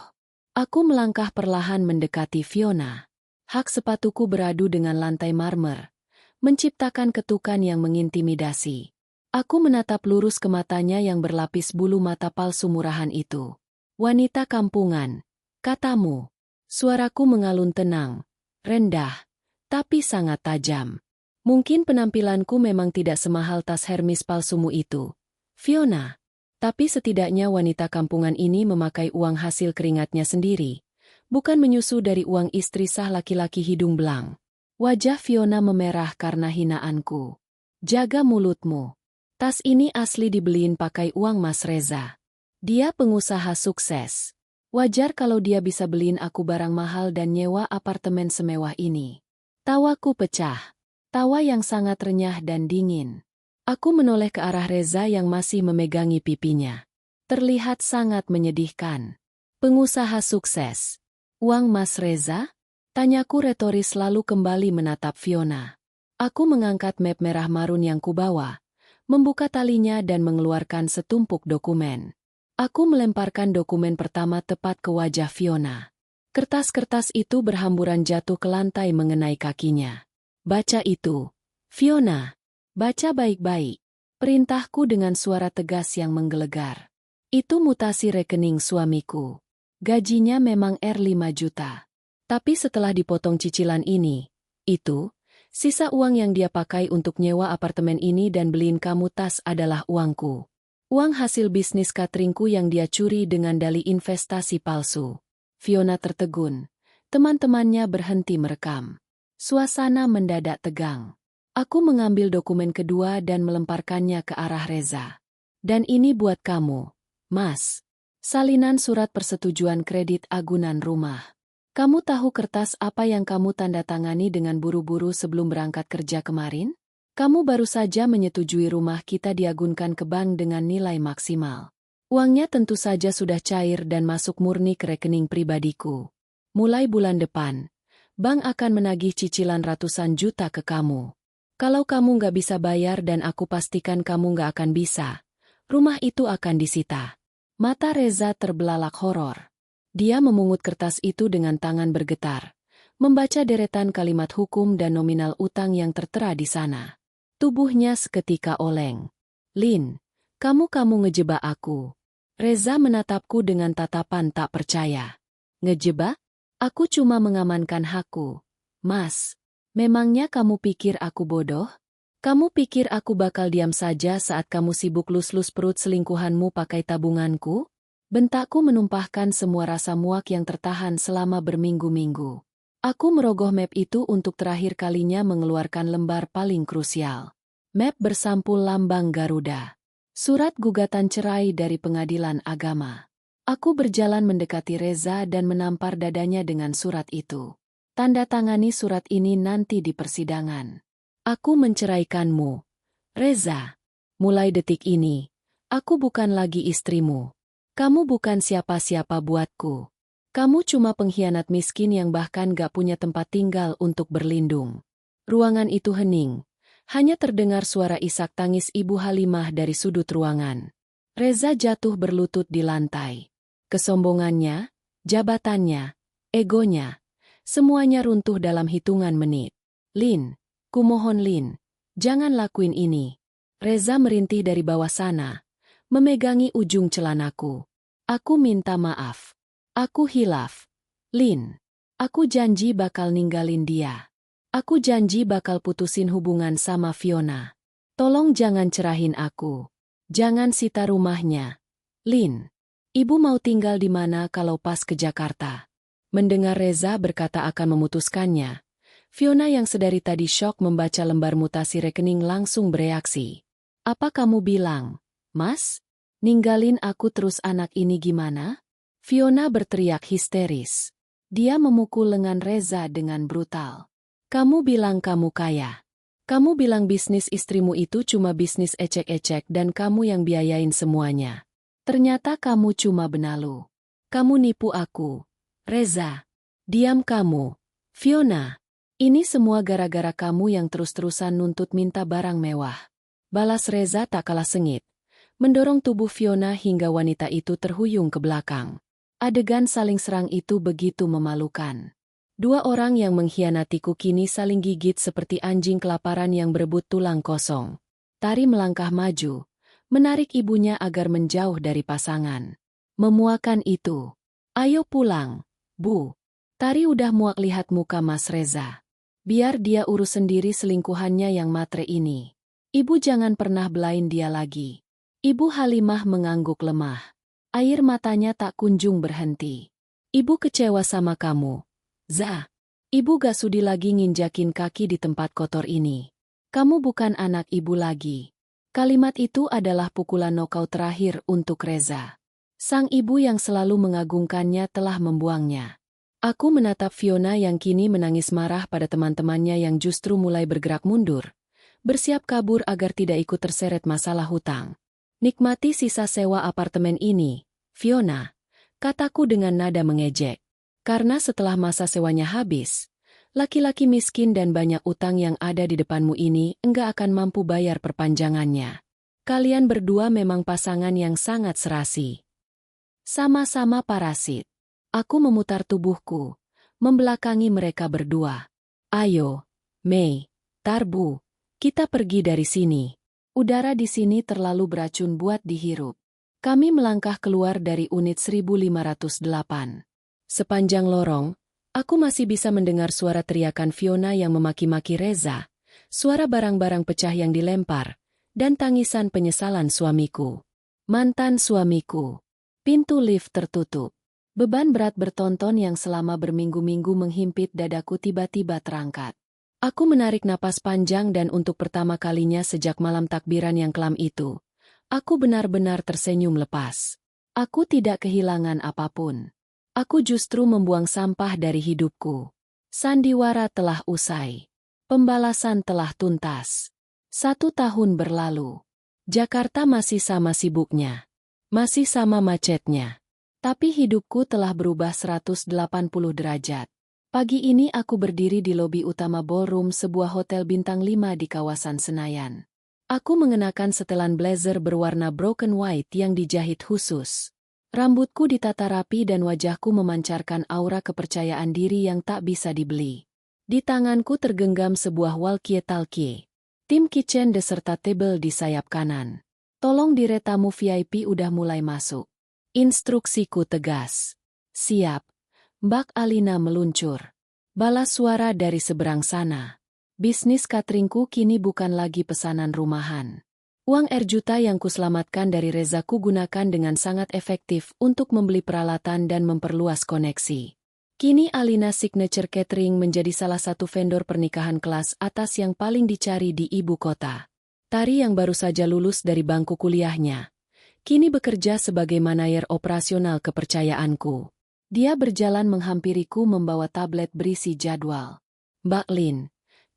Aku melangkah perlahan mendekati Fiona. Hak sepatuku beradu dengan lantai marmer, menciptakan ketukan yang mengintimidasi. Aku menatap lurus ke matanya yang berlapis bulu mata palsu murahan itu. Wanita kampungan, katamu. Suaraku mengalun tenang, rendah, tapi sangat tajam. Mungkin penampilanku memang tidak semahal tas Hermes palsumu itu, Fiona. Tapi setidaknya wanita kampungan ini memakai uang hasil keringatnya sendiri, bukan menyusu dari uang istri sah laki-laki hidung belang. Wajah Fiona memerah karena hinaanku. Jaga mulutmu. Tas ini asli dibeliin pakai uang Mas Reza. Dia pengusaha sukses. Wajar kalau dia bisa beliin aku barang mahal dan nyewa apartemen semewah ini. Tawaku pecah. Tawa yang sangat renyah dan dingin. Aku menoleh ke arah Reza yang masih memegangi pipinya. Terlihat sangat menyedihkan. Pengusaha sukses. Uang Mas Reza? Tanyaku retoris lalu kembali menatap Fiona. Aku mengangkat map merah marun yang kubawa, membuka talinya dan mengeluarkan setumpuk dokumen. Aku melemparkan dokumen pertama tepat ke wajah Fiona. Kertas-kertas itu berhamburan jatuh ke lantai mengenai kakinya. Baca itu, Fiona. Baca baik-baik. Perintahku dengan suara tegas yang menggelegar. Itu mutasi rekening suamiku. Gajinya memang R5 juta. Tapi setelah dipotong cicilan ini, itu, sisa uang yang dia pakai untuk nyewa apartemen ini dan beliin kamu tas adalah uangku. Uang hasil bisnis cateringku yang dia curi dengan dalih investasi palsu. Fiona tertegun. Teman-temannya berhenti merekam. Suasana mendadak tegang. Aku mengambil dokumen kedua dan melemparkannya ke arah Reza. Dan ini buat kamu, Mas. Salinan surat persetujuan kredit agunan rumah. Kamu tahu kertas apa yang kamu tanda tangani dengan buru-buru sebelum berangkat kerja kemarin? Kamu baru saja menyetujui rumah kita diagunkan ke bank dengan nilai maksimal. Uangnya tentu saja sudah cair dan masuk murni ke rekening pribadiku. Mulai bulan depan, bank akan menagih cicilan ratusan juta ke kamu. Kalau kamu nggak bisa bayar dan aku pastikan kamu nggak akan bisa, rumah itu akan disita. Mata Reza terbelalak horor. Dia memungut kertas itu dengan tangan bergetar, membaca deretan kalimat hukum dan nominal utang yang tertera di sana. Tubuhnya seketika oleng. Lin, kamu ngejebak aku. Reza menatapku dengan tatapan tak percaya. Ngejebak? Aku cuma mengamankan hakku. Mas, memangnya kamu pikir aku bodoh? Kamu pikir aku bakal diam saja saat kamu sibuk lus-lus perut selingkuhanmu pakai tabunganku? Bentakku menumpahkan semua rasa muak yang tertahan selama berminggu-minggu. Aku merogoh map itu untuk terakhir kalinya mengeluarkan lembar paling krusial. Map bersampul lambang Garuda. Surat gugatan cerai dari pengadilan agama. Aku berjalan mendekati Reza dan menampar dadanya dengan surat itu. Tanda tangani surat ini nanti di persidangan. Aku menceraikanmu, Reza. Mulai detik ini, aku bukan lagi istrimu. Kamu bukan siapa-siapa buatku. Kamu cuma pengkhianat miskin yang bahkan gak punya tempat tinggal untuk berlindung. Ruangan itu hening. Hanya terdengar suara isak tangis Ibu Halimah dari sudut ruangan. Reza jatuh berlutut di lantai. Kesombongannya, jabatannya, egonya, semuanya runtuh dalam hitungan menit. Lin, kumohon Lin, jangan lakuin ini. Reza merintih dari bawah sana, memegangi ujung celanaku. Aku minta maaf. Aku hilaf. Lin, aku janji bakal ninggalin dia. Aku janji bakal putusin hubungan sama Fiona. Tolong jangan cerahin aku. Jangan sita rumahnya. Lin, ibu mau tinggal di mana kalau pas ke Jakarta? Mendengar Reza berkata akan memutuskannya, Fiona yang sedari tadi syok membaca lembar mutasi rekening langsung bereaksi. Apa kamu bilang, Mas? Ninggalin aku terus anak ini gimana? Fiona berteriak histeris. Dia memukul lengan Reza dengan brutal. Kamu bilang kamu kaya. Kamu bilang bisnis istrimu itu cuma bisnis ecek-ecek dan kamu yang biayain semuanya. Ternyata kamu cuma benalu. Kamu nipu aku. Reza. Diam kamu. Fiona. Ini semua gara-gara kamu yang terus-terusan nuntut minta barang mewah. Balas Reza tak kalah sengit. Mendorong tubuh Fiona hingga wanita itu terhuyung ke belakang. Adegan saling serang itu begitu memalukan. Dua orang yang mengkhianatiku kini saling gigit seperti anjing kelaparan yang berebut tulang kosong. Tari melangkah maju, menarik ibunya agar menjauh dari pasangan. Memuakan itu. Ayo pulang, Bu. Tari udah muak lihat muka Mas Reza. Biar dia urus sendiri selingkuhannya yang matre ini. Ibu jangan pernah belain dia lagi. Ibu Halimah mengangguk lemah. Air matanya tak kunjung berhenti. Ibu kecewa sama kamu. Za, ibu gak sudi lagi nginjakin kaki di tempat kotor ini. Kamu bukan anak ibu lagi. Kalimat itu adalah pukulan nokaut terakhir untuk Reza. Sang ibu yang selalu mengagungkannya telah membuangnya. Aku menatap Fiona yang kini menangis marah pada teman-temannya yang justru mulai bergerak mundur. Bersiap kabur agar tidak ikut terseret masalah hutang. Nikmati sisa sewa apartemen ini, Fiona, kataku dengan nada mengejek. Karena setelah masa sewanya habis, laki-laki miskin dan banyak utang yang ada di depanmu ini enggak akan mampu bayar perpanjangannya. Kalian berdua memang pasangan yang sangat serasi. Sama-sama parasit. Aku memutar tubuhku, membelakangi mereka berdua. Ayo, Mei, Tarbu, kita pergi dari sini. Udara di sini terlalu beracun buat dihirup. Kami melangkah keluar dari unit 1508. Sepanjang lorong, aku masih bisa mendengar suara teriakan Fiona yang memaki-maki Reza, suara barang-barang pecah yang dilempar, dan tangisan penyesalan suamiku. Mantan suamiku. Pintu lift tertutup. Beban berat bertonton yang selama berminggu-minggu menghimpit dadaku tiba-tiba terangkat. Aku menarik napas panjang dan untuk pertama kalinya sejak malam takbiran yang kelam itu, aku benar-benar tersenyum lepas. Aku tidak kehilangan apapun. Aku justru membuang sampah dari hidupku. Sandiwara telah usai. Pembalasan telah tuntas. 1 tahun berlalu. Jakarta masih sama sibuknya. Masih sama macetnya. Tapi hidupku telah berubah 180 derajat. Pagi ini aku berdiri di lobi utama ballroom sebuah hotel bintang 5 di kawasan Senayan. Aku mengenakan setelan blazer berwarna broken white yang dijahit khusus. Rambutku ditata rapi dan wajahku memancarkan aura kepercayaan diri yang tak bisa dibeli. Di tanganku tergenggam sebuah walkie-talkie. Tim kitchen beserta table di sayap kanan. Tolong dire tamu VIP udah mulai masuk. Instruksiku tegas. Siap. Mbak Alina meluncur. Balas suara dari seberang sana. Bisnis cateringku kini bukan lagi pesanan rumahan. Uang Rp yang kuselamatkan dari Reza kugunakan dengan sangat efektif untuk membeli peralatan dan memperluas koneksi. Kini Alina Signature Catering menjadi salah satu vendor pernikahan kelas atas yang paling dicari di ibu kota. Tari yang baru saja lulus dari bangku kuliahnya, kini bekerja sebagai manajer operasional kepercayaanku. Dia berjalan menghampiriku membawa tablet berisi jadwal. Mbak Lin,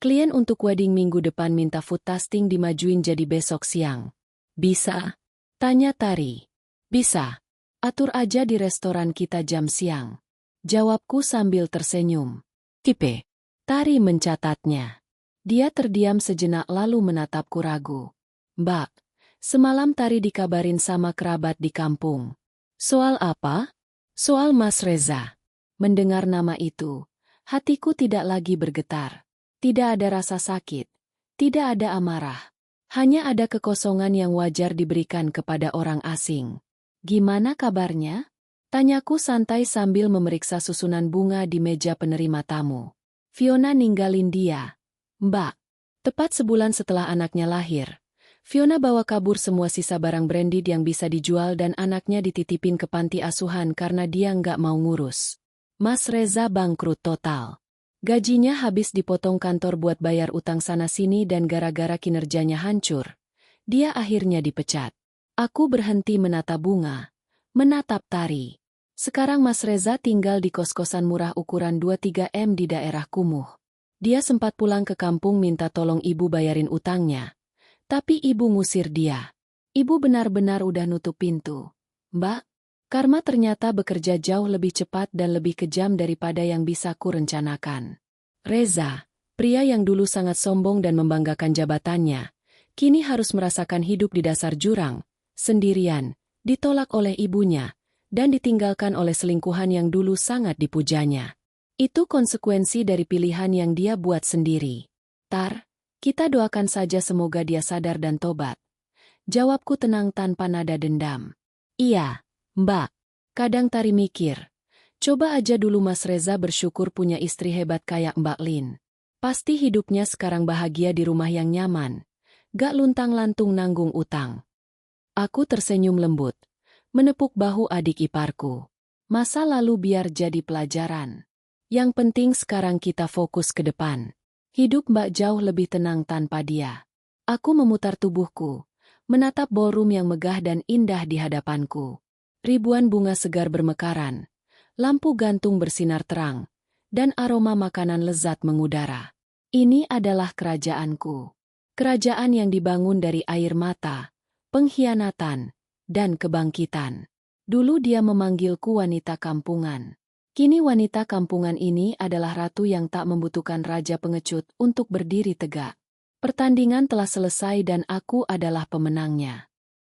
klien untuk wedding minggu depan minta food tasting dimajuin jadi besok siang. Bisa? Tanya Tari. Bisa. Atur aja di restoran kita jam siang. Jawabku sambil tersenyum. Kipe. Tari mencatatnya. Dia terdiam sejenak lalu menatapku ragu. Mbak, semalam Tari dikabarin sama kerabat di kampung. Soal apa? Soal Mas Reza. Mendengar nama itu, hatiku tidak lagi bergetar. Tidak ada rasa sakit, tidak ada amarah. Hanya ada kekosongan yang wajar diberikan kepada orang asing. Gimana kabarnya? Tanyaku santai sambil memeriksa susunan bunga di meja penerima tamu. Fiona ninggalin dia. Mbak, tepat sebulan setelah anaknya lahir, Fiona bawa kabur semua sisa barang branded yang bisa dijual dan anaknya dititipin ke panti asuhan karena dia nggak mau ngurus. Mas Reza bangkrut total. Gajinya habis dipotong kantor buat bayar utang sana-sini dan gara-gara kinerjanya hancur, dia akhirnya dipecat. Aku berhenti menatap bunga, menatap Tari. Sekarang Mas Reza tinggal di kos-kosan murah ukuran 2-3 M di daerah kumuh. Dia sempat pulang ke kampung minta tolong ibu bayarin utangnya. Tapi ibu ngusir dia. Ibu benar-benar udah nutup pintu. Mbak, karma ternyata bekerja jauh lebih cepat dan lebih kejam daripada yang bisa kurencanakan. Reza, pria yang dulu sangat sombong dan membanggakan jabatannya, kini harus merasakan hidup di dasar jurang, sendirian, ditolak oleh ibunya, dan ditinggalkan oleh selingkuhan yang dulu sangat dipujanya. Itu konsekuensi dari pilihan yang dia buat sendiri. Tar, kita doakan saja semoga dia sadar dan tobat. Jawabku tenang tanpa nada dendam. Iya, Mbak. Kadang Tari mikir, coba aja dulu Mas Reza bersyukur punya istri hebat kayak Mbak Lin. Pasti hidupnya sekarang bahagia di rumah yang nyaman. Gak luntang-lantung nanggung utang. Aku tersenyum lembut, menepuk bahu adik iparku. Masa lalu biar jadi pelajaran. Yang penting sekarang kita fokus ke depan. Hidup Mbak jauh lebih tenang tanpa dia. Aku memutar tubuhku, menatap ballroom yang megah dan indah di hadapanku. Ribuan bunga segar bermekaran, lampu gantung bersinar terang, dan aroma makanan lezat mengudara. Ini adalah kerajaanku. Kerajaan yang dibangun dari air mata, pengkhianatan, dan kebangkitan. Dulu dia memanggilku wanita kampungan. Kini wanita kampungan ini adalah ratu yang tak membutuhkan raja pengecut untuk berdiri tegak. Pertandingan telah selesai dan aku adalah pemenangnya.